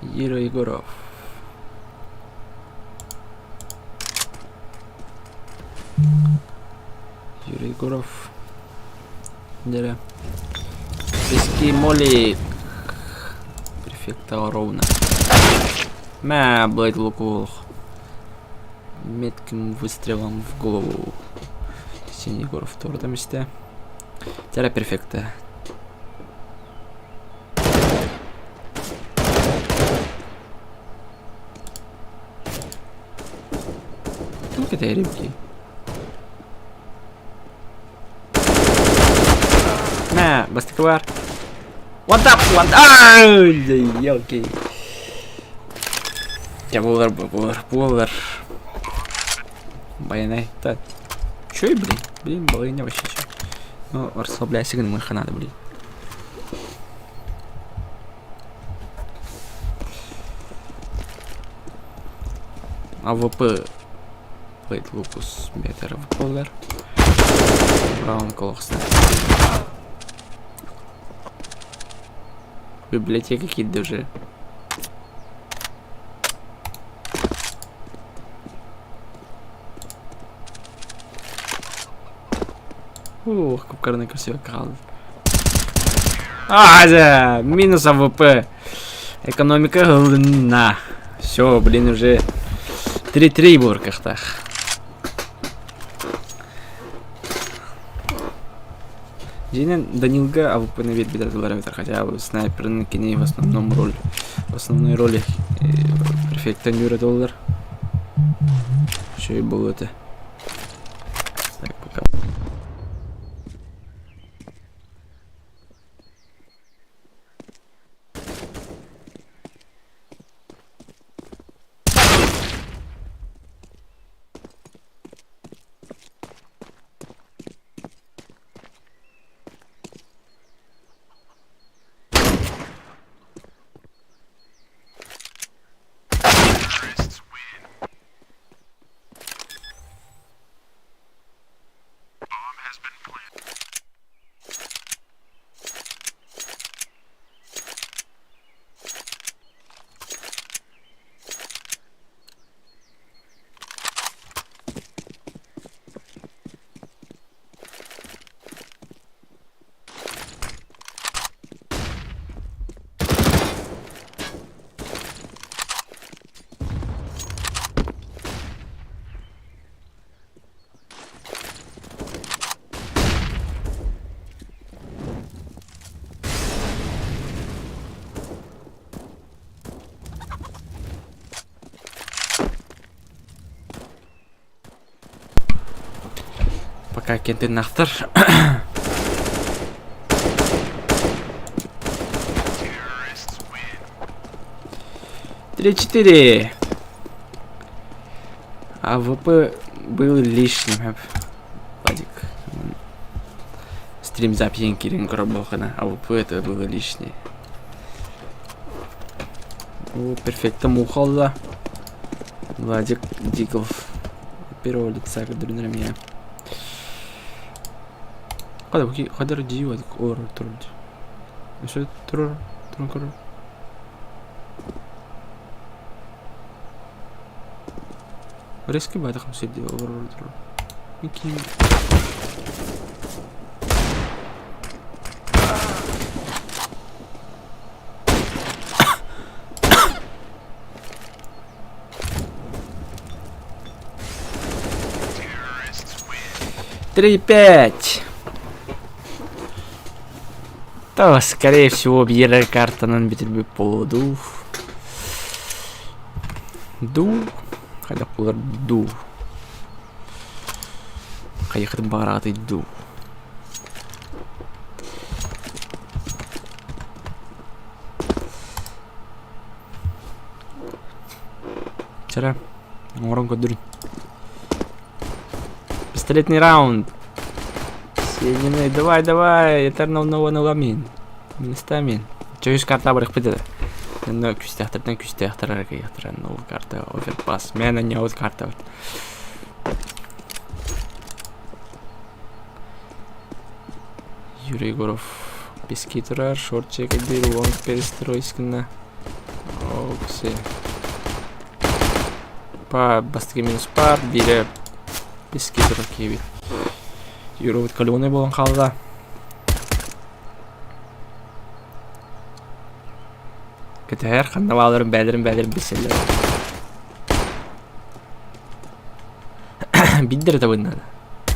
Юрий Егоров. Юрий Егоров. Деля. Виски Молик. Префекта ровно. Мя, Блейд Лукул. Метким выстрелом в голову. Синий Егоров в втором месте. Теперь перфекта. Только это рыбки. На, бастыковар. One tap, one tap. Ай, елки. Я буллер. Баянай. Так. Чё и блин? Блин, балыня вообще чё. Ну, расслабляйся, гны мыха надо, блин. АВП. Блейд Лукус. Бетер АВП. Браун Колокс. Библиотека какие-то даже. Ух, капкарный красивый кран. Да! Минус АВП. Экономика на. Все, блин, уже 3-3 в урках-то. Динен Данилга АВП на вид беда, хотя снайпер на кине в основной роли перфекта Нюра доллар. Что и было это. Так, пока. Пока кенты нахтар. 3-4. АВП был лишним. Владик. Стрим запьянки ринкробохана. АВП это было лишнее. О, перфекто мухалда. Владик Диков. Первого лица, который на меня. Кадар дию, ор турд. Что тур? Туркор. Резкий батахом сидел ор тур. Микин. Три пять. То, скорее всего, бьер картанын битилбек болуду. Ду. Кайда булар ду. Кайыктын багыраты ду. Чара. Орон көдүрүн. Пистолетный раунд. Соединены. Давай. Этернал ламин. Минстамин. Чөйс карта барых беде. Но күстәхтердән күстәхтерәргә яктыран новый карта. Оверпас. Мен не ут карта. Юрий Егоров. Бискитрар. Шорт-чек эдер. Лонг перестройскина. Окси. Па бастыгы минус пар. Бире. Бискитрар кебит. Юровит калюны болон қалда. Кетер қандаваларын бәлірін беселер. Биддер это надо.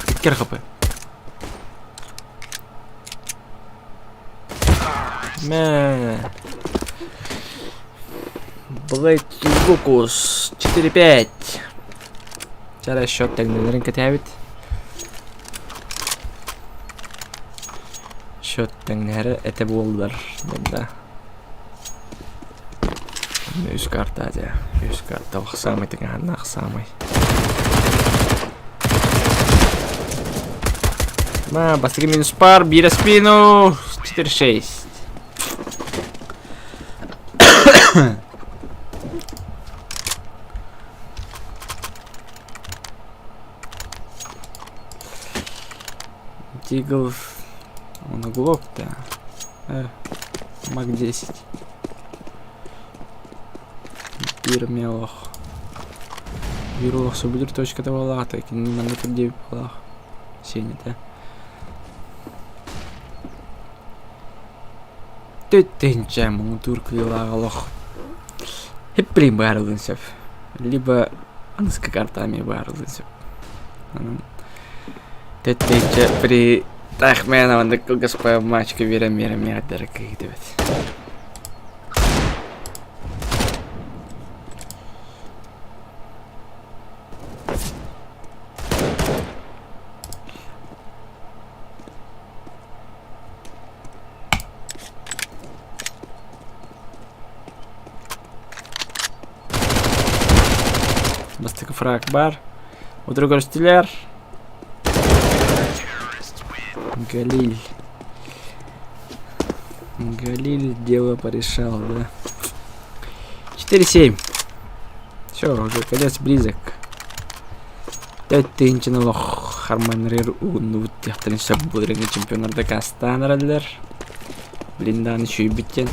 Биткер қапы. Мә. Блейд Лукус. 4-5. Чара счет тәгнелерін кетәбіт. Счет тәгнелері әті болдылар. Бұнда. Üst kartta aja. Üst kartta ақсамай деген ақсамай. Ма, бастыгы минус пар, бире спину. 4-6. Тигл. Он углов-то. Мак 10. Мелох. Вирулах собудир точка того так и не надо поддевить полах. Сеня-то. Тетенча мутурка лох. Хипри барлынсев. Либо анска картами барлынсев. Тетенча при Тахмена он такой господа мачка вера мира дорогих девять. Бастык фраг бар. У другого стиляр. Галиль. Галиль дело порешал, да. 4-7. Все, уже конец близок. 5-тинчи лох. Харманрер унут яхтанышса будырынғы чемпионларда кастан аралдар. Блиндан еще и биттен.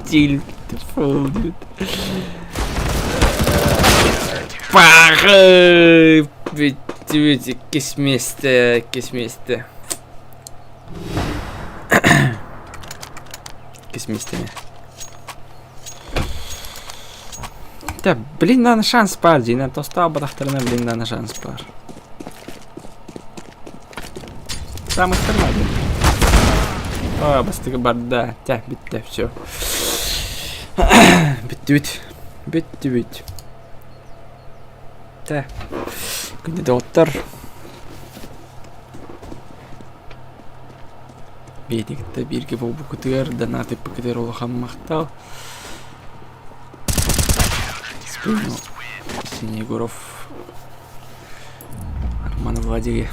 Тильт, фолдит. Пахай! Видите, кисместе. Кисместами. Да, блин, на шанс пар, Дина, то стал бы второй, блин, на шанс пар. Самый второй. О, бастыгы бар, да. Тя, битті, все. Битті. Тя. Күнде оттар. Бедікті бірге бұл бұқытығыр, донаты бұқытығыр олыған мақтал. Спину. Синегуров. Арман Владиге.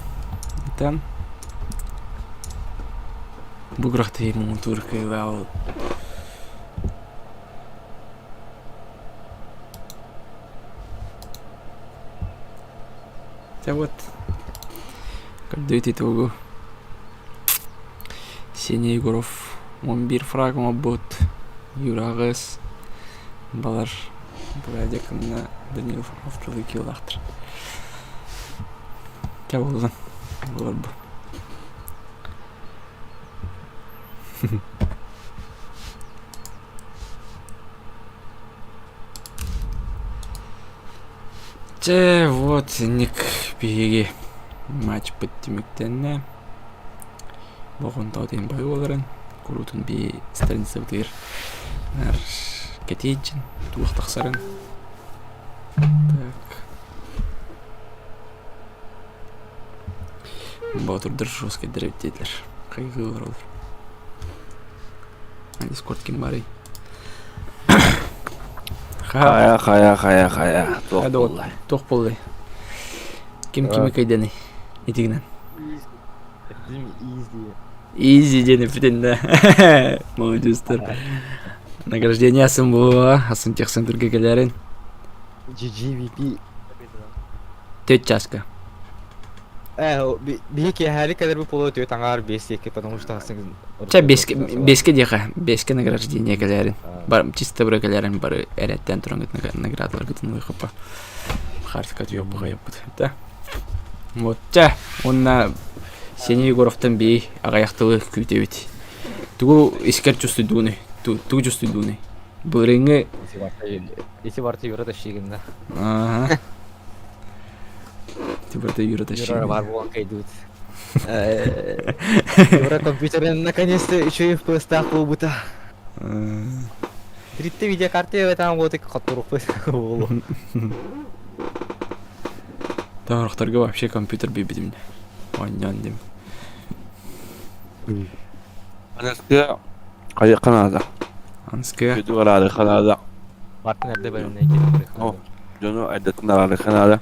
Там. Буграхты ему турка и лау. Да вот. Көрдөйт итогу. Сеня Егоров 11 фрагма бот. Юрагыз. Балар. Брадекамна Данилов автолы килахтыр. Кя болған? Болар бұл. Те вот ник биги матч биттимиктенне. Богон тауден бай боларын. Курутун би страница битер. Нар кетейчин туактаксарын. Так. Батырдыр жоске директейлер. Кайгылар olur. Дискорд ким барый? Хая. Тоқ болды. Ким кайданы? Етігінен. Изи дені бітінді. Молодестер. Награждение асын бұл. Асын тексын түрге келерін. GGVP. 4 чашка. Бейке әрі кәдір бұл полу өтеу таңар 5-2, потому что асын... Ча 5-ке дейқа. 5-ке награждение келерін. Чисто бір келерін бары әреттен тұран наградалар күтін ұйқыпа. Хартыка түйіп бұға еп бұд. Вот, ча. Онна Сеня Егоровтан бей ағаяқтылы күйте өт. Тугу искер чувствуй дуны. Тугу чувствуй дуны. Бұл реңі... Есі барты юра ташигінда. Ага. Ты барты юра ташигінда. Юра бар болған кайдуд. Юра компьютерін наконец-то еще и FPS тақыл бұта. 3-те видеокарты өтен болды қаттырық болу. Тағырықтарға вообще компьютер бейбедімді. Ойнан дем. Анаске қайы қанада. Анысқа. Көті қарады қанада. Бартын әрді бәріміне келіп О, жону әдеттін арады қанада.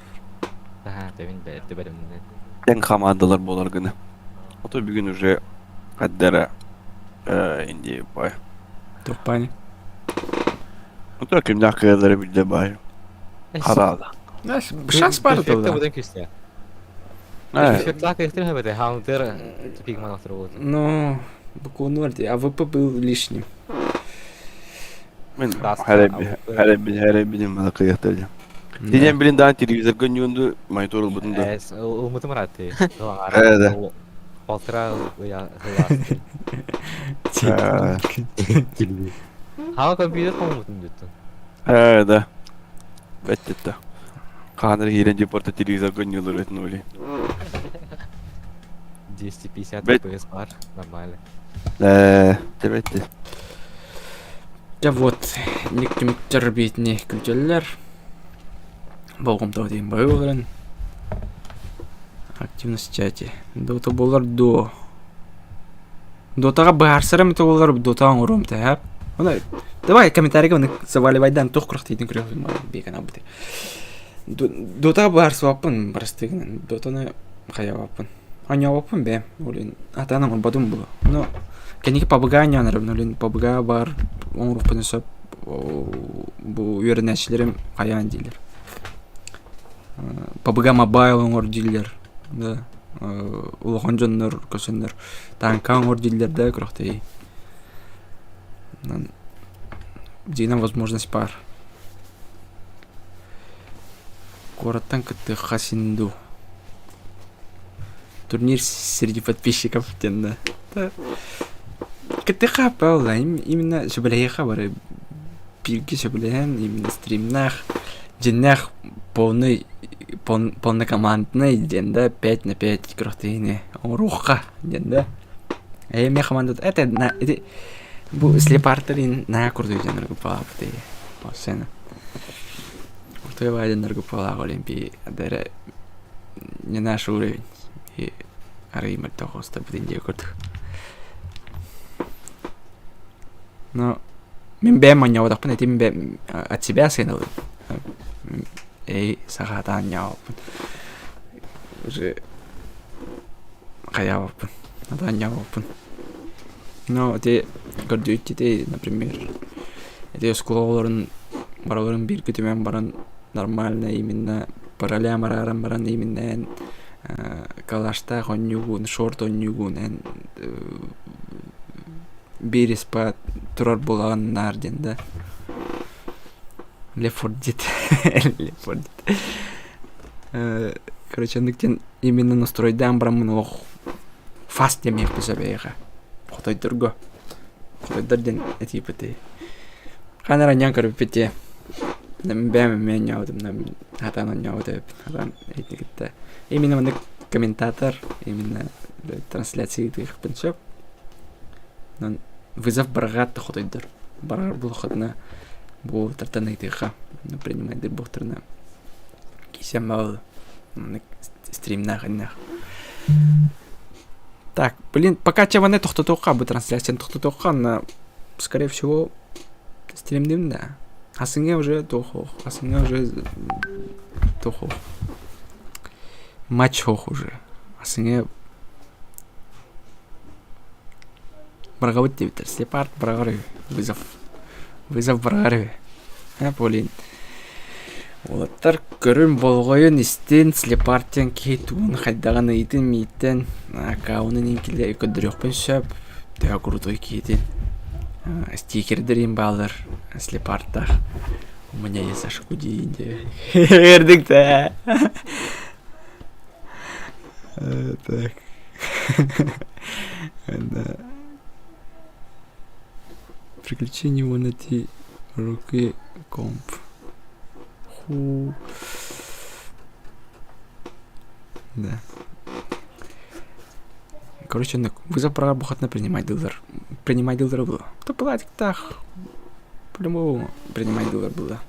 Тәбін әрді бәріміне. Тен командалар болар гыны. Ото бүгін уже қаддары инде бай. Тоқпаны. Ото кімді ақыдары білді бай. Қарады. Шанс бар Перфекті да. бұдан күсті. Перфекті ақы ектір хөбәді, хаунтер пигман автор болды. Ну, буквально варди. АВП был лишним. Мен әрі білім ақы ектірді. Денен білін дан телевизор гөнюнду монитор бұдынды. Ұлмытым ұраты. Әді. Полтора ғыласты. Хава компьютер қомытым дүтті. Әді. Бәттетті. Қаныр херен депорта телевизор гөнюлар өтін өлі. 250 Бет. FPS бар, нормально. Бәтті. Ja вот, никтіміктер бетіне күлтелілер. Болғымтау дейін бай оларын. Активность в чате. Дота болар до. Дотаға барсырым еті олар дотаға ұрым тәп. Давай комментарийға оны заваливайдан тоқ құрық дейтін күрек бейкен абыды. Дотаға барсы вапын барыстығын. Дотаны қая вапын. Аня вапын бе. Атаның бадым бұл. Но кәнеке пабыға анянырым. Пабыға бар. Оңырық пынысып. Бұл үйерінәшілерім қаян дейлер. Пабыға мобайл оңыр дейлер. Улыған жонлар көсендер. Танка оңыр дейлер да күріқті. Дейна возможность бар. Городтан күтті қасинду. Турнир среди подписчиков тенда. Күтті қапа ола. Именно сөбілейға бары. Бірге сөбілейін. Именно стримнақ. Женнақ полнокомандный денда 5 на 5 күріқтейіне. Оңыруққа денда. Мен командат. Это бұл слепартерин на күрді өденергі палапты. Бассена. Күртігі бәденергі палақ олимпии. Дәрі не наш уровень. И араймыр тоғыста бітінде көрдік. Но мен бәм аньяудақпын. Әте мен бәм от себя сеналы. Сағата аньяудақпын. Уже қаявақпын. Ада аньяудақпын. Но те көрдүйт те, например, те скололарын бараларын бір күтімен баран нормально именно паралям марарам баран именно калашта оннюгун, шорт оннюгун, береспа турар булаган нарден, да. Лефордит. Лефордит. Короче, андыктен именно настройдан барамын ох фаст демек бизабега. Хотойдурго. Хотойдурден этипети. Ханара нянкар пете. Бәме мен яудым, хатанан яуды, хатан этикетте. Именно мында комментатор, именно трансляция их пенсеп. Но вызов баргат хотойдур. Баргар бул хотна бул тартана этиха. Принимать дыр бухтарна. Кисем мал стрим наханнах. Так, блин, пока чаване тохтотока бы трансляция тохтотока, скорее всего, стримдим, да. Асыңа уже тохох, асыңа уже тохох. Матч хох уже. Асыңа баргавыт дебитер. Слепарт баргары. Вызов. Вызов баргары. Блин. Олаттар көрін болғойын істен слепарттен кетуін қайдаған ейтін мейттен аккаунын енкелі өкөдіріқпен сөп төа крутой кетен стикердерін балыр слепарттақ у меня есть ашку дейінде ердік та так приключения ванати руки комп. Да. Короче, вызов права бухотно принимать дилдер. Принимать дилдер было. То платик так. По-любому принимать дилдер было.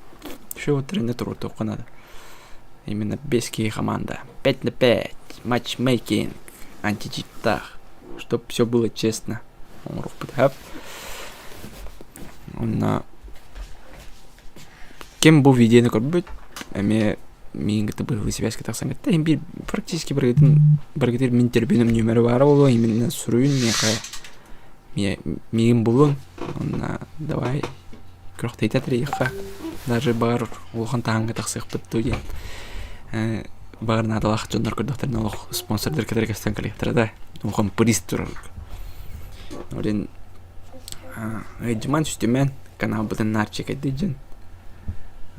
Еще вот тренатуру только надо. Именно беские команда. 5 на 5. Матчмейкинг. Античитах. Чтоб все было честно. Он рух подхап. Он кем был видео көрбөт, эме мен гыты был связь таксаң гытта, эми практически бергедер мен тербенем нөмірі бар болу, именно сүрүүн мен болун, онна давай крохтайта трейха, даже бар улхан таңғы таксық бұтты ген. Бар надалақ жондар көрдіқтерін олық спонсордер кедерге стен коллектора да, оған приз тұрар. Орен жыман сүстемен канал бұтын нарчек әді жын.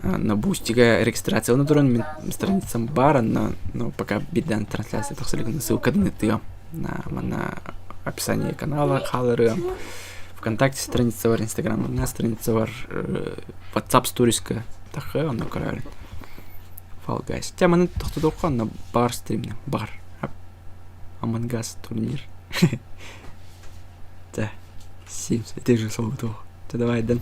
На бустига регистрация на турон страницам бара, но пока бедан трансляция, так сказать, ссылка на описание канала, халеры, ВКонтакте страница вар, Инстаграм на страница вар, WhatsApp сториска, так он на корале. Fall Guys. Тема на то, что дохон на бар стримне, бар. Among Us турнир. Да. Sims, это же слово то. Давай, Дэн.